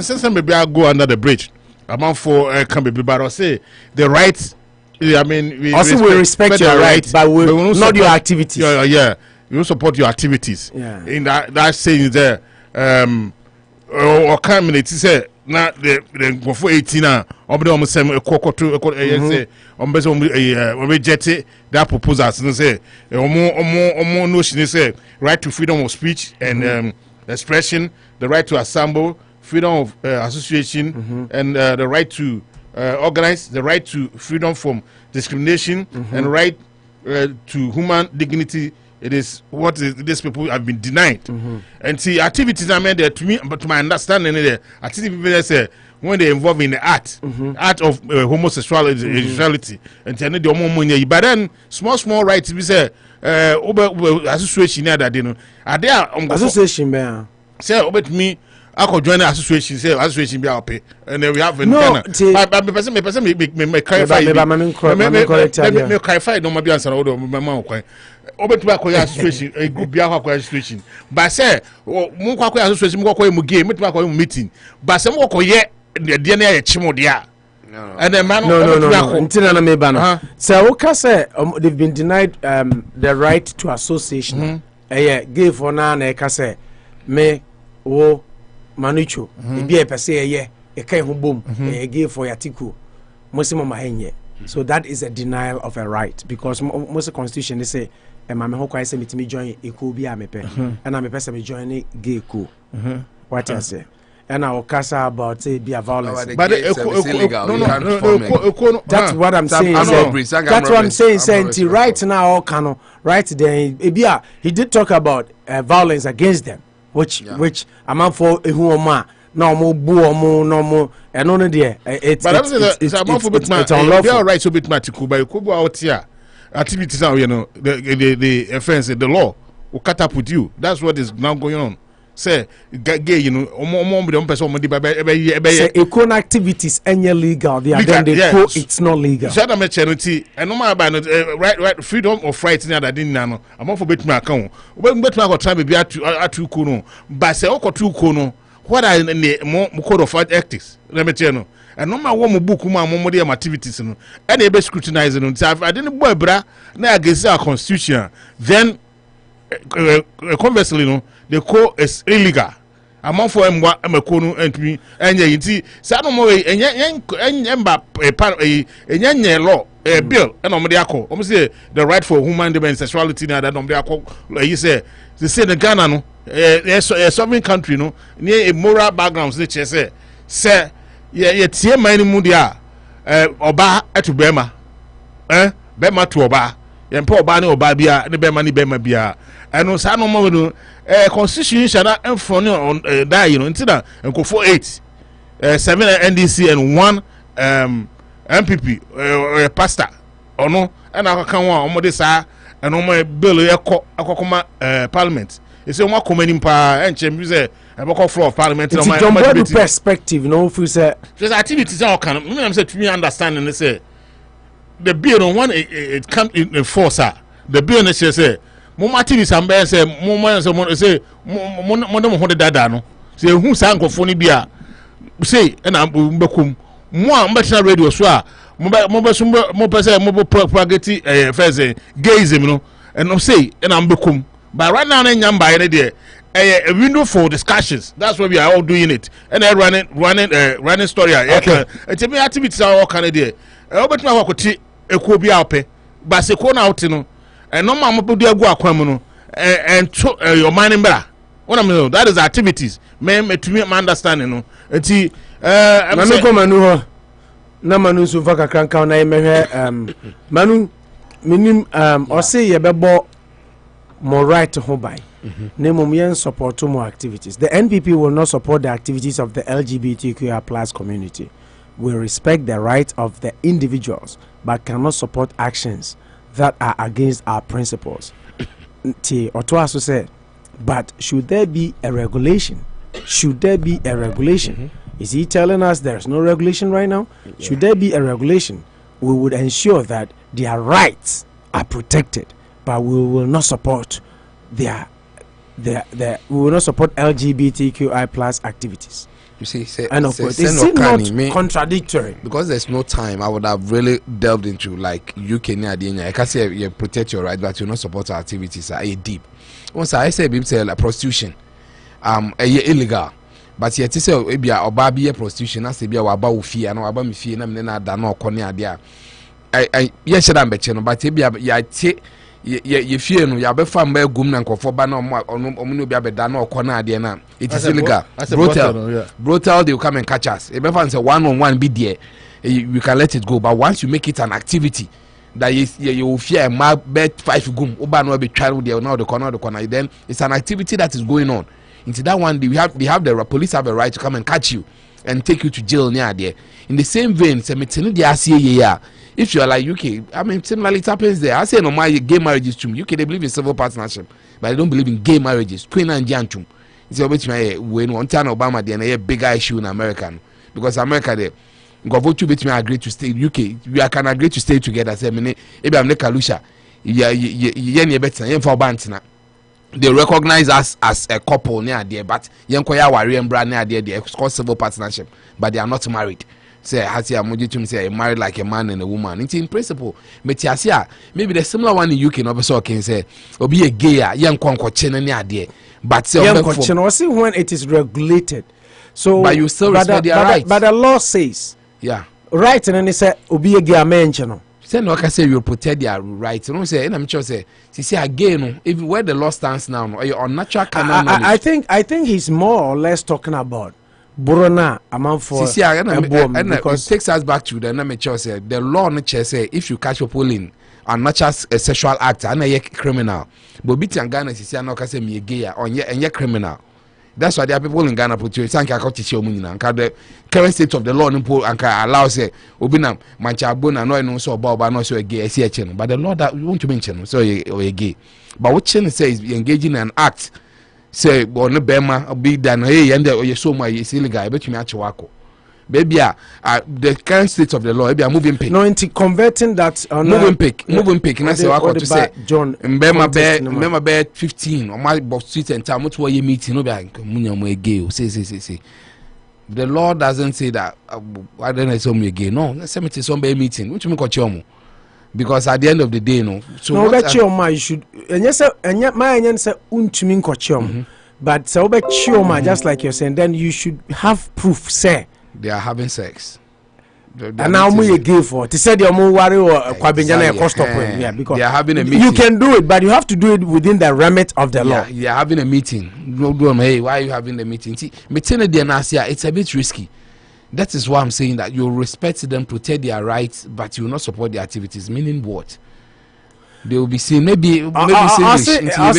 since maybe I go under the bridge, I'm for can be, but I say the rights. I mean, we respect your rights, but we not support your activities. Yeah, we will support your activities. Yeah. In that saying there, or can it say na the go for 18 na obede o say say on reject that proposals and say omo notion say right to freedom of speech and expression, the right to assemble, freedom of association, and the right to organize, the right to freedom from discrimination, and right to human dignity. It is what these people have been denied. And see, activities are made there to me, but to my understanding, activities people say when they involve in the art of homosexuality, and tell the money. But then small rights we say association that you know are there association man say about me. I could join the association, say association be pay, and then we have in Ghana. But person me clarify. Me clarify. No, maybe answer all the mama. Over to our association, a group be our association. But say, Muka association, Muka game, meeting. But some Muka yet the DNA Chimodia. And then man, no. So Oka say they've been denied the right to association. Give for now, Eka say me wo. Manucho, be a per se, a kind of boom, a give for Yatiku, Muslim Mahenye. So that is a denial of a right because most constitution they say, and my home say me join a cool be a mepe, and I'm a person me join a gay cool. What I say, and I will cast about say be a violence. But that's what I'm saying. That's what I'm saying. Saying right now, all canon, right then, he did talk about violence against them. Which I'm for a woman no more and only there it's unlawful right so bit matiku by kubu out here activities now you know the offense the law will catapult you. That's what is now going on. Say gay you know person say equal activities any legal they are then they yes. It's not legal so that charity and no matter right freedom of right in that didn't know I'm for bet my account when bet my try be atu kono but say okotu kono what are in the code of ethics let me tell you and no matter what book mo dey activities no and they be scrutinizing no I didn't boy bra na against our constitution then conversely no the code is illegal. Among for Mekonu and me and ye Sanomo and law a bill and Omdiako. Almost say the right for human and sexuality that Omdiako like you say the Ghana no a sovereign country no near a moral background nature say ye tie many mudia oba etu bema bema to oba ye mpa oba ne oba bia ne bema ni bema bia eno sa no mo no constitution shana enfront on die you know until and for 8 7 NDC and 1 MPP pastor ono and aka one omo de sa and omo bill ekokoma parliament e say one coming pa enchem say e floor of parliament no my perspective no if you say just activities all can me say to me understanding say the bill on one it come in force the bill say mo activists am be say mo say mo dem ho de dada no say hu sa nkofo ni bia say na mbekum mo a mbetena radio so a mo pese mo propagate first gayism no and no say na mbekum but right now na nyamba ene de a window for discussions. That's why we are all doing it and running story it's me activities are all kind of there obetuma wakoti ekuo bia ope but se ko na out no and no ma mo do agu akwam no and your mind bra what I mean that is activities me to me understanding no enti manu ko manu ho na manu so fa kakranka na emehwe manu minim o say ye bebo more right to home by Nemomian support to more activities. The NPP will not support the activities of the LGBTQI plus community. We respect the rights of the individuals, but cannot support actions that are against our principles. T. Otoaso said, but should there be a regulation? Should there be a regulation? Is he telling us there's no regulation right now? Should there be a regulation? We would ensure that their rights are protected, but we will not support we will not support LGBTQI plus activities. You see, and of course, it's not contradictory. Because there's no time, I would have really delved into like UK I can say you protect your right, but you not support our activities are deep. Once I say like prostitution, illegal. But yet say maybe a baby prostitution, as be a waba ufi and waba mifi and then da no corny idea. I yes, I'm betting, but maybe you fear no ya be fam ba gum na nkofo ba na omo bi abeda na okona ade na it is illegal. Brutal they will come and catch us. If ever say one-on-one be there, you can let it go, but once you make it an activity that you will fear ma bet 5 gum oba no be try there now the corner then it's an activity that is going on. Into that one we have the police have a right to come and catch you and take you to jail near there. In the same vein, say metene dey asie ye. If you are like UK, I mean, similarly it happens there. I say no, my gay marriages too. UK they believe in civil partnership, but they don't believe in gay marriages. Queen and Jantum. It's always my when one time Obama then a bigger issue in America because America they go vote to between agree to stay UK. We can agree to stay together. Say me, maybe I'm not Kalusha. You better for bantina. They recognize us as a couple near there, but Yankoya Wari and Brand near there. They called civil partnership, but they are not married. Say has here to say married like a man and a woman. It's in principle. Metiasia maybe the similar one in UK no so can say or be a gay young concoction near there. But say when it is regulated. So but you still respect their rights. But the law says right and then they say obi a gay man channel. Say no can say you protect their rights. You know say I'm sure say again if where the law stands now or your unnatural I think he's more or less talking about Burona among for because it takes us back to the nature say the law nature say if you catch people in unnatural sexual act and a criminal but beat and Ghana say no can say me gay or and criminal. That's why there are people in Ghana put you thank you the current state of the law and allow say obinam mancha bona no so about no so gay but the law that you want to mention so you gay but what Chen says engaging in an act say on the bema big than hey and you so much is illegal bet me actually baby the current state of the law be a moving pick no into converting that moving pick and I say what to say John remember bed 15 on my box street and time what you meeting no be gay say the law doesn't say that I don't say me gay no let's say me some meeting which me coach because at the end of the day no so no bet you should and yes and my say untumi nkochom but so bet you just like you're saying then you should have proof say they are having sex and now we give for to say the worry or kwabenjana cost of because they are having a meeting. You can do it but you have to do it within the remit of the law. They are having a meeting. No, hey, why are you having the meeting? See, it's a bit risky. That is why I'm saying that you respect them, protect their rights, but you will not support their activities. Meaning what? They will be saying maybe right. I think it's a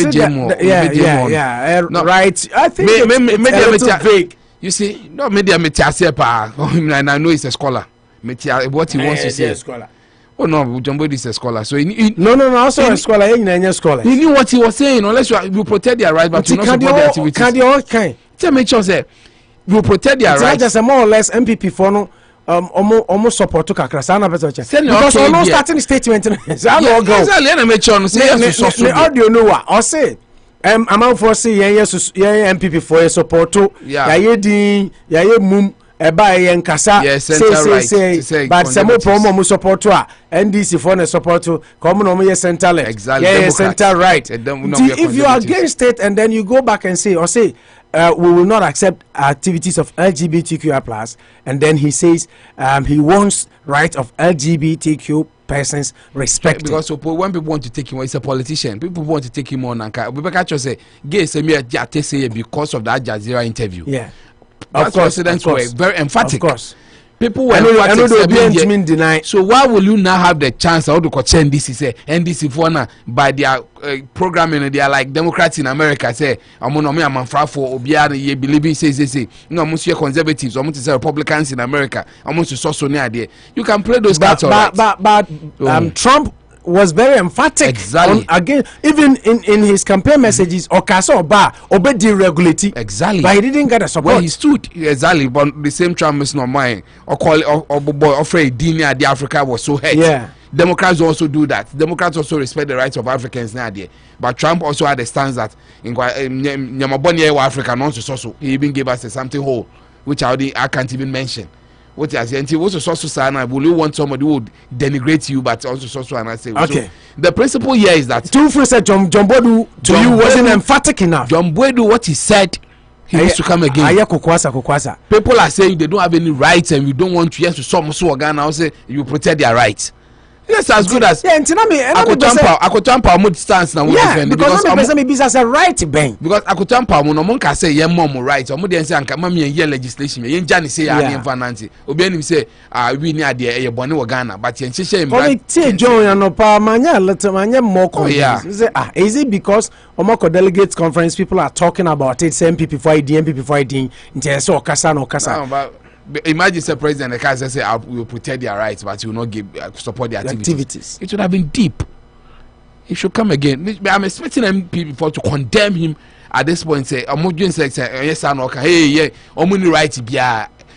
little vague. You see, no media and I know he's a scholar. What he wants to say. Scholar. Oh no, Jumbo is a scholar. So no, also a scholar. He scholar. He knew what he was saying. Unless you protect their rights, but you not support their activities. Can they all kind? Tell me, sure say you protect their rights. Just a more or less MPP for no. almost support to kakra sana person because almost starting statement say no go exactly na me chon say the audio no wa or say amount for say yes MPP for support to ya din ya mum eba yen kasa say but some promo support to NDC for support to come no me center left exactly center right if you are against it and then you go back and say we will not accept activities of LGBTQI+, and then he says he wants rights of LGBTQ persons respected. Because when people want to take him, he's a politician. People want to take him on and we say gay say because of that Jazeera interview. Yeah, of course, presidents were very emphatic. Of course. People were emphatic. So why will you now have the chance to go to NDC say NDC for now by their programming? They are like Democrats in America say I'm for Obiara ye believe say no I'm conservatives I'm to say Republicans in America I'm to so near there. You can play those cards but Trump was very emphatic exactly again even in his campaign messages Okaso Oba obedi regulate exactly but he didn't get a support. Well, he stood exactly but the same Trump is not mine or call or boy afraid Dina the Africa was so hurt. Yeah, Democrats also do that. Democrats also respect the rights of Africans now there. But Trump also had a stance that in Nyamabonye Africa non so he even gave us something whole which I can't even mention. What is it? Also, sana. Will you want somebody who would denigrate you, but also and I say okay. So, the principle here is that two free said John Bodu to you wasn't emphatic enough. John Bodu, what he said, he needs to come again. People are saying they don't have any rights, and we don't want to. Yes, to some Ghana. I say you protect their rights. Yes, as good as Akotampa would stance now. Yeah, because maybe as a right bang. Because Akotampa no one can say yeah mom right. Or more than say mami and legislation. Yen Jani say I am fananti. Obianim say we near the Boni Ghana, but yen share him right. John Anopa manya let manya more confidence. Is it because Omako delegates conference people are talking about it? Same MPP for ID, MPP for ID. Into so Okasa no Okasa. Imagine the president the cancer say we will protect their rights but you will not give support their activities. It would have been deep. He should come again. I'm expecting MPP to condemn him at this point. Say I'm doing say yes or no. Hey yeah, only right to be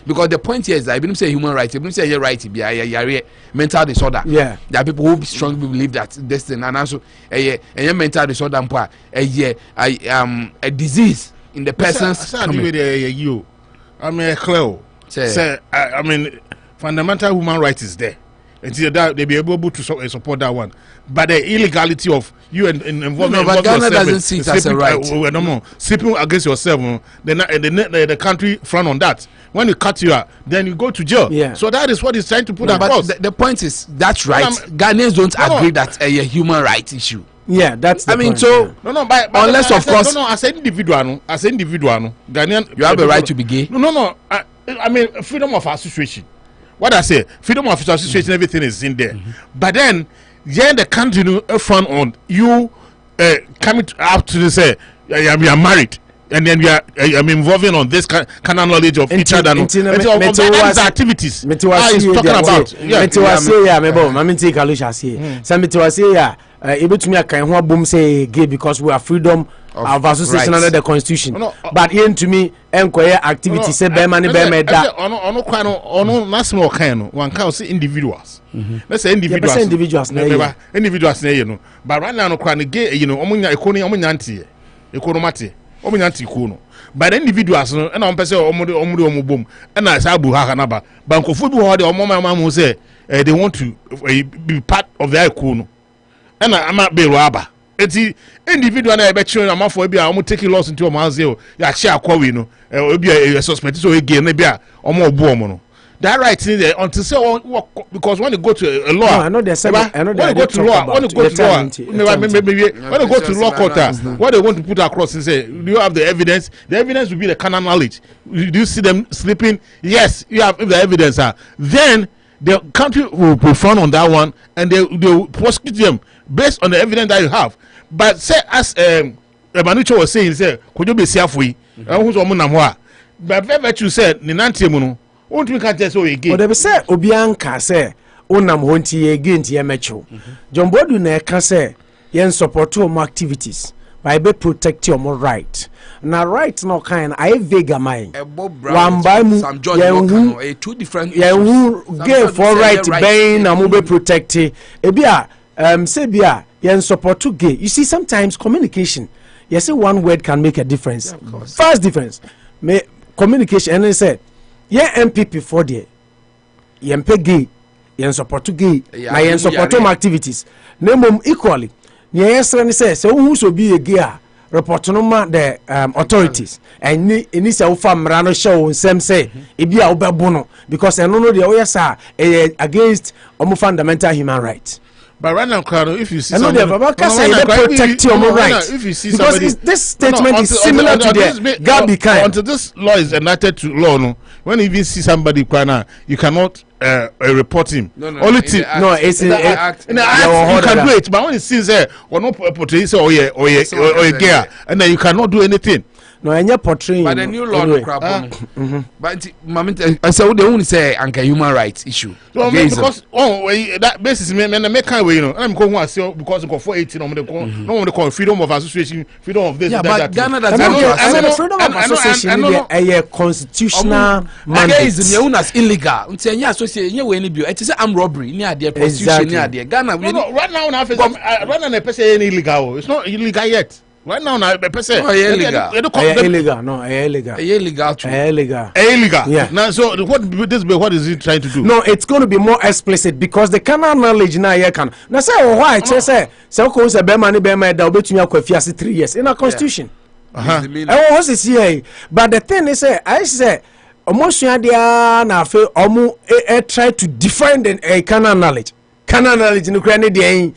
because the point here is that even say human rights, even say right to be mental disorder. Yeah, there are people who strongly believe that this thing and also a mental disorder a disease in the person's you. I mean clear. Say, I mean, fundamental human rights is there. Until that they be able to support that one. But the illegality of you involving Ghana doesn't see it as a right. Sleeping against yourself, the country frown on that. When you cut you out, then you go to jail. Yeah. So that is what he's trying to put across. But the point is that's right. Ghanaians don't agree that's a human rights issue. Yeah, that's the point. So but unless of course as an individual, Ghanaian you have a right to be gay. No. I mean, freedom of association. What I say, freedom of association, everything is in there. But then, the country front on you coming up to say, we are married, and then we are involving on this kind of knowledge of each other. That's activities. He's talking about. Able to me a kind of boom say gay because we are freedom of association under the constitution. But here to me, enquire activity say be money be me da. Ono national kind one can say individuals. Let's say individuals. Individuals na you know. But right now no kwan gay you know omunya ekoni omunya anti. Ekonomate. Omunya anti ikono. But individuals no na ompese omude bom na say brouhaha na ba. Bankofo bi ho de omama say they want to be part of their ikono. And I'm not be robber. It's individual na ebe children am for bia am taking loss into am house ya share akwa no obi a suspect so again na bia am obu am no that right in there until say because when you go to a law when you go to law court what they want to put across and say do you have the evidence will be the carnal knowledge. Do you see them sleeping? Yes, you have the evidence then the country will perform on that one and they will prosecute them based on the evidence that you have. But say as Manucho was saying, say could you be safely who's a monamwa but very you said Ninantimuno won't we can't tell you again. But they say Obianka say Onam Honti again to Mecho. John Bodu ne can say yen support to activities. by be protect your more right. Now right no kind I vega mine. One by two different who gave for right being na mo be protect e bia say bia yen support to gay. You see sometimes communication, you see one word can make a difference. First difference me communication and they say MPP for there yen pay gay yen support to gay na yen support activities name equally. Yes, and say so who so be a gay report no ma the authorities and ni say ufam rano show nsem say e bia obebono because eno no de oyesa against fundamental human rights. But right now, if you see somebody, protect your rights. If you see somebody, because this statement is similar to the Gabi kind. Until this law is enacted to law, no, when you even see somebody crying, you cannot report him. It's in the act. In the act, you can do it, but when it sees or no portray, say, or gay, and then you cannot do anything. No, any portraying. But the new law no crap on. But I say they only say anti-human rights issue. No, because that basis me make kind way, you know. I'm going to say because go for 18 no the call freedom of association, freedom of this. Yeah, but Ghana doesn't. Freedom of association a constitutional mandate. Is the as illegal. Until any association any way any bill. It is armed robbery near the prostitution near the Ghana. No, right now a person illegal. It's not illegal yet. Right now, person. Illegal. No, illegal. Illegal. Yeah. Now, so what is he trying to do? No, it's going to be more explicit because the canon knowledge now here can. Now say why? Say ko say be man da obetumi akwafiase 3 years in our constitution. What's this here? But the thing is, I say almost dia na fe omo try to define the canon knowledge. Canon knowledge no kra ne dey.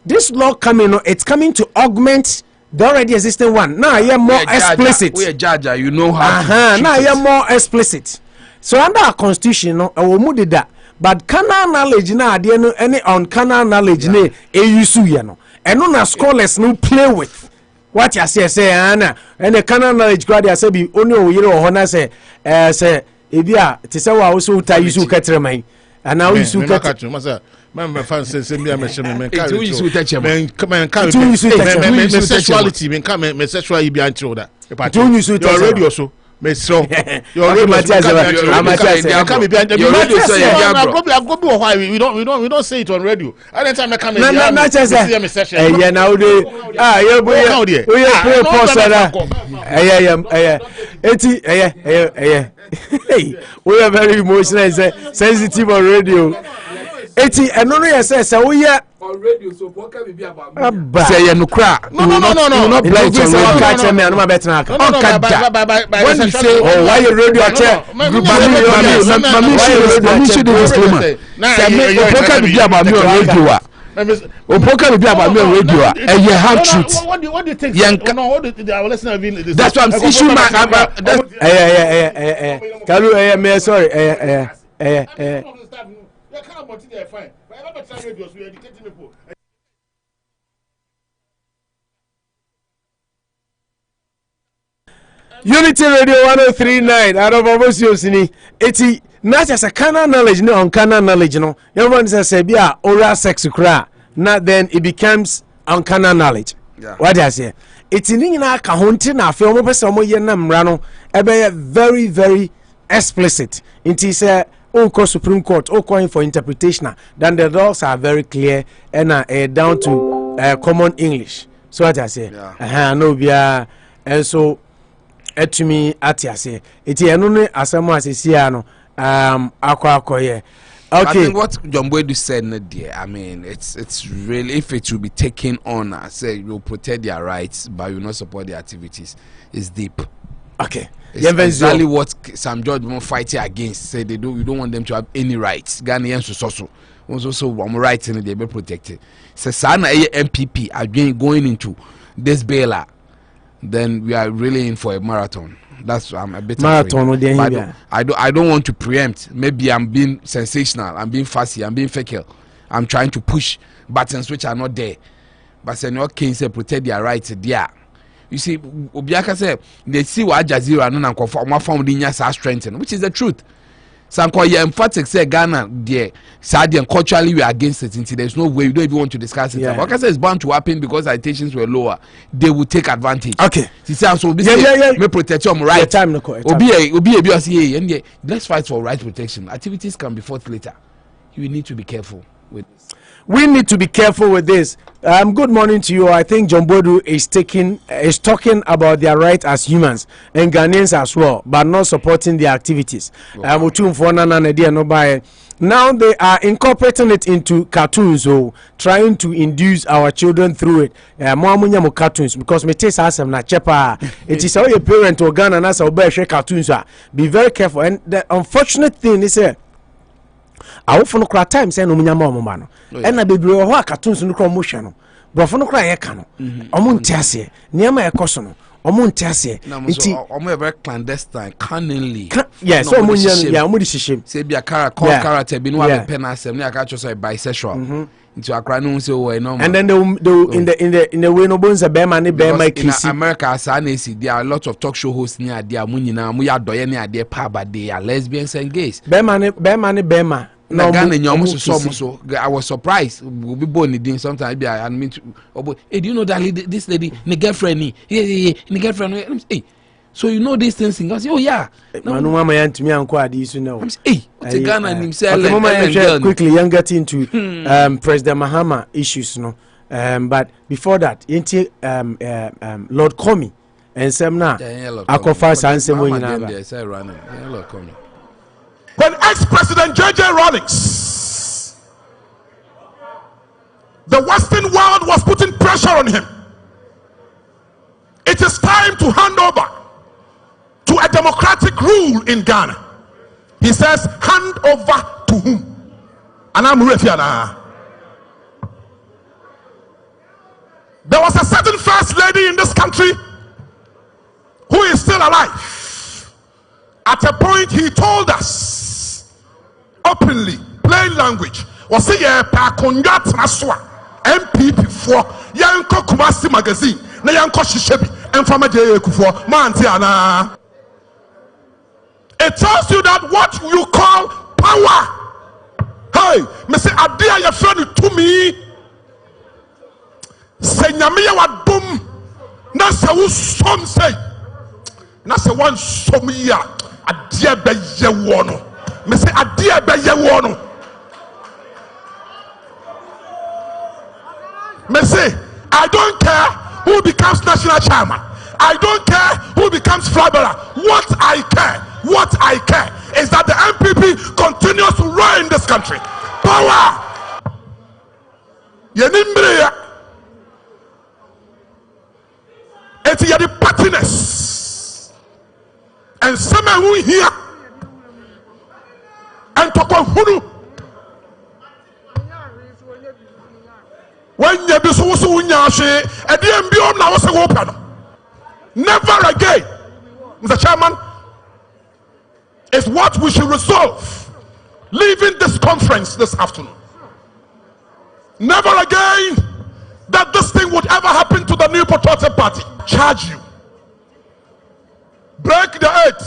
This law coming, it's coming to augment the already existing one. Now you're more explicit. We a judge, you know how. Now you're more explicit. So under our constitution, no, I will move that. But canon knowledge now, any on canon knowledge, ne use no, and no scholars no play with. What you say, Anna, and the canon knowledge, God, I say be only you know, Hona say, Ibia, Tisawa also tie you to Catramain, and now you to Catch. My fans say me I'm sexuality men come me sexuality be anti that your radio so me so your radio we don't say it on radio anytime I come me session now we are very emotional sensitive on radio. Eti eno no yes say we hear on radio so what can be about me say you no cry no not play to say catch me no ma better when you say oh why your radio chair mami should disclaimer say me what be about me on radio Opoka be about me on radio you have truth what do you think our listener that's what I'm issue Kalu me sorry Unity Radio 1039 Anopa Bosuo sini eti not just a canon knowledge no on canon knowledge no everyone say bia oral sex kra na then it becomes on canon knowledge. What I say eti ni nyina ka honti na afi omo pese omo ye na mra no ebe very very explicit inti say Oko Supreme Court, calling for interpretation. Then the laws are very clear and down to common English. So what I say, no bia, and so to me at ya say it is as someone as Siano, okay. I think what John Boyd said, dear. I mean, it's really if it will be taken on, I say you'll protect their rights, but you not support their activities. It's deep. Okay. It's exactly what some judge won't fight against. Say we don't want them to have any rights. Ghanaians so one rights and they be protected. So Sana MPP are going into this bailer, then we are really in for a marathon. That's I'm a bit marathon. I don't want to preempt. Maybe I'm being sensational. I'm being fussy. I'm being fecal. I'm trying to push buttons which are not there. But in your case, protect their rights there. You see, Obiaka said they see what Jazeera and Nkofo found in your strengthen, which is the truth. Sanko, yeah, emphatic say Ghana, dear, sad and culturally we are against it. There's no way we don't even want to discuss it. Like I said, it's bound to happen because citations were lower. They will take advantage. Okay. So me protect your right. Let's fight for right protection. Activities can be fought later. You need to be careful with this. We need to be careful with this. Good morning to you. I think John Bodu is talking about their right as humans and Ghanaians as well, but not supporting their activities. Now they are incorporating it into cartoons, so trying to induce our children through it. More cartoons because me taste asem na chepa. It is how your parent or Ghana and as a cartoons. Be very careful. And the unfortunate thing is awofo no kra time say no munyama omoma no ena bebre ho cartoons no kra motion no brofo no kra ye ka no omo ntiase niam e koso no omo ntiase nti omo very clandestine cunningly yes so omo nya omo di shishem say bia character bi no wa pen asem na aka cho so bisexual into akra no say oh no and then they in the way no bonza be man be my kiss in America as an AC there are a lot of talk show hosts near there mu nyina mu ya doye ne ade pa but they are lesbians and gays be man no Ghana nyom so I was surprised we be born in sometimes be I mean hey, do you know that this lady ne girlfriend ni ne girlfriend hey so you know these things I say oh yeah manu mama yantumi anko ade isu now hey to Ghana himself quickly young get into President Mahama issues no but before that Lord Commey and some na akofa sansem nyina ba Lord Commey. When ex-President J.J. Rawlings, the Western world was putting pressure on him. It is time to hand over to a democratic rule in Ghana. He says, hand over to whom? And I'm Refiana. There was a certain first lady in this country who is still alive. At a point, he told us openly, plain language, was say yeah pakonga traswa MPP for yanko Kumasi magazine na yanko shishebi enfama je Akufo manti ana. It tells you that what you call power, hey me say adia ya friend to me se nyame ya wadom na se wo som say na se wan som ya adia be ye wo no me say adia be ye wo no me say I don't care who becomes national chairman, I don't care who becomes flagbearer. What I care is that the MPP continues to rule in this country. Power yenimbre it's the partiness and some who here and to hunu when you be so unyashe and the MBO now was open. Never again, Mr. Chairman, is what we should resolve leaving this conference this afternoon. Never again that this thing would ever happen to the New Patriotic Party. Charge you. Break the eight.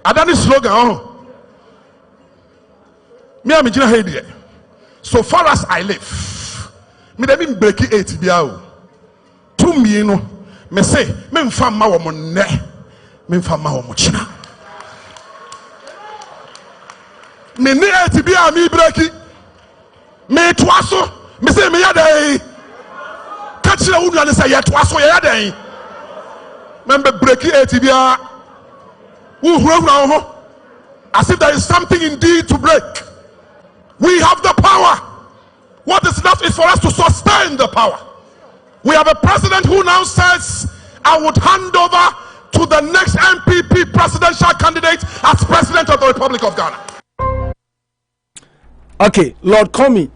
Adani slogan. Me am Jina Hedi. So far as I live, me dey mean break eight biao. To me no, me say me mfa ma wo mo ne, me mfa ma wo mo china. Me ne eight bia me break. Me twaso, me say me yadai. Catch the wood and say yet twaso yadai. Member break eight bia. As if there is something indeed to break. We have the power. What is left is for us to sustain the power. We have a president who now says, I would hand over to the next MPP presidential candidate as president of the Republic of Ghana. Okay, Lord Commey,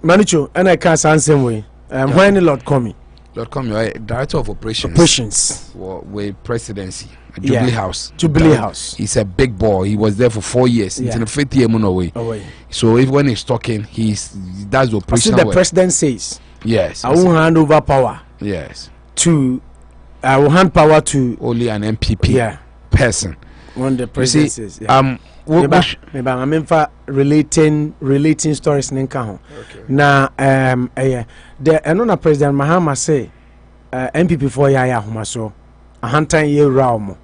Manicho, and I can't say same way. When Lord Commey? Lord Commey, director of operations. With presidency. Jubilee House. Jubilee House. He's a big boy. He was there for 4 years. It's in the 5th year away. So if when he's talking, he does the operation. The president says, yes, I will hand over power. Yes. I will hand power to only an MPP. Yeah. person. When the president says, maybe I'm for relating stories in Nkaho. Now, the another president Mahama say, MPP for Yaya Humaso, 100-year realm.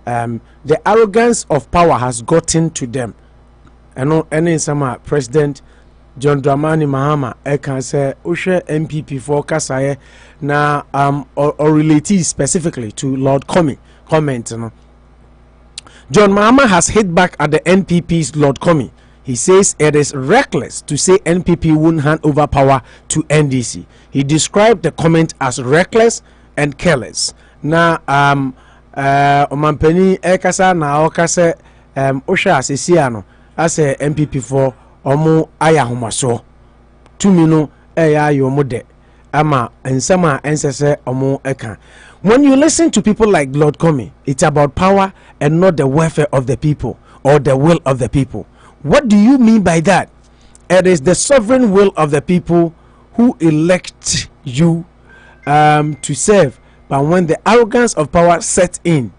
The arrogance of power has gotten to them. I know any summer President John Dramani Mahama can say Ushe MPP for Kasaye na or related specifically to Lord Commey comment. John Mahama has hit back at the NPP's Lord Commey. He says it is reckless to say NPP won't hand over power to NDC. He described the comment as reckless and careless. Now, Omampeni Ekasa na Okase Osha Sisiano as a MPP for Omo Ayahumaso. Tumino Eya Yomode Ama and Sama Ensese Omo Eka. When you listen to people like Lord Commey, it's about power and not the welfare of the people or the will of the people. What do you mean by that? It is the sovereign will of the people who elect you to serve. But when the arrogance of power sets in,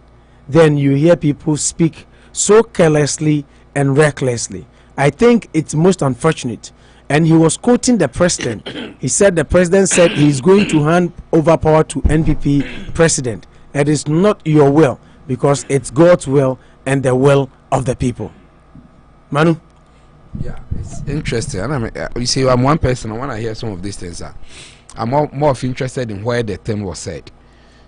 then you hear people speak so carelessly and recklessly. I think it's most unfortunate. And he was quoting the president. He said the president said he's going to hand over power to NPP president. It is not your will, because it's God's will and the will of the people. Manu? Yeah, it's interesting. And I mean, you see, I'm one person, and when I hear some of these things, I'm more of interested in where the thing was said,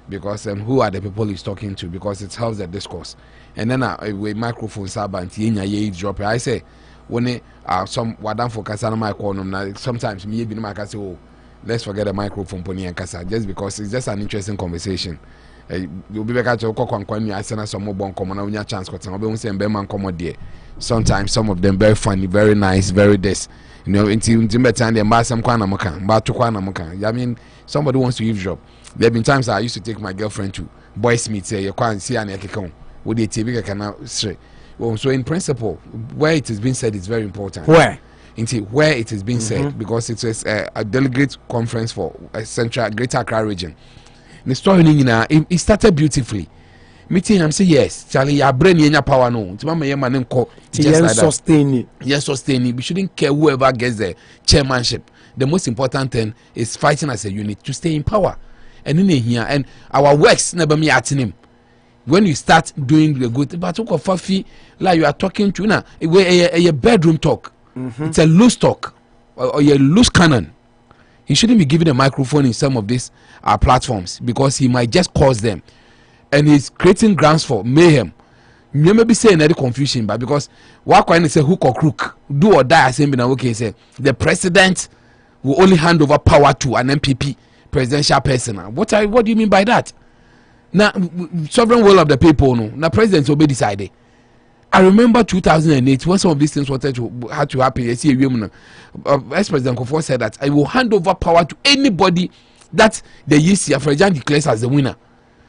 because who are the people he's talking to, because it helps the discourse. And then with microphones and drop. I say when some wadan for kasa na microphone, sometimes me be no say, oh, let's forget the microphone pony and kasa, just because it's just an interesting conversation. You'll be back to Kokwan, I send us some more bon common on your chance, but some say Beman come there. Sometimes some of them very funny, very nice, very this. You know, until time they buy some kwana muka, buy to kwana muka. I mean, somebody wants to eavesdrop. There have been times I used to take my girlfriend to boys meet, say you can't see any ekekon. With the TV cannot straight. Well, so in principle, where it has been said is very important. Where? Where it has been said, because it is a delegate conference for a central Greater Accra region. The story it started beautifully. Meeting him say yes, Charlie, your brain your power no. It's mama man just like sustain it. Yes, sustain it. We shouldn't care whoever gets the chairmanship. The most important thing is fighting as a unit to stay in power. And in here, and our works never me at him. When you start doing the good, but talk of Fafi, like you are talking to now, a bedroom talk. It's a loose talk or a loose cannon. He shouldn't be given a microphone in some of these platforms, because he might just cause them, and he's creating grounds for mayhem. You may be saying any confusion, but because what can you say hook or crook, do or die, same in okay, say the president will only hand over power to an MPP presidential person. What do you mean by that? Now, sovereign will of the people, no. Now, presidents will be decided. I remember 2008 when some of these things had to happen. You see, ex-president Akufo said that I will hand over power to anybody that the EC Afrajan declares as the winner.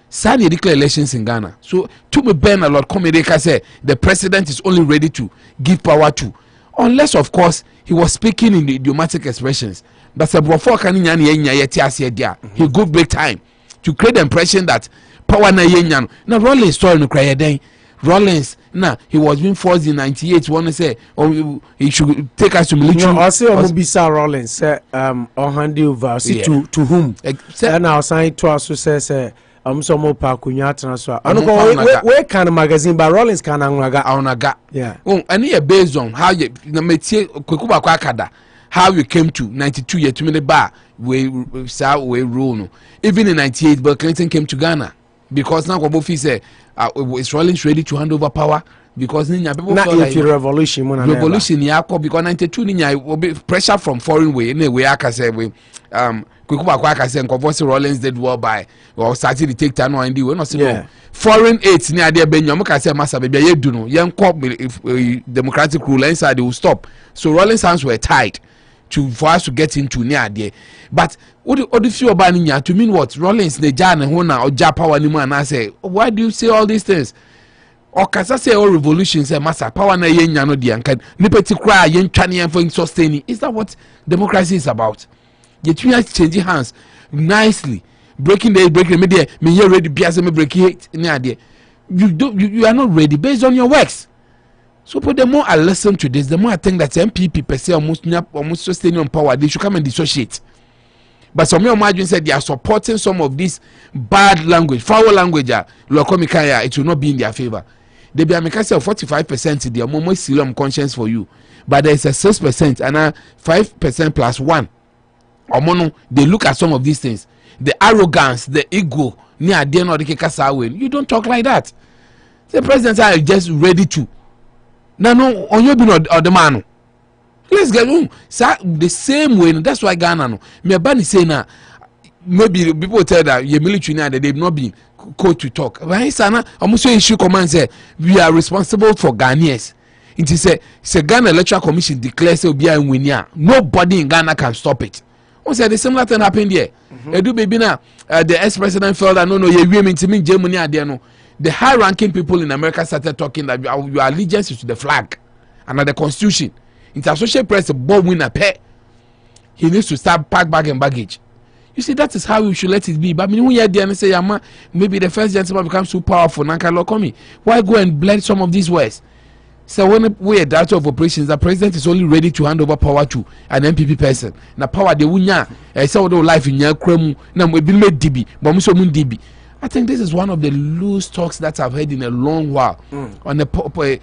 Sadly, declare elections in Ghana. So, to me, Ben, Lord Commey say the president is only ready to give power to, unless, of course, he was speaking in the idiomatic expressions. But he good big time to create the impression that power na yenyan. Now, Rollins story no cry then. Rollins, nah, he was being forced in 98. Want to say, oh, he should take us to military. No, I say, Obisa Rollins say, or hand over. See to whom? And I'll sign to us who says, some more Pakunya transfer. I don't know where kind of magazine, but Rollins can anaga. Yeah. Oh, and here based on how you metier Kukuba Kwakada, how you came to 92 years to the bar, we rule. No. Even in 98, Bill Clinton came to Ghana. Because now Kobofi say is Rollins ready to hand over power, because ninya people not if like revolution yako, because 92 ninya will be pressure from foreign way anyway. I say we Kukuba Kwaka say Kobofi Rollins did well by or started to take time and we not see no foreign aid near there Benjamin say massa baby you do no young democratic rule inside they will stop. So Rollins hands were tied for us to get into near there. But what if you are to mean what? Rollins the Jan and Hona or Japa and I say, why do you say all these things? Or Kasa say all revolutions say massa power na yen no dian can nipeti cry yen chanian for sustaining. Is that what democracy is about? Yet we are changing hands nicely, breaking the media, me here ready bias me break it near there. you are not ready based on your works. So, but the more I listen to this, the more I think that MPP per se almost sustaining on power, they should come and dissociate. But some of my said they are supporting some of this bad language, foul language. Lord Commey, it will not be in their favor. They be a say 45% they are more still conscience for you, but there is a 6% and 5% plus 1. Or mono, they look at some of these things, the arrogance, the ego. Near the end of the Kasa, you don't talk like that. The presidents are just ready to. No, on your bin or the man. Let's get the same way. That's why Ghana no. Me abani say na maybe people tell that your military now that they've not been called to talk. But he sana almost issue command say we are responsible for Ghanaians. It say Ghana Electoral Commission declares say obi an winia. Nobody in Ghana can stop it. We say the similar thing happened here. Edu baby now the ex-president felt that no you women to me Germany there no. The high-ranking people in America started talking that your allegiance is to the flag and the constitution. Associated Press, Bob winner pay. He needs to start pack bag and baggage. You see, that is how we should let it be. But when you hear there and say, maybe the first gentleman becomes so powerful, Lord Commey, why go and blend some of these words? So when we are director of operations, the president is only ready to hand over power to an MPP person. Now power they wunya, say what life in your kremu. Now we be made DB, but we so mun DB. I think this is one of the loose talks that I've heard in a long while on a platform,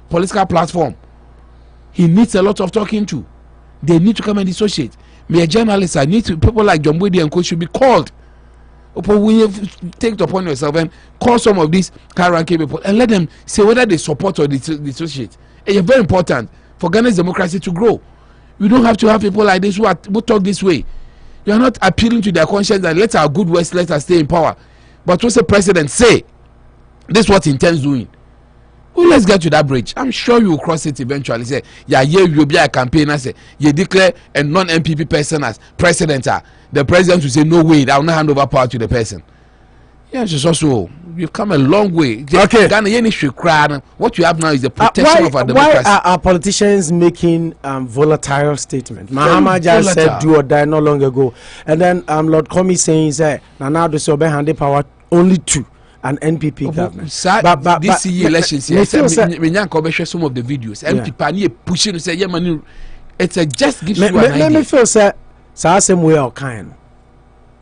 political platform. He needs a lot of talking to. They need to come and dissociate. Me a journalist, I need to, people like John Boyd and Co should be called. When you take it upon yourself and call some of these high-ranking people and let them say whether they support or dissociate. It's very important for Ghana's democracy to grow. We don't have to have people like this who talk this way. You are not appealing to their conscience that let our good works, let us stay in power. But what's the president say? This is what he intends doing. Well, let's get to that bridge. I'm sure you will cross it eventually. Say, yeah, you'll be a campaigner. Say, you declare a non-MPP person as president. The president will say, no way, I will not hand over power to the person. Yes, it's also, we've come a long way. Okay. Ghana, what you have now is the protection of our democracy. Why are our politicians making volatile statements? Mahama just said do or die not long ago. And then Lord Commey saying, now Adusei Poku handed power only to an NPP government. But this year elections, some of the videos. MPP pushing say, yeah, man, it's just gives you an idea. Let me feel, sir, same way or kind.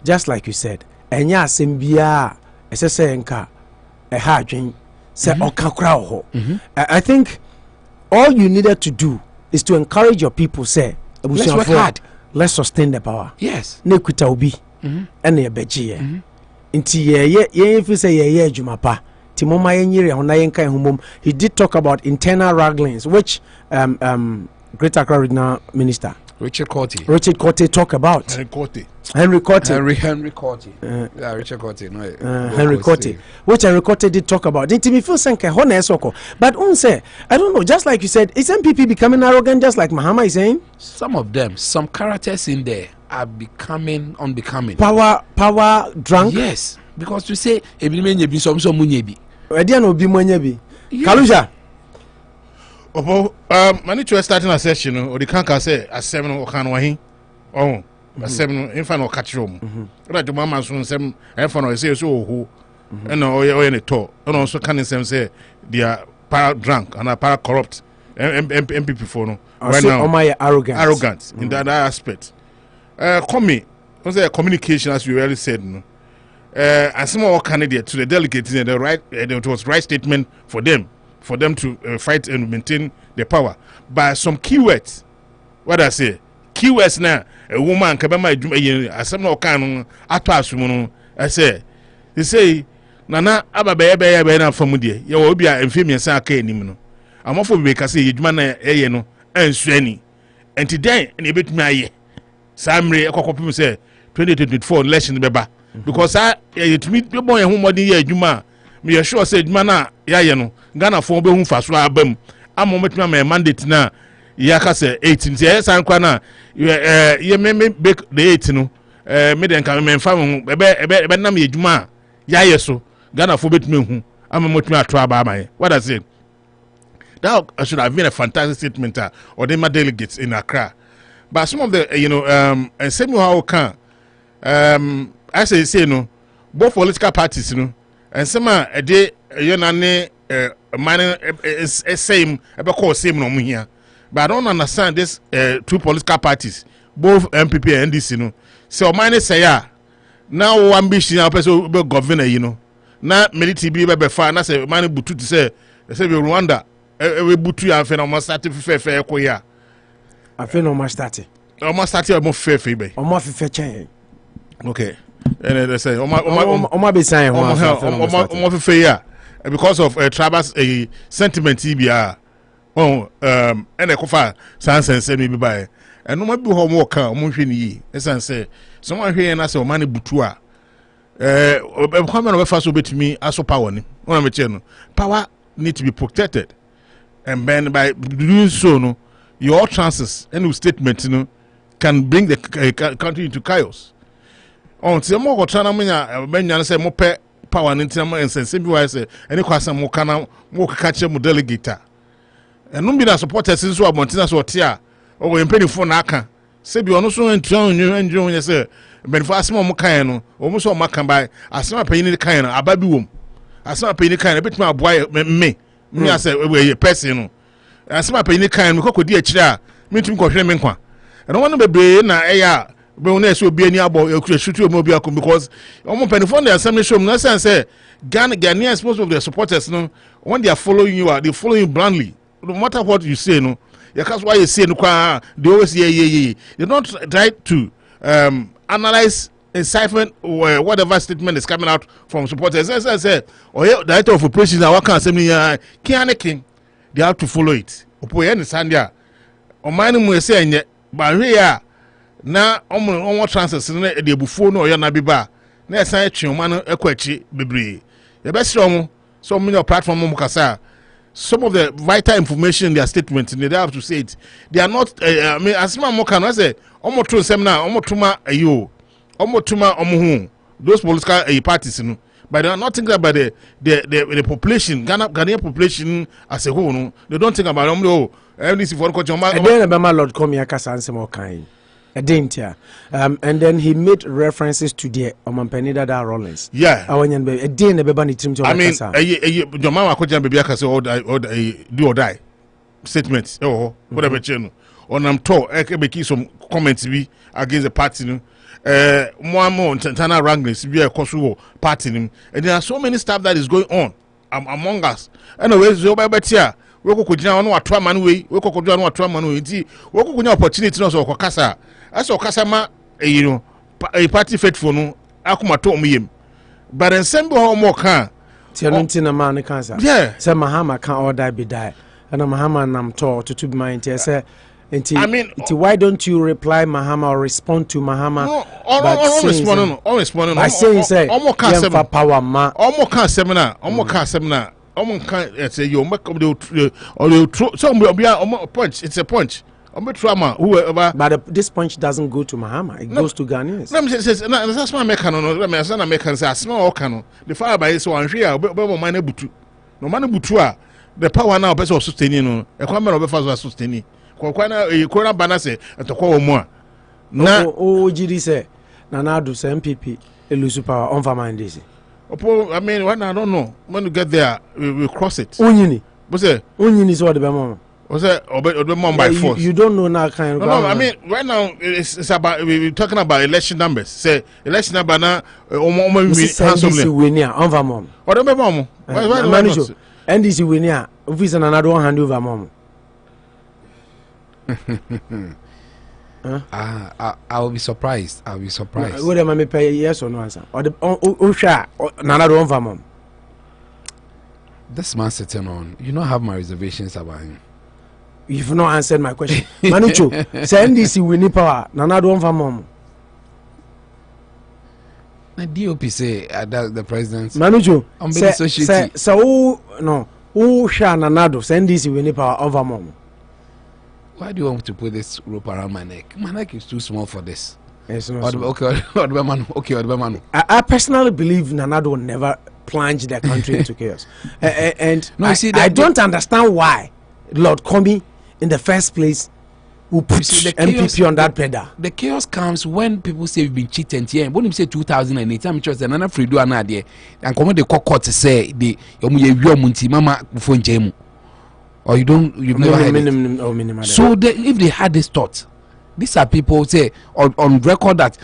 Just like you said. Enya sembia esese nka ehadwen se okakra ho. I think all you needed to do is to encourage your people say let's work hard, let's sustain the power. Yes, ne kuta obi ene ebeje nti ye fi say ye adwuma pa ti moma yenyire ho na yenka ehumom. He did talk about internal wranglings which Greater Accra Regional Minister Richard Cote talk about. Henry Cote. Yeah, Richard Cote. No, Henry Cote. Which Henry Cote did talk about. Didn't me feel senke hone soko. But say, I don't know, just like you said, is MPP becoming arrogant just like Mahama is saying? Some of them, some characters in there are becoming unbecoming. Power drunk? Yes. Because to say ebi menye bi some munye bi. Edi an obi munye bi. Kaluja. Mani to starting a session or the can't say a 7 or can wahi. Oh, a 7 infant or catch room. Right to Mamma soon, some infant or say so who and no any talk. And also can say they are para drunk and are para corrupt MPP for no. Right now, my arrogance in that aspect. Commey was there communication as we already said. No? And some more candidates to the delegates the right, it was right statement for them to fight and maintain the power. But some keywords, what I say, keywords now, a woman can be as some no can atasumono. I say, they say, Nana Abba from Mudia, you will be a famous Saka Nimino. I'm off because say, Yumana Ayeno and Sweeney. And today, and a bit my Samre, a couple say 2024 election beba. Because I to meet the boy who modi ye Juma. Me sure said mana ya no Ghana for be hu faso abam amometuma me mandate na yaka say 18 say san kwa na ye me make the 8 no me den kan me fa hu ebe na me adwuma ya ye so Ghana for betuma hu amometuma ato aba mai. What I say that should have been a fantastic statement or the delegates in Accra. But some of the and same how can I say no both political parties and some a day you know mining same call same no here. But I don't understand this two political parties, both MPP and NDC, no. So mine say yeah. Now ambition our person be governor, you know. Now military be far. Now say mine butu to say Rwanda. We butu ya fe na mo start fe ko ya. Afe no mo start. Almost start mo fe be. Almost fe chen. Okay. And they say Oma be sign almost fe ya. Because of tribal sentiment TBR. Oh, and a cofa sans and send me by. And no matter how more car, Munchini, as I say, someone here and I say, money butua. How of first obey to me as so power. One of channel. Power need to be protected. And then by doing so, no, your chances and statement, you know, can bring the country into chaos. On some more China, men say more power and internal and sensible. Any question more can more catch them delegator. And no be na supporters since we Montina so tia o we mpeni fo na aka se bi ono so entuan enju onye se benfo asema mo kan no o mo so mo kan bai asema panyin ni kan no aba bi wom asema panyin ni kan no betuma aboa me ase we person no asema panyin ni kan no kokodi akire a mentum ko hwere me nkwa and one bebre na eya be wona ese obi ani abo ekure shutu omo obi akom because omo penifo na assembly show no sense say Ghanaians most of their supporters no when they are following you they follow you blindly. No matter what you say, no, that's why you say no. They always yeah. They don't try to analyze and siphon whatever statement is coming out from supporters. As I said, or director of operations, our assembly, king, they have to follow it. Opo understand ya. O mine mo say nye, but here na omo transfers na de bufo no ya na biba. Na esan atwe o man ekwachi bebre. Ye be sure mo so many platform mo kasa. Some of the vital information in their statement, they have to say it. They are not. I mean, as my can I say, almost true seminar, almost tuma ayo, almost tuma omuhu. Those political parties, you know, but they are not thinking about the population, Ghanaian population as a whole. No, they don't think about NDC for culture. And then about Lord Commey, I can't answer more kind. And then he made references to the Omanpenida da Rollins. Yeah. I mean, your mama could jump baby or do or die statements. Oh, whatever channel. On I'm told, I can make some comments be against the party. More Tantana Ranglings be a Kosovo party. And there are so many stuff that is going on among us. Anyways, so by here. We could join one try man way, we could join one try man way. We could opportunity no so kasa. As o kasa ma you know a party faithful no akuma to omiyem. But en sembo ho mo kan. Ti no ntina man cancer. Yeah. Say Mahama can all die be die. And Mahama nam to be mind say I mean, why don't you reply Mahama or respond to Mahama? No, respond. I say power ma. Omo kan seminar. Say you make so punch. It's a punch. Trauma, whoever. But this punch doesn't go to Mahama. It goes to Ghanaians. That's my mechanic. Say small cano. The fire by so I'm here. Mane butu. No mane butua. The power now person sustaining. No, a comment of first sustaining. Kwana corona banner say to call more. Na GD say Nanadu say MPP elusu power on farmer NDC. I mean, when I don't know when you get there, we cross it. Unyini. What's that? Unyini is what the mom. What's that? Obey mom by force. You don't know now kind of. No, I mean, right now it's about we're talking about election numbers. Say election number now. NDC winner on farm mom. What about mom? NDC winner. If it's another one hand over mom. I will be surprised. Would I pay yes or no answer? Or the another one for mom. This man sitting on, you don't have my reservations about him. You've not answered my question. Manucho, say NDC winning power, another one for mom. The DOP say that the president. Manucho, say so no. Who shall Nanado send this winning power over mom? Why do you want to put this rope around my neck? My neck is too small for this. It's not okay. I personally believe Nanado will never plunge the country into chaos. And no, I don't understand why Lord Commey, in the first place, who puts MPP on that pedal. The chaos comes when people say we've been cheated here. When you say 2008, I'm sure another free do another day. And come on the court to say the mama phone jemu. Or you've never had it. So if they had this thought, these are people say on record that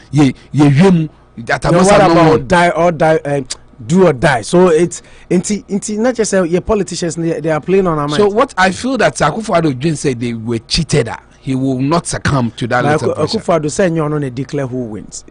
that about die or die, do or die. So it's not just your politicians, they are playing on our mind. So what I feel that Akufo-Addo just said they were cheated at. He will not succumb to that little pressure. Akufo-Addo said you're not declare who wins.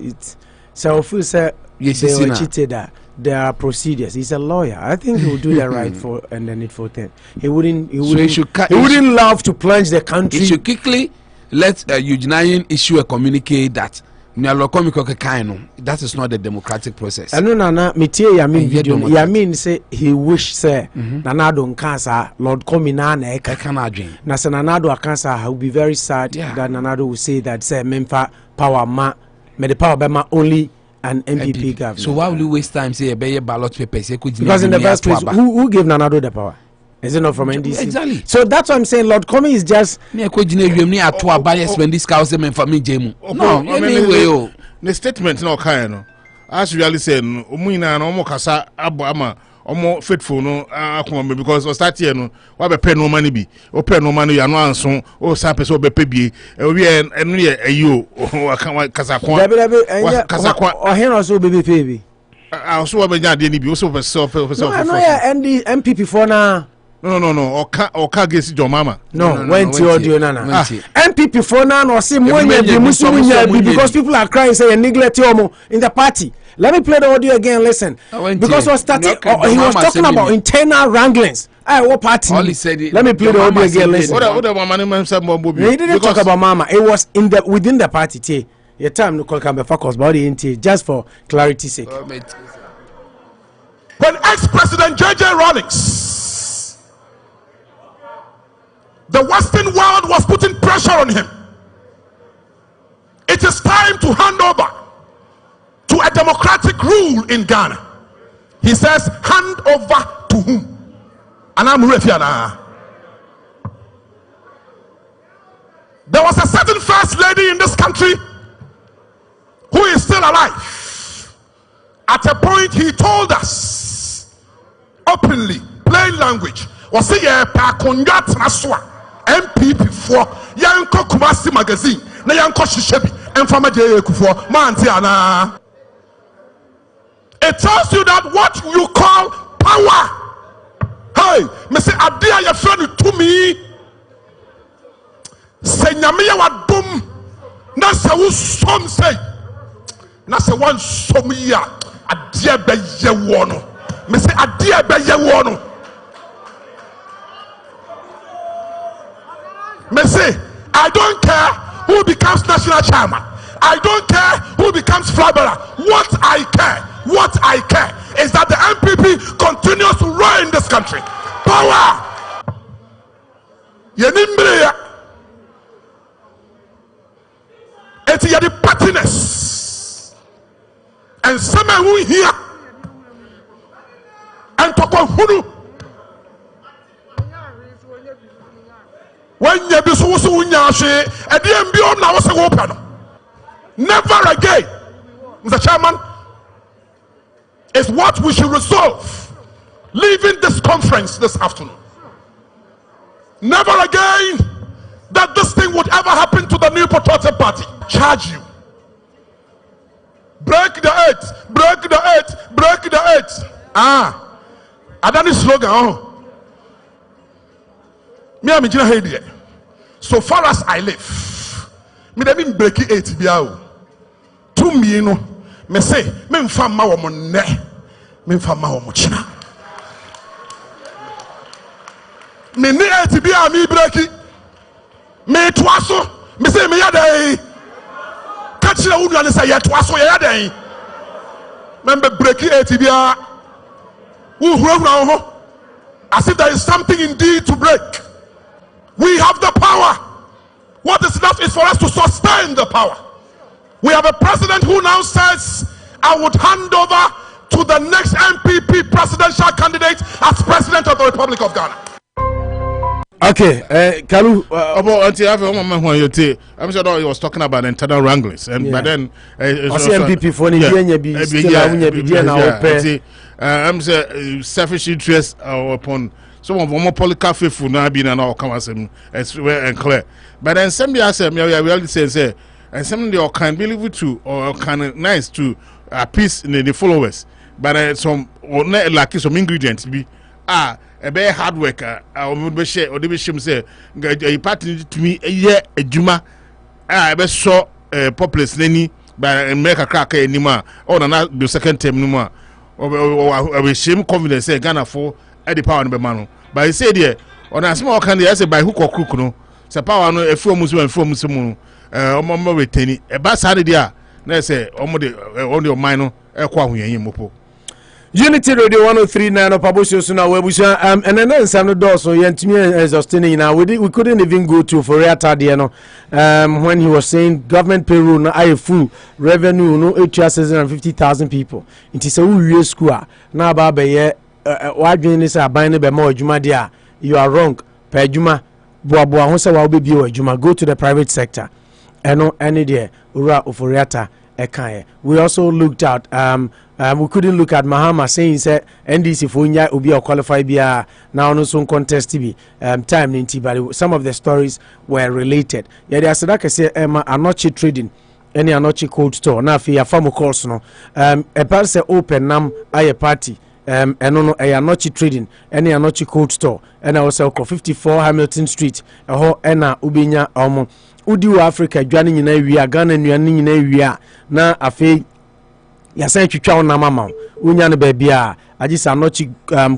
So if you say they were cheated at, there are procedures. He's a lawyer. I think he will do the right for and the needful thing. He wouldn't love to plunge the country. He should quickly let Eugenian issue a communique that that is not the democratic process. I know Nana Mitie Yamin video. Yamin say he wish say Nanado cancer Lord Commey na Nanado cancer. I will be very sad that Nanado will say that say memfa power ma me the power bema only an MPP government. So why will you waste time say a ballot papers? Because in the first place, who gave Nanado the power? Is it not from NDC? Exactly. So that's what I'm saying. Lord Commey is just. No, anyway. The statement no kind. As really said, Umina no more kasa ama omo faithful no akoma because o start here no wa be pay no money bi o pay no money you no anso o sa person o be pay bi we enu ye ayo kasa kwa kasa kwa o hen also be pay bi so we be nya de ni bi o so person no yeah MPP for na no oka gesi jo mama no went audio nana MPP for na no say money be musunya because people are crying say neglect omo in the party. Let me play the audio again. Listen, because he was talking about internal wranglings. What party? All he said. Let me play the audio again. Listen. He didn't talk about Mama. It was within the party. Your time no call can focus, but just for clarity's sake. When ex-president J.J. Rawlings, the Western world was putting pressure on him. It is time to hand over to a democratic rule in Ghana. He says, hand over to whom? And I'm Refiana. There was a certain first lady in this country who is still alive. At a point, he told us openly, plain language, was say MPP for Yanko Kumasi magazine, na Yanko Shishebi, and from a Akufo Mantiana. It tells you that what you call power. Hey, me say adia ya friend to me. Say nyame wa dum. Na se wo som say. Na se wan som ya adia be ye wo no. Me say adia be ye wo no. Me say I don't care who becomes national chairman. I don't care who becomes flagbearer. What I care is that the MPP continues to rule in this country. Power. Yenimbre. It's the pettiness. And someone who here and to confunu. When you be so unyashi, and the MBO now was open. Never again, Mr. Chairman. Is what we should resolve leaving this conference this afternoon. Never again that this thing would ever happen to the New Patriotic Party. Charge you. Break the eight. Break the eight. Break the eight. Adani slogan. Oh. Me am Jina Hedi. So far as I live, me dey been break eight biao. To me no. Me say, me mfa ma wo mo ne, me mfa ma wo mo china. Me ne eti a mi breki. Me toaso, me say me yadai. Ka kire wo nua ne say ye toaso ye yadai. Me be breki eti bia. Wo hura ho. As if there is something indeed to break. We have the power. What is left is for us to sustain the power. We have a president who now says, I would hand over to the next MPP presidential candidate as president of the Republic of Ghana. Okay, Kalu. About until I have a moment when you I'm sure he was talking about internal wranglings, and but then MPP for I'm saying selfish interest upon some of more political faithful now being an all come as it's well and clear. But then somebody I said, really say, and somebody or can believe it to or can nice to appease the followers, but some or not like some ingredients be a very hard worker. I would share or they say a party to me a year a juma. I ever saw populous nenny by America cracker anymore or not the second term no more. Or shame confidence say Ghana for at the power of man. But I said here on a small candy I say by hook or crook no. Sa power no a few Muslim and 4 Muslim Mama retaining a bass had there. Let's say on your minor mopo. Unity Radio 103.9 Anopa Bosuo so now and then some doors so yentimi exhausting now we couldn't even go to for no when he was saying government payroll no I full revenue no 850,000 people it is a we school na ba be ye wadwen is aban ne be ma adwuma dia you are wrong per adwuma boaboa ho se wa obebi o adwuma go to the private sector eno any there ura oforiata ekaye. We also looked at we couldn't look at Mahama saying say NDC for nya obi or qualify bia now no so contest be time ninti, but some of the stories were related. Yeah, there sadaka say anochi trading any anochi cold store na fi afamu course no a person open nam aye party eno no anochi trading any anochi cold store and also 54 Hamilton Street ho ena ubinya omo udi wa Africa dwane nyina wi Ghana nuane nyina wi na afi yasa twitwa wona mama unya ne ba bia agisa anochi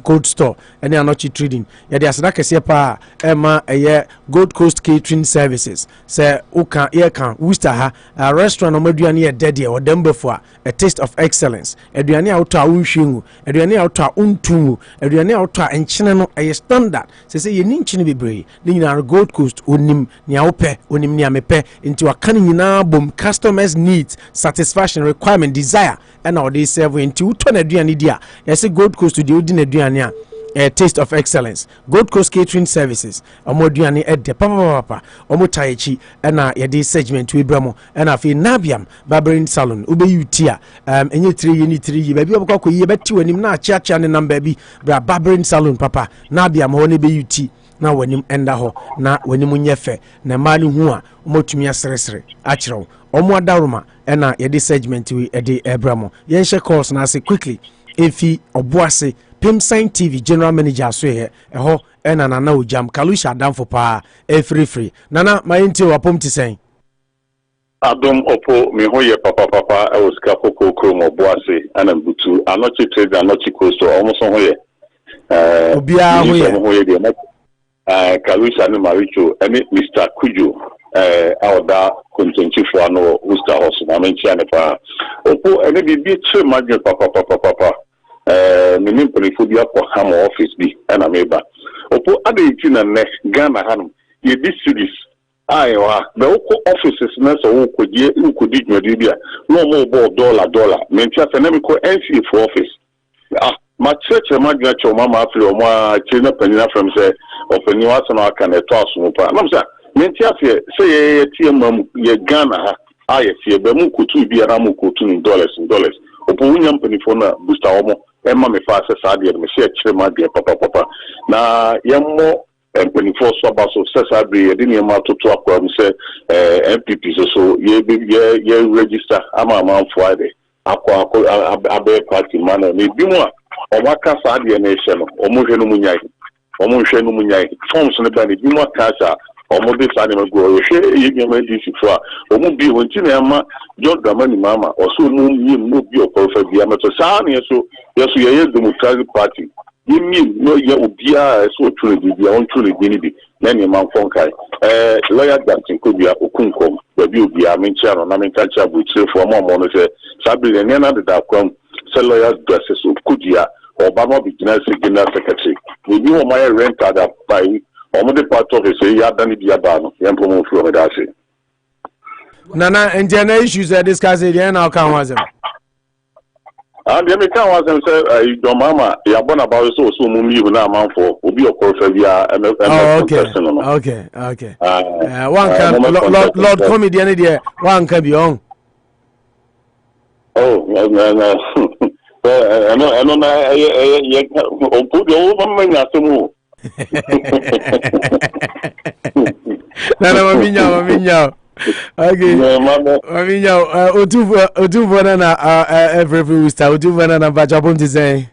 cold store any anochi trading ya de asada kese pa ema eye Gold Coast Catering Services say uka kan Worcester ha restaurant omaduane ye dede o dembefo a taste of excellence aduane a woto a wonhwengu aduane a woto a untumu aduane a woto a enchene no eye standard say ye ni nchene bebre ni nyina Gold Coast onim ni awopɛ onim ni amepe into akane nyina bom customers needs satisfaction requirement desire and all they serve into uto na aduane dia yes Gold Coast to the Udin Aduania, a taste of excellence. Gold Coast Catering Services, a moduani at the Papa, Omotaichi, and a yadi segment to Ibramo, and a fee Nabiam, Barbering Salon, Ube Utia, and you 3, baby of Coco, you bet you and him not church and number baby, Barbering Salon, Papa, Nabiam, Honey Be now when him end ho, na when him unyefe, na mani hua, Motumia Seresre, Achro, Omwa Daruma, and a yadi segment to Eddie Ebramo. Yensha calls na say quickly. Efi Obuase Pimsign TV General Manager so here eho ena nana ojam Kalusha Danfo pa free nana mayinti wapom ti sen Adom opo me hoye papa e osika koko krom Obuase ana butu anochi trade anochi coast almost hoye obia hoye de Kalusha ni Maricho eni Mr. Kujo awda contentifo ano Worcester House na menchi ane pa opo ene bibi tre madwe papa menim polifobia ko ham office bi na meba opo ade itina ne Ghana hanum ye districts ayo be ko offices na so wo kodi dwade bia no mo bo dollar menchi ase na me ko NC for office ma church madwe cho mama afri o ma china panina from say openi waso na aka na to aso pa na msa menchi ase say ye tie mam ye Ghana ha aye tie be mu kutu bia na mu kutu in dollars opo unyam panifo na booster omo emma me fa se saade me se kire ma de papa na yemmo panifo so ba so se saade de ne ma toto akwa mu se MPP so ye register ama Friday akwa abe party man na bi mu a o maka saade na ehye no o mo hwe no munyai forms ne ba ne bi mu aka sa omo de sane mago hwe ye ma NDC fo a omo bi wonti na ma John Dramani mama oso mu yim no bi okofa bia meto saa ne so ye Democratic Party yim no ye obia so tune bia on tune bi ni bi na ne man fonkai lawyer Jackson ko bia okunkom ba bi obia mencha no na menka cha bu tire fo mo no se sabile ne na de da kwam se lawyer dresses okudia Obama bi general secretary we bi o my rent ada by omo part of say ya dani bia ba no yem promo flo me da say nana and issues that discuss again now can was And the American was say your mama ya born about so mum you na man for obi okorfa bia okay. One can Lord Commey there one can be on. Oh no. I know o put the over man asumu. Na minya. Okay. Maminya otuvo na every week otuvo na bajabom ti say.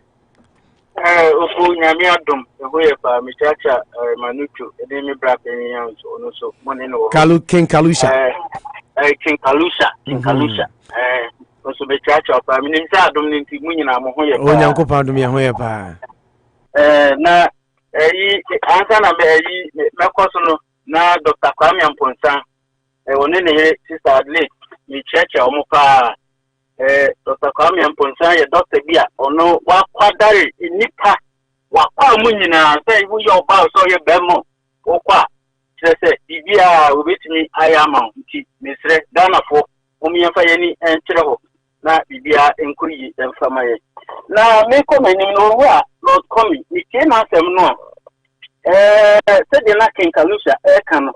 Ofu nyame adom ehoye pa michacha manucho edemi bra penyan so money no. King Kalusha. King Kalusha. So michacha pa minim say adom ni nti munyina mo hoye pa. Onyankopon adom ye hoye pa. Na ansa na mekoso no na Dr. Kwame Amponsa one ne sister Adelaide mi cheche omupa Dr. Kwame Amponsa ye doctor bia ono wa kwadare nipa wa kwa munyina say wo yo ba so ye bemo okwa kire bibia obetimi ayama nti mesre Ghana fo omiyamfa ye ni enkyere ho na bibia enkuri emfama ye na me komanim no wa Lord Commey mi ke na asem no se de na King Kalusha kano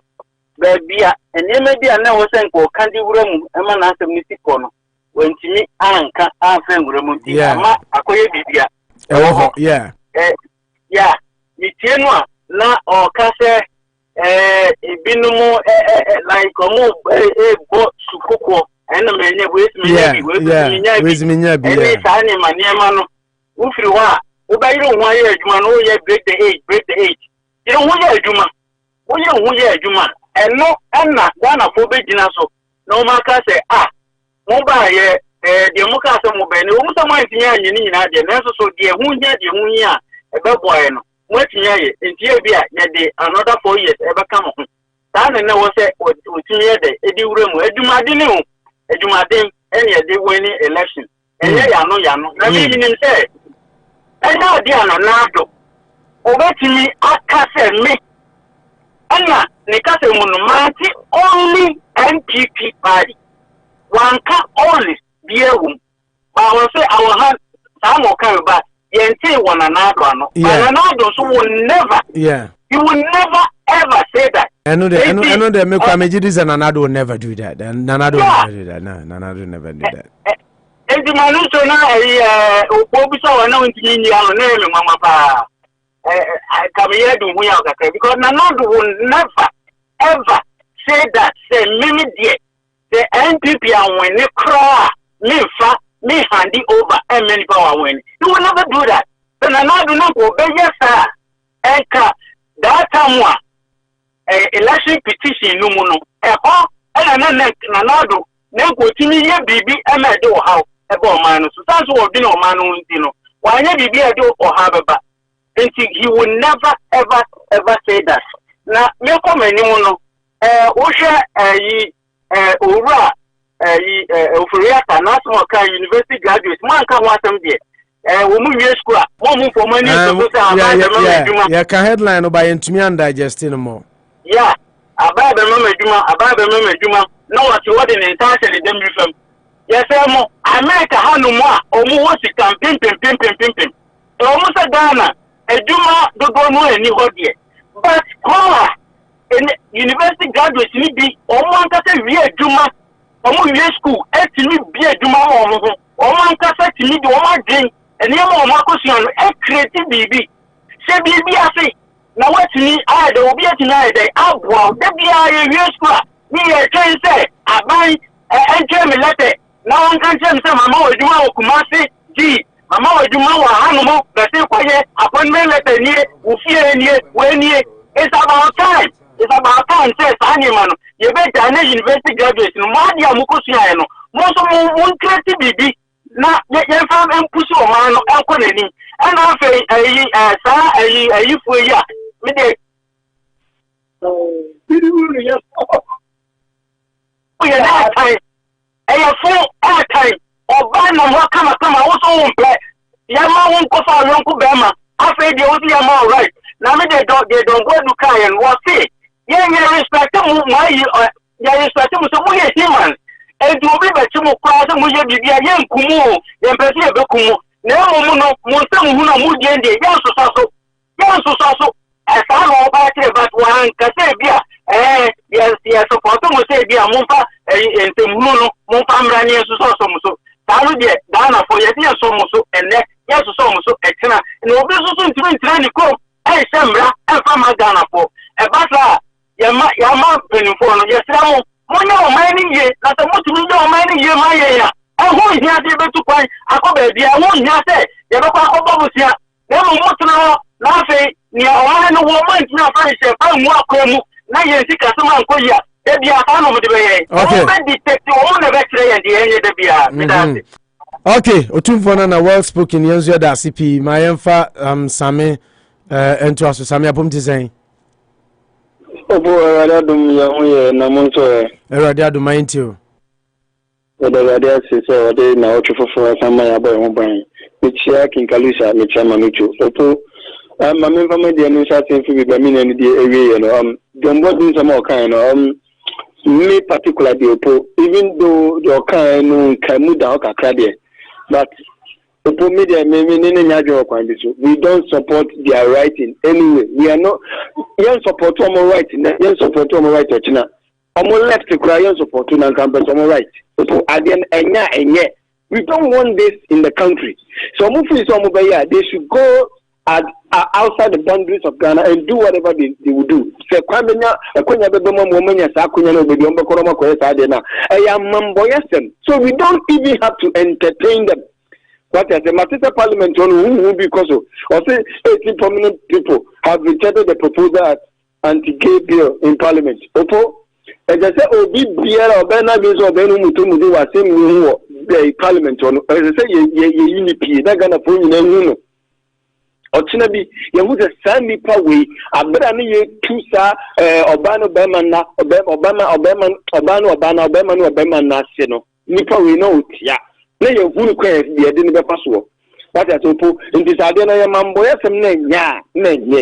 bia enema bia na wo sen ko kandi wuramu ema na asem ni siko no wantimi anka afen wuramu ti ama akoye bibia yeah mi tienu a na o ka se ibinumu like omo bo sukoko ena menye weziminya bi ene tani maniema no ufiri wa ubayiro ho ye adwuma no ye break the age you know who ye adwuma eno na Ghana fo begina so no maka say mo ba ye de mo ka say mo be ni o mo sama ntinya anyi ni nyina de na so de hu nya a ebe boy no mo atinya ye ntie bia ye de another 4 years ebe ka mo ta na wo say o tinya de edi wura mu adwuma de ni ho adwuma de ene de winning election enye ya no na bi nim say ena de ananado obetimi akase me ana nikase munumati only NPP party wanka only biehum I will say our hand some okay but yente wananado no wananado so will never he will never ever say that I know that me kwameji this and Nanado will never do that and Nanado will never do that Nanado never do that enti manuso na obisa wana ntini ya no na mama pa come here do we have because Nanado will never ever say that say mimi dear the NPP are when they cry me handy over and many power when you will never do that then Nanado no go be yes sir enka that time election petition no mu no Nanado na go timi ye bibi e ma de o haw e ba o man no so sanso o bi na o man no nti no wa nya bibi e de o ha beba until he will never ever say that. Na me come anyone no wo hwe owura ofuriata national kan university graduate man kan wasam de wo mu wie school a mo mu for money to say aba ya ka headline by ntumi and digest no more aba be mama juma no what the entire dem refam yes mo America hanu mo a omu wo si campaign pim omu sa Ghana ejuma dodo no eni hodie but kola in university graduates ni bi omu ankasa wie ejuma omu wie school etimi bi ejuma omu ankasa timi do omu adwen eni mo omu akosuan create bibi se bibi ase na watini ade obi atini ade abwa de bia ye wie school ni ye train say aban enche lete na wan kan chem say mama ejuma okumase ji mama ejuma wa hanumo be say kwaye appointment letter ni ufie ni we ni it's about time say sani manu ye be jane university graduate no madi amukosuan no mo so mo create bibi na ye fam empusu o man no enko nani ana afi ayi fu ya me de we na time full time oba na ho kama wo so wo mpe ya ma won ko fa yonku be ma afi de o ti ya ma right na me de don go do kan wo say ye respect mu mai ya respect mu so mu ye human and you be better more cross and we be a young Kumu, then Persia Bekumu. No, Monsam Huna Mudi, yes, so. As I know about it, but one Casabia, yes, so for them, say, be a Mumpa, and Muno, Mumpam Rani, so. Saludia, Dana for your dear Somoso, and yes, Somoso, Exena, and Obeso to train the I Sembra, and from Ghana for a butler, Yama, Penifon, yes, Mono, mining ye, not a much mining ye, my and who is not able to find a copy, I won't have said, Yabaka, never want to know, nothing. Ni a woman now friendship and walk home. Now you see customer Koya. They be a fan of the way. Okay. Detective on the battery and the end of the okay, Otumfona na well spoken yenzu da CP. My emfa Same ento aso Same apom ti sen. Obo Radadum ya hoye na monso Erade aduma enti o. Erade asese ode na otufofo sama ya boy ho ban. Michia kinkalusa michia manucho. Opo my member the administration for the meaning in the area, the important some kind, me particularly, even though your kind can move down, but the media we don't support their writing anyway. We are not young support to our writing, young support to our writing. I'm left to cry, young support to non campus on right. We don't want this in the country. So, they should go outside the boundaries of Ghana and do whatever they will do. So we don't even have to entertain them. What as a Matisa Parliament who because of say 18 prominent people have rejected the proposal at anti-gay bill in Parliament. Opo, as I say, Obi Biara or Bernard or Benu Mutumu was saying the Parliament on as I say, unity, they're gonna put in Ochinabi, you would send me away. I better need to say, Obano Bemana, Obama National. Nipa we know, yeah. Lay your wood quest, the Adinaba Password. What I told in this Adena Mamboya, some name,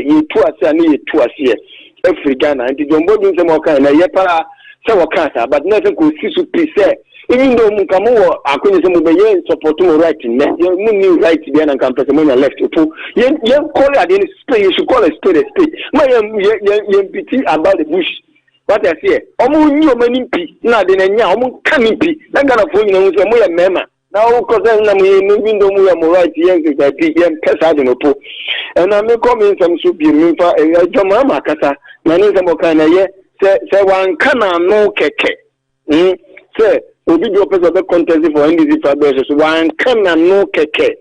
you two are saying, two are here. Every Ghana, and the Jumbo doing some more kind of Yapara, Sawakasa, but nothing could see to say. Even though Mukamu, I couldn't say, support to writing, you right to be an campaign left. You call it in space, you should call a spade a spade. My pity about the bush. What I say, almost new many pee, not in a young coming pee, that kind of phone, you know, more member. Now, because I'm moving the more right, young Casadino. And I may come in some soup, you for a Jomama Cassa, Manisa say one cannot no keke. Say, Obi do person of the contest for NDC flagbearership. One can no keke.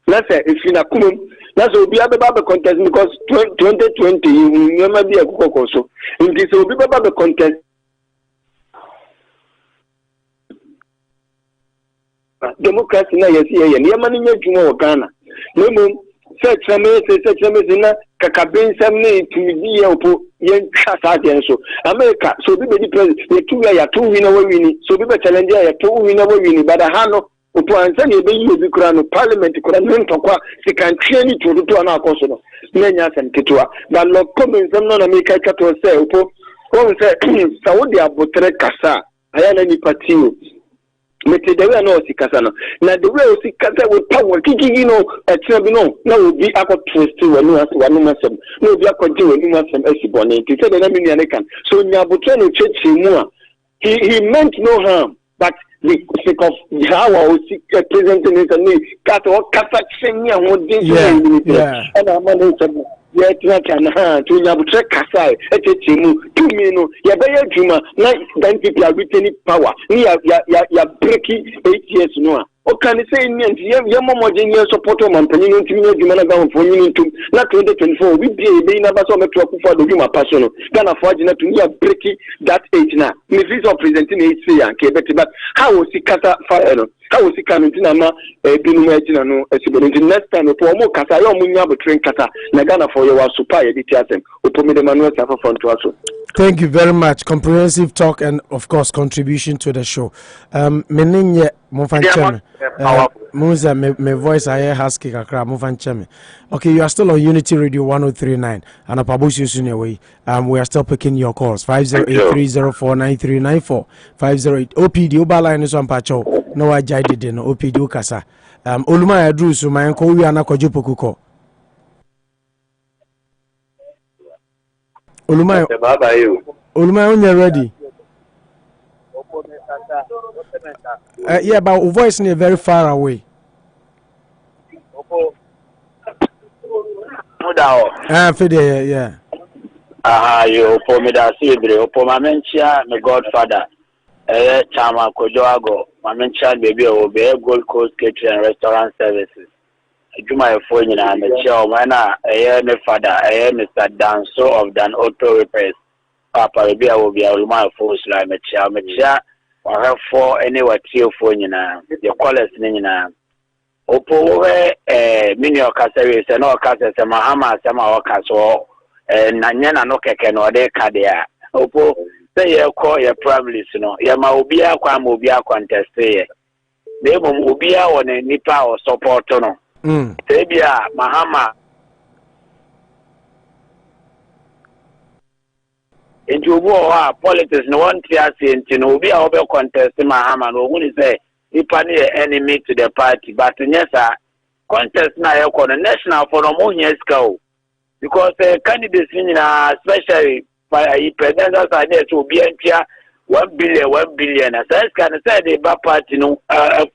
That's it. If you na kumum, that's Obi abe babe contest because 2020 you never be a kuko so. In this Obi babe contest. Democracy na yesi ye. Ni amani nye jumo Ghana. Nemo search na kakabin samne tumidi ya upo yen kasa so America so be the president ye two ya two winner we win so be challenge ya two winner we win but hano upo ansa ne be yi obi kura no parliament kura no ntokwa se kan twani to na akoso no nenya sam ketua but Lord Commey sam no na me ka to say upo on say Saudi abotre kasa aya na ni patio mete the way no sikasa no na the way sikasa with power kiki no etrabi no na obi akọ twist wanu masem na obi akọje wanu masem asibone ti say na me ne kan so nyabotre no chechi mu a he meant no harm but the sake of how our presenting is a need kasa chenya ho dey and amane sabu ya can to nyabotre kasa etechemu tumi no ya be adwuma na dan people are retaining power ni ya breaking 8 years no o can say ni ya momoje ni support o mampani no tumi adwuma na gan fo nyini ntum na 2024 we be na ba so meto Akufo-Addo dwuma paso no Ghana for agina to ya breaking that age na me visa presenting age say an ke but how was he kasa fire no how was he coming to na binu agina no esiboni next time to mo kasa ya mo nya train kasa na Ghana for your super edit asem o to me the manual safa front to aso Thank you very much. Comprehensive talk and, of course, contribution to the show. Meninye Mofancheme. Musa, my voice I hear husky kakra Mofancheme. Okay, you are still on Unity Radio 1039 and Anopa Bosuo way. We are still picking your calls. 508-304-9394. 508 OPD Oba line is on Pacho. No I did no OPD Ukasa. Oluma Adusei my uncle we are na Poku ko. Oluma, when you're ready. Yeah, but our voice is very far away. Yeah. You for me that Sibre, for my mentia, my godfather, Chama Kojoago, my mentia baby, obey Gold Coast Catering and Restaurant Services. Juma phone and the chairman, my father, Mr. Danso of Dan Auto Repairs. Papa will be a my force like a chair, or have 4 anywhere tier phone, your callers nina. Opo, mini or Cassaris and all Cassas and Mahama, some of Casso, and Nanyana no can or de Cadia. Opo, say you call your primaries, Yamabia, Quamobia contest. They will be on a nipa or support. Tebia Mahama into war politics no one tears into no be our contest Mahama no one say he enemy to the party but yes contest na national for no more years go because candidates especially presidential side to be 1 billion as can say the party no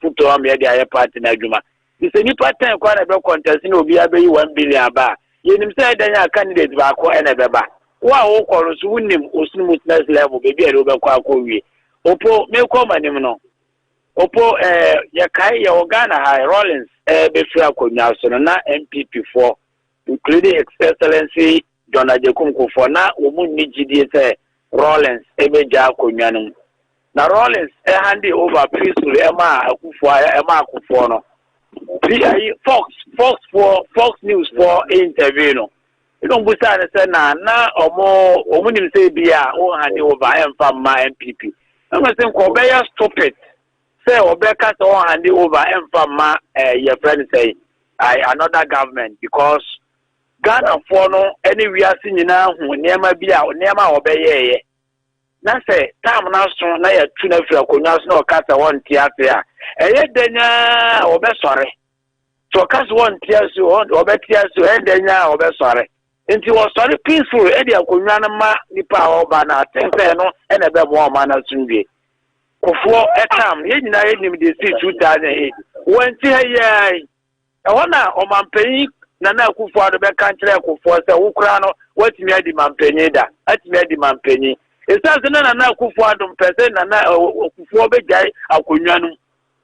put on media party na juma. It's a new pattern contest in Obia 1 billion bar. You say then a candidate back or another bar. Wow, or win him Usmusness level, baby, over Quaco. Opo, me come and no. Opo, Yakai, Organa High Rollins, Befra Kunyasona, MPP 4, including His Excellency John Ajekunku for now, Umun Niji Rollins, Ebeja Kunyanum. Now Rollins, handy over peacefully, Emma Akufo-Addo. Fox News for interview. You don't say na or more say be hand over and from my MPP. I'm saying Kobeya stupid. Say Obeka to hand over and from my your friend say another government because Ghana for no anywhere seen now who near be out near my obey. Na say time now strong na ya tuna fira konya no kasa won tiatia denya obe sorry so kasa won tiasu obe tiasu denya obe sorry nti was sorry peaceful dia konya na ma nipa oba na tense no na be mo ma na sunwie kofo etam ye nyina ye nim de 2008 wonti hayi wona o mampanyi na Akufo-Addo be kan kire Akufo se wo kura no watimi adi mampanyi da atimi adi mampanyi. It's not Akufo-Addo person and Akufo-Addo Akunyanum.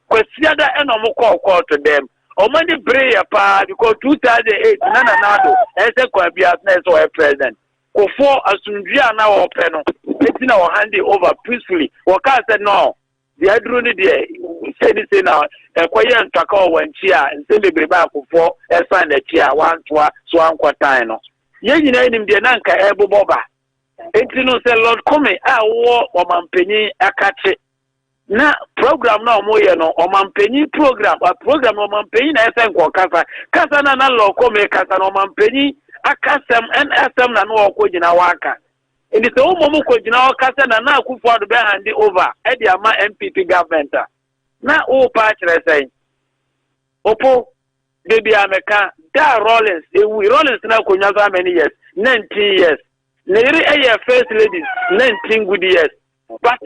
Kwesiada and call to them. Omani prayer pa because 2008 Nanado as a Kwabiatness or a president. Kofo Asunjia now open. It's now handing over peacefully. Waka said no. The Adruni said it now. A quiet Tako when chia and send the Kofo and find a chia 1 2 1 quartino. Yen him the Nanka Ebo Boba. Entino say Lord Commey war Omanpenny akache. Na program na moye no Omanpenny program a program Omanpenny na SM kwa kasa na Lord Commey kasa na Omanpenny akasem NSM na no ko gina waka. Ndi se umomu ko gina waka na Akufo-Addo be hand over e di ama MPP government na o pa kire say opo baby ameka da Rollins Rollins na ko nya so many years 19 years. Neri first ladies 19 good years. But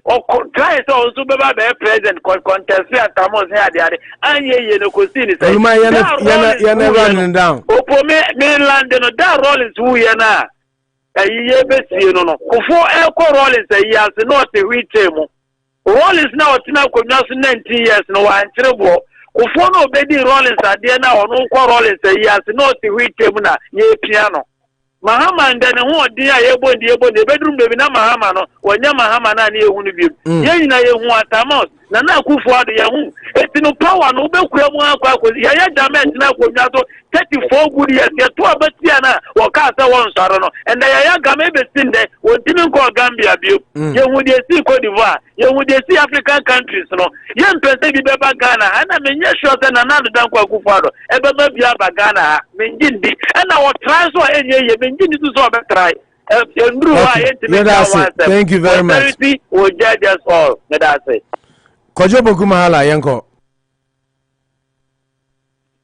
try so also be president contest at Tamos here and ye no cosini say yana running down. Opo me land no da Rollins who ye na ye be see no Kofo Rollins ye as not a wheat table. Rollins now tina ko 19 years no wan trebo. Kofo no be di Rollins ade na ono ko Rollins ye as not a wheat table na ye piano. Mahama and then who dear the bedroom baby na Mahama no when Mahama na ye hunu bi ye na ye hu atamos na Akufo-Addo yahu eti no power no be kura mu akwa ya jament na akonwa so 34 good years ya to abatia na wo ka say won saro no and ya game be sinde won timi ko Gambia bio yehu de si Cote d'Ivoire yehu de si African countries no ye mpese bi be ba Ghana ana menye sure say na nadu dan kwa Akufo-Addo e be ba bia ba Ghana ha menjindi ana wo transfer enye ye menjindi so be try. Thank you very much. Will judge us all. Kojo Poku Mahala yanko.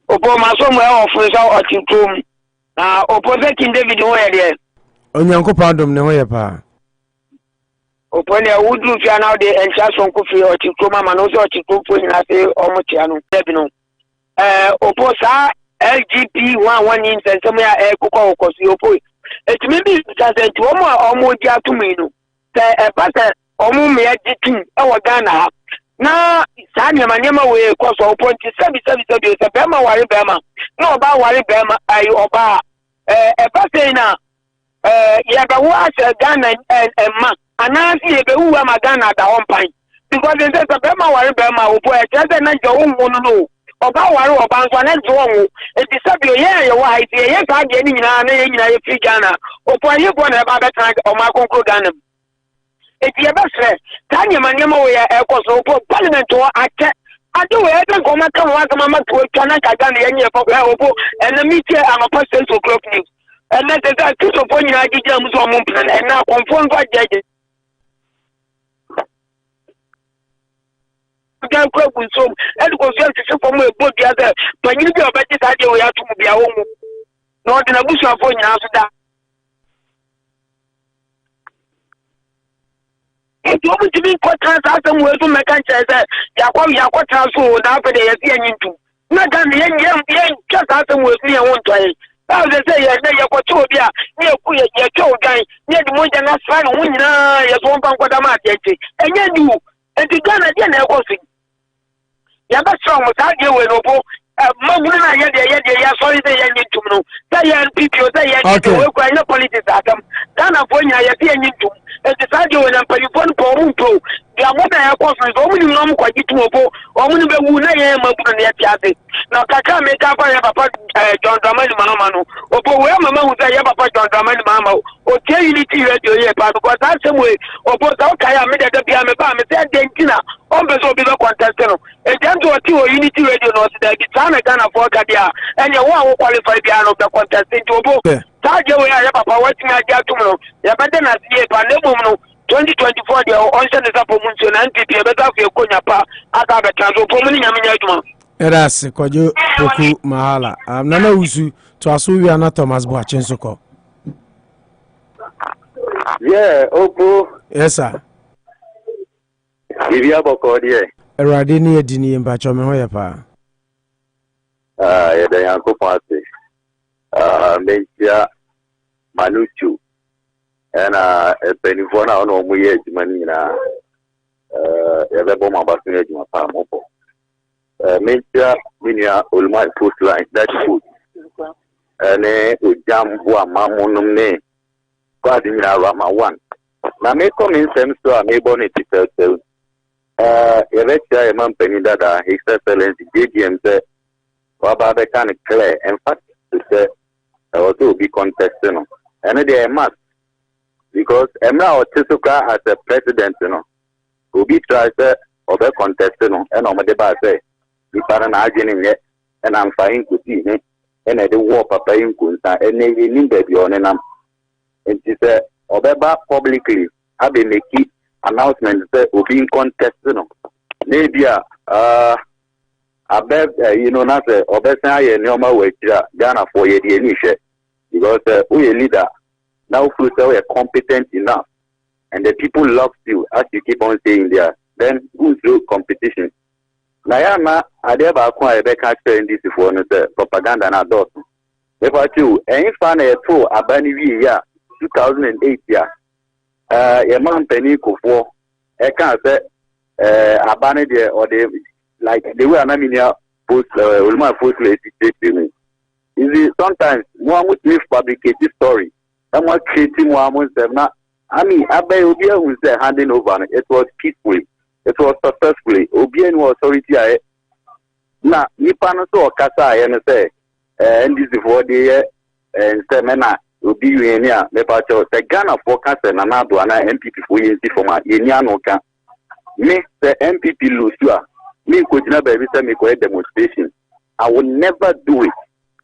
Opo maso mo e ofisa otitum. Na opose King David ho ye de. Onyanko pandom ne ho ye pa. Opo ne wudu fia na de encha sonko fi otitum ama no so otitum fo nyina se omotia no. Debi no. Opo sa LGP 11 in sensemo ya kokko okosi opo. It may be that omo di atumi no say e pata omo me agitu e wo Ghana na sanya manyama we kwaso point 77 say be ma ware be ma na oba ware be ma ai oba e pata na ya ba wo ase Ghana ma anasi e be wu ma Ghana da hon pan because they say be ma ware be ma obo e tell na jo wo no oba ware oba nso na jo wo eti sabio ye wo haiti ye ka de ni nyina na ye nyina ye fi Ghana opo ye go na ba betra o ma konkro Ghana eti ye be fre tanya manyama wo ya ekoso opo parliament wo ake ade we e den ko ma ka wa ka ma to twa na ka Ghana ye nye fo opo en mi tie Anopa Central Club News en na te ka tuso po nyina agija mu so mo plan en na confirm va jeje gan club so and go so to for mo ebo dia that panyin bi obeti sa de o ya tumu bia wo mu no de na busu afo nyina so da eto obu tibi ko transfer mo ezo meka nche yakwa transfer na afa de yesi anyintu na gan ye kasa sa mo ezo ye won toye how they say ye na ye ko to bia ye ku ye to gan ye de mo jana sra no nyina ye so mpa nkwada ma atiachi enye du enti Ghana de na ekosi ya ba strong mo ta de we no bo maguna na ye de ya sorry de ye nyitum no say ye NPP o say ye we ko anya politics atam Ghana fo nya ye de nyitum enti sa de we na palifon po mu to ya mo na ya ko so mo ni no mo kwaji tu obo o mo ni be wu na ye mabu na ye tiase na kaka me ka fa ye papa John Dramani Mahama obo we mama hu say ye papa John Dramani Mahama o tie unity radio ye pa because that same way obo sa o kaya me de bia me ba me say de ntina on be so be contest no e dem to ti o unity radio no say the time Ghana for kadia and you want qualify bia no be contest into obo ta je we ye papa what me aja tum no ye be de na sie pa ne mum no 2024 de on se ne sapo munso na NPP e be ta fi konya pa aka be transo po mu ni nyame nya adwuma Erase Kojo Poku Mahala nana usu to aso wi ana Thomas Boachensoko. Yeah, opo. Yes sir. Bibia boko die. Erade ni edini mba chome ho ye pa. Ya da yanko pase. Mentia Manuchu. Ena penifo na ono mu ye adwumani na ya be bo ma ba so ye adwuma pa mopo. Mentia minia olma post line that food. Ene ojam bo amamunum ne. God in Rama 1. Now, me come in same store, me born it is a man penny that His Excellency JGM said, Baba can clear and fact to say, I will to be contesting. And they must, because Emma or Tisuka as a president, will be tried or be contesting, and on the bar say, if I'm arguing yet, and I'm fine to see him, and I do walk up in Kunta, and they need baby on and and she said, Obeba publicly have a make announcement that will be in contest, Maybe I bet not say Obesa and Yoma way Ghana for ye the initiate because we a leader now feel so we're competent enough and the people love you as you keep on saying there. Then who's through competition? Nayama Adeba acquire Becca in this for propaganda and adult. If I do any fan at all, Abani ya 2008 your man penny kofo I can't say abandon there or they like they were anaminia post ulma post me. Is sometimes one would live fabricated story. Someone creating one would say I mean Abay Obia who said handing over it was peacefully. it was successfully. Obi no authority aye. Na nipa no so okasa aye no say NDC for the say mena obi yeni a me pa cho the Ghana for kasa na na do ana MPP for yenti for ma yeni anoka. Me the MPP lose to a me ko jina ba bi say me ko demonstration. I will never do it.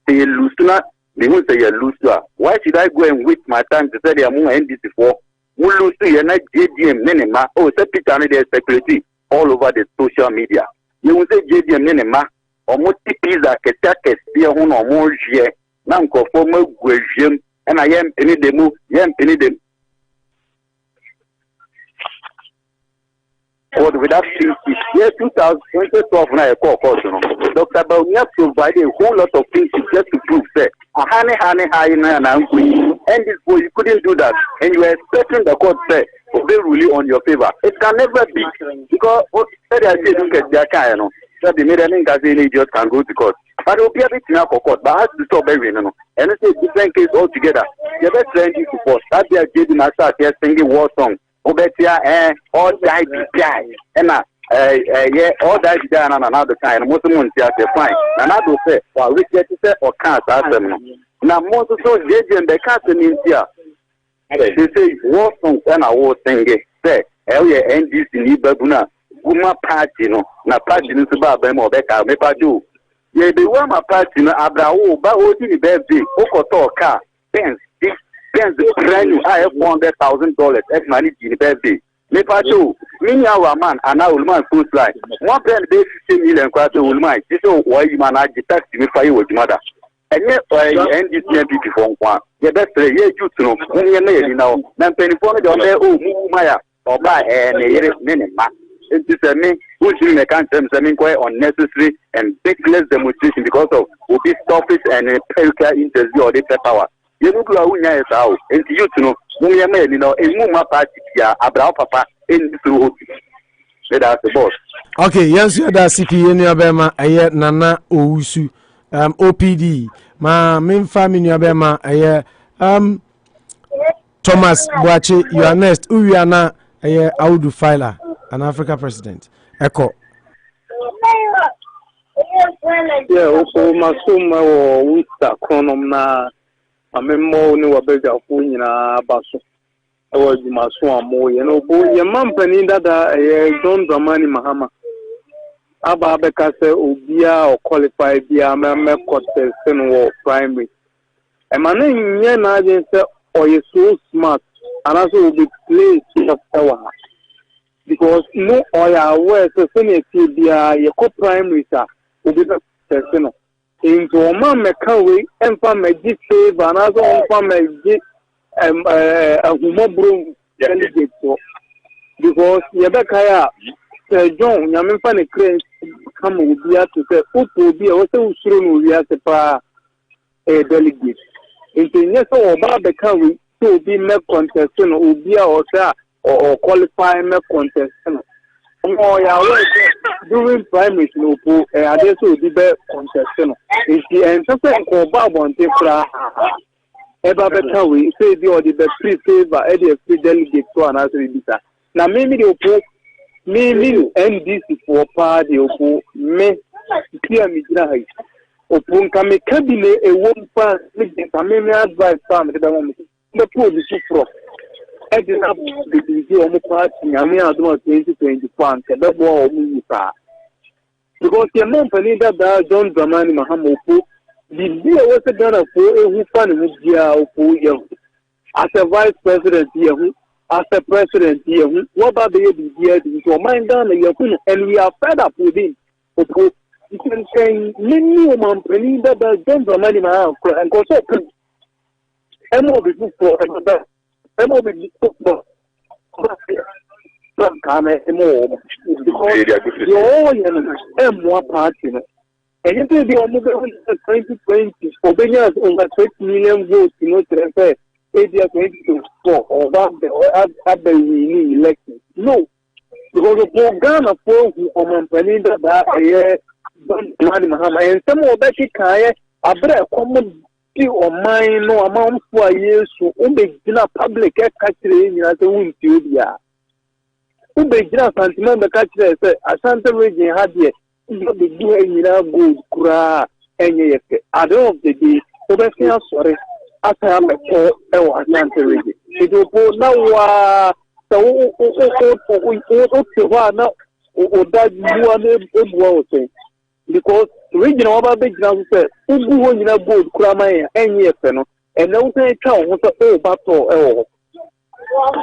Say lose to na me who say you lose to a. Why should I go and waste my time to say they are more NDC for? We lose to you na JDM nenema. Oh, say Peter no dey speculate all over the social media. You will say JDM nenema or mo pizza kete be ho no mo hye na nkofo ma guahwem na yem peni demu dem. With that year 2012 na course no Dr. Baunia provided a whole lot of things just to prove that high na and this boy you couldn't do that and you were expecting the court say obey ruling on your favor. It can never be because what said I say don't get their kind no that the media just can go to court. But it will be a bit in our court, but has to stop every no. And it's a different case altogether. The best friend is support that they are getting a start here singing war song. Obetia all died and yeah, all died down on another time. Most of them say fine. Another say, well, we get to say or can't ask them. Now, most of those judges they can't in here. They say war song and I was singing. Say, yeah, NDC ni babuna. Uma party no, na party no se ba mo beka me pa do. Ye be wa ma party no abrawo ba odi ni birthday. Okoto car, Benz brand new $400,000 as money in the birthday. Me pa do. Me our man and our man post line. One brand be 50 million kwata ulman. This is why you man a tax me fa you with mother. And yet NDC MPP for one. Ye best ye you no. Ye na ye now. Na penifo no dey o mu maya. Oba na yere nenema. It is a me who's doing a country quite unnecessary and baseless demonstration because of Obi stoppage and perical interview or data power. You know, who how and you know, when you may know, a muma party here, Abraham Papa, in the that's the boss. Okay, yes, you're the CP in your Bema, a Nana Ousu, OPD, ma main family in your Bema, a Thomas Boache, you are next, Uyana, a Audu Filer. An Africa president. Echo. Yeah, also Masuma or Wista Chronomna, a memo no Abega Funina Basso. I was Masua Mo, you know, your mum Penida, John Dramani Mahama. Abba Becase, Ubia or qualified Bia, Mamma Cottest or primary. And my name, Yana, or you're so smart, and also will be placed of power. Because no oil aware so senior TBI your co-primaries are will be the person. Into a man McCaway and for my G save another for my G a humor delegate. Because Yabekaya Sir John Yamin Crane come with the to say, who will be also soon we have a delegate. Into yes or Babekaway to be met contestant will be or or qualify me contest. Oh, yeah, during primaries, no, I just will be contest. If the answer for Bob on Tefra, ever better we say the free favor, a free delegate to another visa. Now, maybe the Opo, maybe NDC for party, Opo, me, clear me, Opo, can make cabinet a one pass, maybe advice family, the poor is so I did not be the party. I mean, I don't 2021. That was because the company that John Dramani Mahama the deal was done for a who found as a vice president here, as a president here. What about the year to mind down and we are fed up with him. You can say many company that John Dramani Mahama and go so. I'm more before I'm over the football. Because you're more party. And if they are moving 2020, Obedience over 20 million votes, you know, to refer, 2024 or that the election. No, because the program of company that and some of that Kaya, a better common. Or mine no amount for years so only dinner public catching as a win to Ubejina Santima the catcher said, Asante region had yet, the do good, cura, and yes, at the end of the day, Obesia, sorry, as I am a poor Asante region. It will go now, so, now, or that you are saying. Because regional big now said, who in a good cramaya, and yes, and no say, was a battle.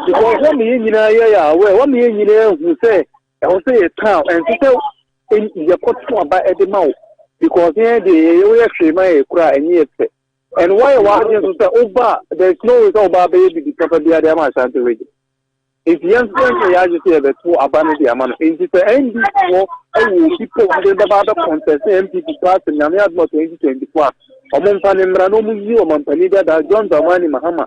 Because 1 million where 1 million who say, I will say a town and to tell in the court by at the mouth. Because here they actually may cry and yes. And why you say, oh, there's no result baby because of the other Asante region. If the youngsters are just here, the 2 abandon the amount of things, the end people under the other contest, MPP class and Yamia 2024. Among Panamrano, you, Montanida, John Zamani Mahama.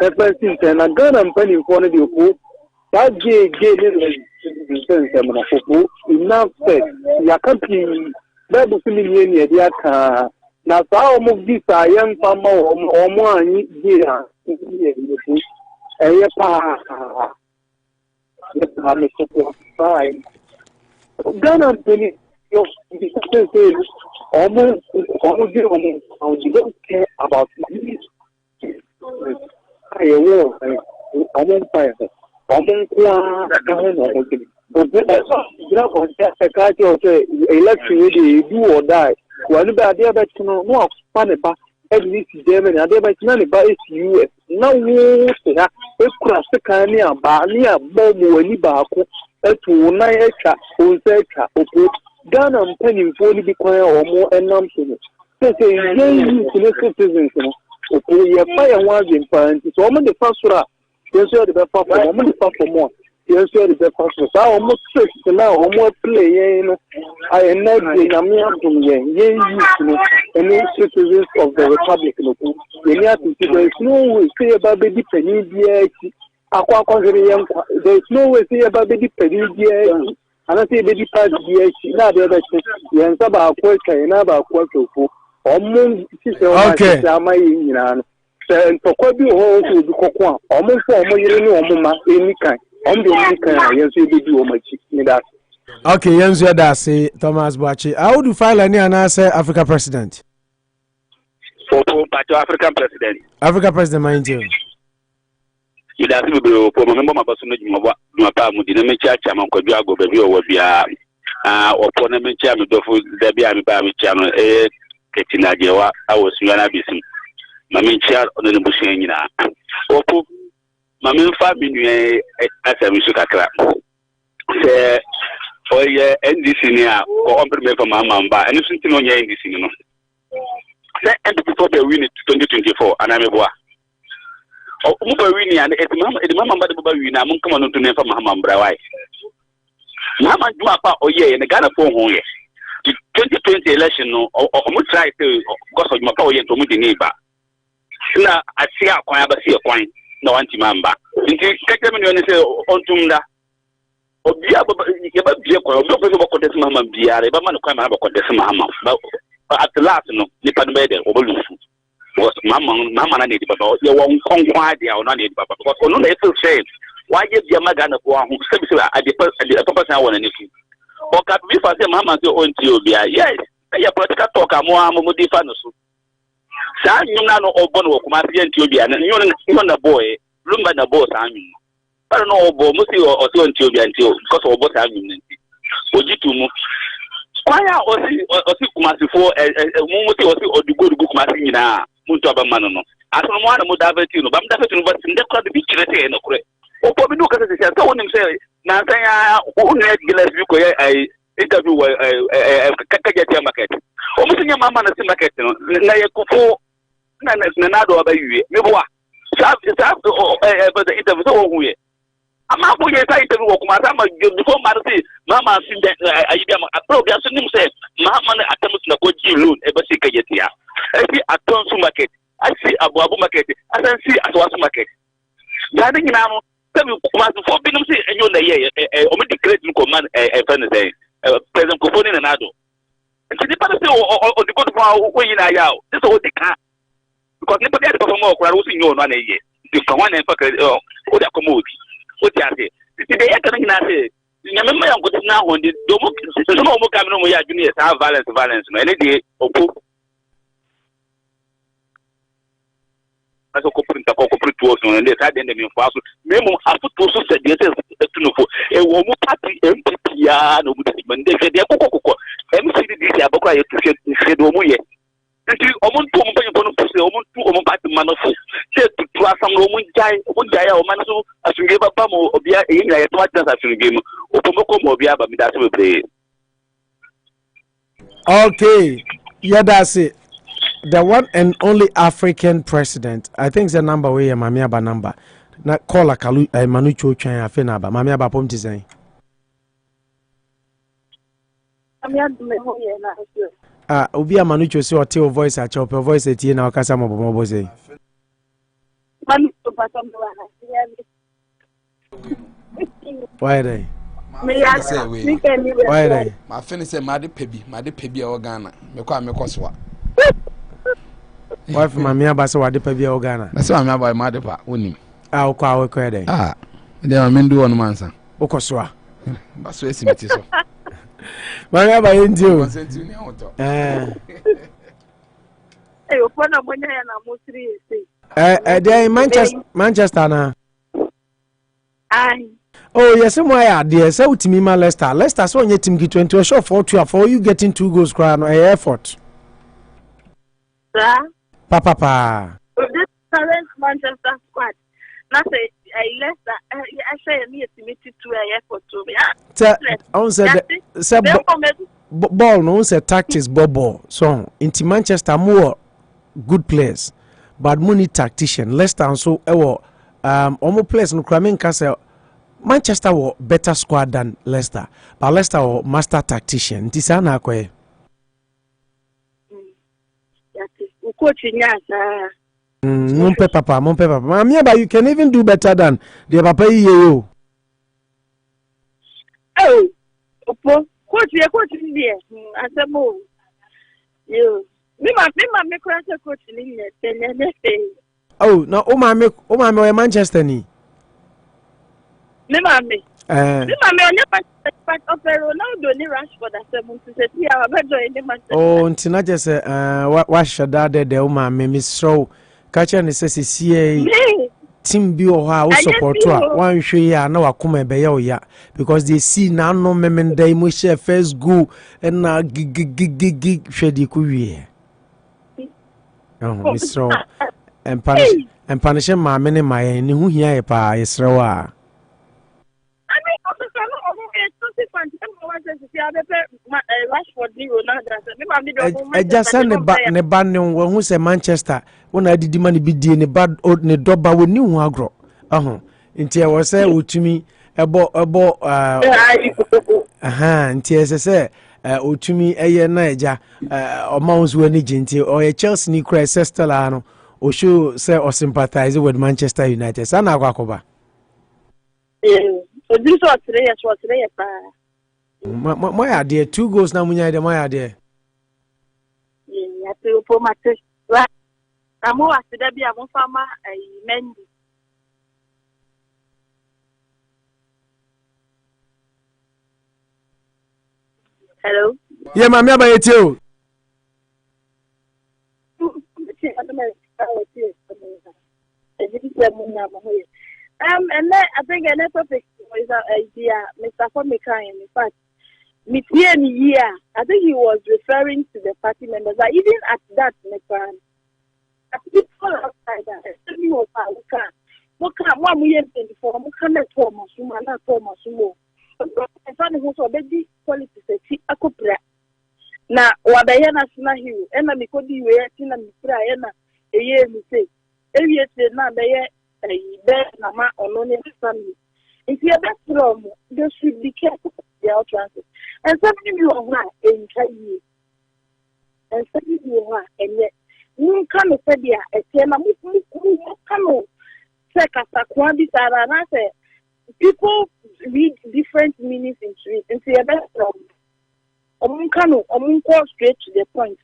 Since and a gun and penny for the Opu, that gay enough said, Yakapi, Bible Similia, the Aka. Now, some of these are young farmer or more year. Gun and penny, almost don't care about I will. I won't fire. I won't election do or die. Well, about the other no fun about at least Germany, I never none about US. No, if cross the Kanya, Bania, Bobo, and Ibako, to 9 acre, who said, Ghana and penny for the quiet or more and nonsense. So, citizens. Okay, fire was in parents. So, I'm the first one. Yes, the best for the first more. Yes, the best for the almost 6 now, almost play. I am not the Namian, any citizens of the Republic. There is no way say about the penny. There is no way say about the penny. And I say, baby, now the other thing, you answer about a question, about a okay. And for quite be all to the cocoa, almost for my any kind. On the kind, yes, you do my chicken. Okay, yes, say Thomas Bachi. How would you file any answer, Africa president? African president. Africa president, mind you. You don't have to be a member of my family, the chairman could go baby or be or Ponament chairman, there be a channel. Ketinajewa, I was Yana Bisim. Mammy chair on the Bushina. Opo, Mammy family as a Mishukakra. Say, for your NDC near or on for Mahama, and you think on your NDC. Say, and before they win it 2024, and I'm a boy. Oh, Mubawini and the Mamma Babawina, I'm coming on to name for Mahama Brawai. Mahama Duapa, oh, yeah, and the Ghana phone home. 2020 election no or try to because of my power to meet the neighbor. Now I see a coin, but see a coin, no anti member. Into Katamini say on Tumda. Or be able to be a contest Mamma Bia, a man come out of contest Mahama. But at the last, no, the Padmede or Lufu was Mamma and it, but you won't conquer the or not it, but only it will say, why give your Magana who steps at the purpose I want anything. Or can we for them, Mamma, to own Tobia? Yes, a political talk, a more Mudifano. San, you know, or Bono, Commander Tobia, and you're the boy, Lumba the boss, I mean. I don't know, Bomusi or so Tobia until because of what I mean. Ojitumu. Why are also Kumasi for a moment or the good book Masina, Muntaba Manono? I don't want to Mudavetino, but I'm definitely but in the crowd to be chilly and okay. Or probably look at it, I told him, say, Nantaya, who had Gillespie, I interview a Kakaja market. Almost in your mamma and a market, Nayakufo, Nanado about you. It's after the interview. I'm not going to interview before Marty, Mamma, I probably said, Mamma, attempts to go to loan, ever see Kayatia. I see a Tonsu market, I see a Babu market, I don't see a Swas market. Daddy now. For being and you're the omit great command a friend, President Kofoni and Ado. And the policy or the good way in Ayao, this is what they can. Because never get more crowds in your money yet. The one and fuck or the commodity. What you say? Today, I can't say. Remember, I'm going now on the domo. So, no more coming on. We are doing violence. No, any day, as a corporate tools and they had them in fast. Memo, I put also said yes to a woman party MPP. No, they said they're Coco. MCD, Aboka, to say Omoye. Until Omon to Omon to say Omon to Omon party manofo. Said to trust some Roman Jai, or Manso, as you gave a bum or be a tomatas as you game. Opomoko Mobia, but that's what we play. Okay, yeah, that's it. The one and only African president, I think the number way Mamiaba number. Na call a Kalu Manucho Chan Afenaba, Mamiaba Pomti saying. Ubia Manucho so a tail voice at your voice at Tina Casamo Bobo. Why they? Why they? My friend said, Maddy Pebby or Ghana. Mekwa. Why for Mamia Basso or the Pebby or Ghana? That's why I'm about Madipa, winning. I'll call a credit. There are men do on Mansa. Okoswa. That's where it is. Mamia by Indio. They're in Manchester now. Oh, yes, somewhere, dear. So to me, my Leicester, so you team get into a shot for 2 you getting 2 goals, crown or effort. Papa. This current Manchester squad, not a Leicester, I say, I need to meet you to a effort to me. Ball, no, say tactics, ball. So, into Manchester, more good players, but money tactician. Leicester, so, almost players no Kramen Castle. Manchester were better squad than Leicester, but Leicester were master tactician. Tisana kwe. Mon papa. Mamia, but you can even do better than the papa you. Oh, coach here. I said more. You, me, coach in here. Oh, no, my Manchester ni. Me mami onye part of Ronaldo ni Rashford asem to say here abejo any match. Oh, ntina je say wa shada de o ma me so catch and say see team bi o ha o support a wan hwe ya na wakoma be ya o ya because they see na no memen dai mo share first goal and na gig hwedi ku wie. Oh, Miss Row and punish ma me ne ma ni hu hia e pa yesrew a. Just send ne ban who say Manchester when I did money be ne bad old ne doba we new agro. Inti I was say utumi ebo inti say utumi eye na eja amounts we ni jinti or Chelsea ni cry Stella no o show say or sympathize with Manchester United. Sana akwakoba. So this was today my idea 2 goals now munya de my idea. Yeah, to for my test. I'm more as there be a farmer Mendy. Hello. Yeah, mammy about you. And then I think another topic is idea, Mr. Komika, in fact, year, I think he was referring to the party members. But even at that, people outside that, especially was one million 24, not Thomas, and son who's already politics, a copra. Now, what I national hero, and I'm going to be a year, me say, every year, now they are on family. If you are that from, they should be careful of their utterances. And something you are in China, and something you are, and yet, you come to say, a tema, come check as a quantity, and I say, people read different meanings into it. And see a best from call straight to the point,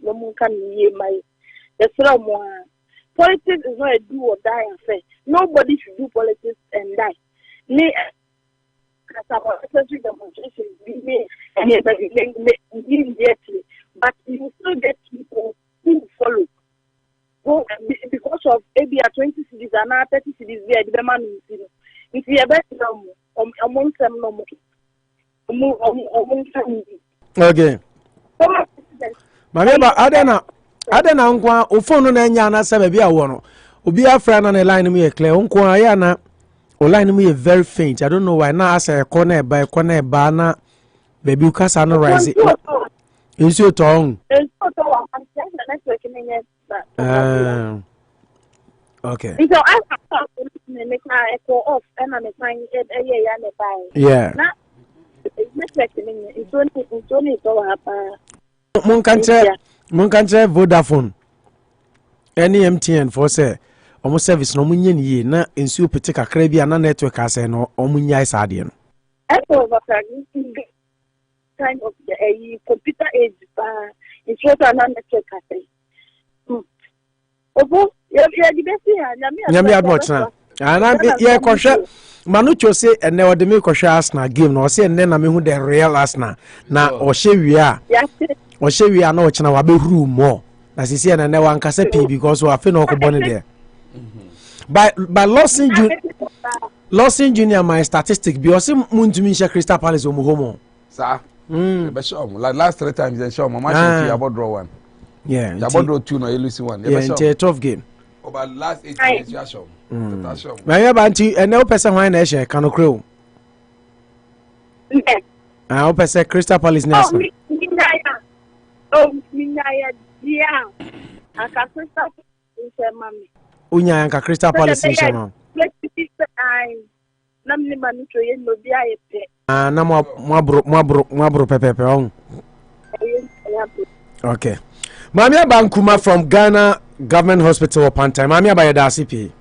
politics is not a do or die affair. Nobody should do politics and die. necessary demonstrations immediately, but you still get people who follow. Go because of maybe 20 cities and now 30 cities there, the man is if you are better among them no more. Okay. Mama adena nkwa ofonu na nya na sabe bia wo no obi afra na line mu ye clear nkwa ya na o line mu ye very faint. I don't know why na asa e corner e ba na baby ukasa no rise insu to on okay so I make my echo off and I'm finding yeah Mun kanche Vodafone any MTN for say almost service no munye ni na ensu pete kakra bia na network ase no omunya isa de no kind of a computer age it's what an network ase obo ya di besi ya nyame admochna ana ye kohwe Manucho say and never the make a Arsenal game no say and then I mean the real Arsenal na o she we are no china wa be room more na see and never ankasa pay because we are no ko born there by Lawson Junior my statistic because muntumi share Crystal Palace o homo sir be show like last 3 times they show my match you about draw one yeah you about draw 2 no you lose one yeah it's a tough game over last 8 years you show Maya banti and no person why na share can crow I hope say Crystal Palace next Minaya dia aka Crystal Palace unya anka Crystal Palace ni shema na mni Manucho ye no bia ye pe na mwabro pepepe on okay Mami Abankuma from Ghana Government Hospital upon time Mami Abayada CP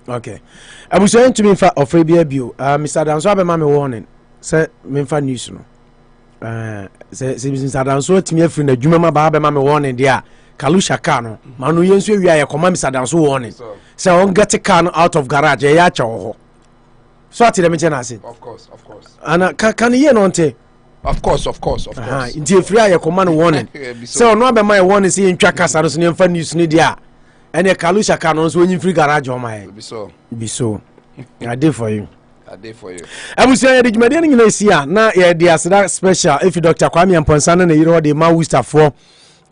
okay I was saying to me for Ofrabia Bio Mr. Danso abema me warning say me fa news no say Mr. Danso timi afri na dwuma ma ba abema me warning dia Kalusha car no manu yenso wi aye koma Mr. Danso warning say on get car out of garage ya cha ho so ati dem chena say of course ana can you no nte of course nti afri aye koma no warning say ono abema warning say ntwa kasa no so ne fa news ni dia ene Kalusha car no so onyin free garage o my be so I did for you abusia ya digimade ni nyina sia na ya dia sada special if Dr. Kwame Amponsana na yiro de ma wustafo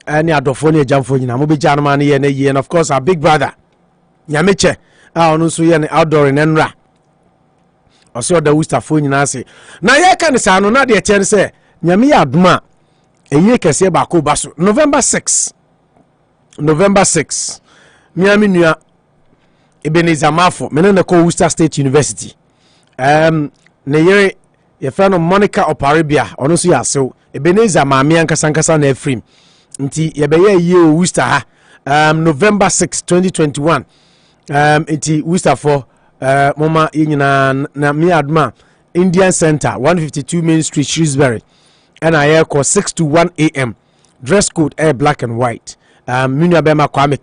ani adofo ne jamfo nyina mo be janu ma na ye na ye and of course our big brother Nyameche onu so ye ne outdoor in enra oso da wustafo nyina ase na ye ka ne sa no na de chen se nyame ya adoma eye kese ba ko baso November 6 miami nua Ebenezer Mafo menene ko Worcester State University ne yere ye fa no Monica Oparibia ono so ya sew Ebenezer maame ankasa na afrim nti ye be ye o Worcester ha November 6 2021 nti Worcester for mama yinyina na mi adma Indian Center 152 Main Street Shrewsbury and I air call 6 to 1 a.m. dress code air black and white Minya Bema Kwame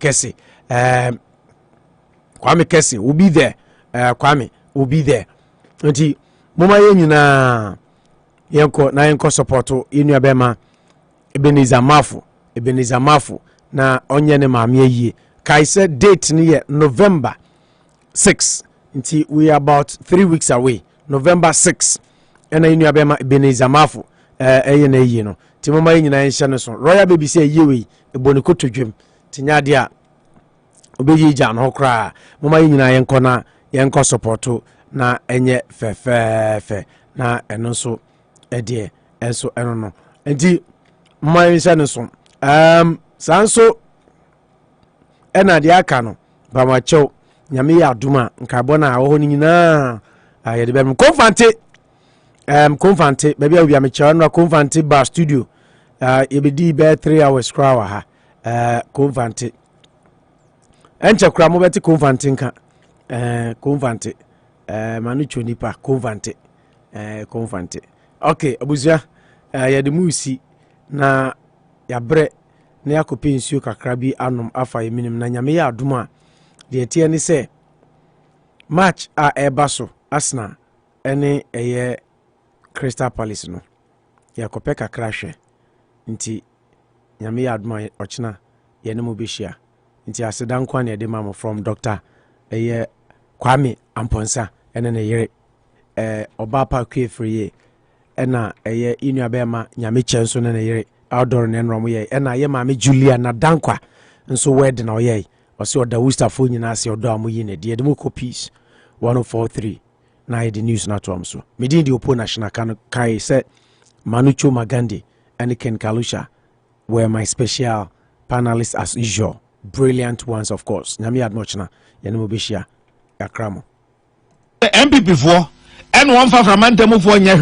Kesse will be there. Kwame will be there. Nti mama ye nyina yenko na yenko supporto Minya Bema Ebenezer Mafo na onye ne maame yie. Kai said date ni ye November 6. Nti we are about 3 weeks away. November 6. Ena Minya Bema Ebenezer Mafo eye na yie no. Ti mama ye nyina yenhye no so. Royal baby say yie we eboniko todwem. Tinya dia obeyi ja no kra mama nyina yenko na yenko supporto na enye fe na eno so edie enso eno no enti mama yensa no so sanso ena dia aka no ba ma chew nyame ya aduma nka bona ho nyina aye de bem Confante baby obi am chew no Confante bar studio ebedi be 3 hours kra ha Confante enche kura mo beti Confante nka Confante Manucho nipa Confante okay abuzia ya de musi na ya bre na yakope nsuo kakra bi anom afa yeminim na nyame ya adoma de tie ni se match a ebaso Arsenal ene eye Crystal Palace no yakope kakra hwe nti nyame adma ochina ye ne mo behia nti asedan kwa ne de mamo from Dr. eye Kwame Amponsa ene ne yere Obapa Kwefreye ena eye inua bema nyame chenso ne yere outdoor ne nrom ye ena ye maame Julia na dankwa nso wed na oye ose oda Worcester fo nyina ase odo amoyi ne de mo copies 1043 na the news na to amso medin di opo national kan kai se Manucho Magandi and Ken Kalusha were my special panelists as usual, brilliant ones of course nyame admochna ye ne mo behia yakramo MPP for and one for Mantemo for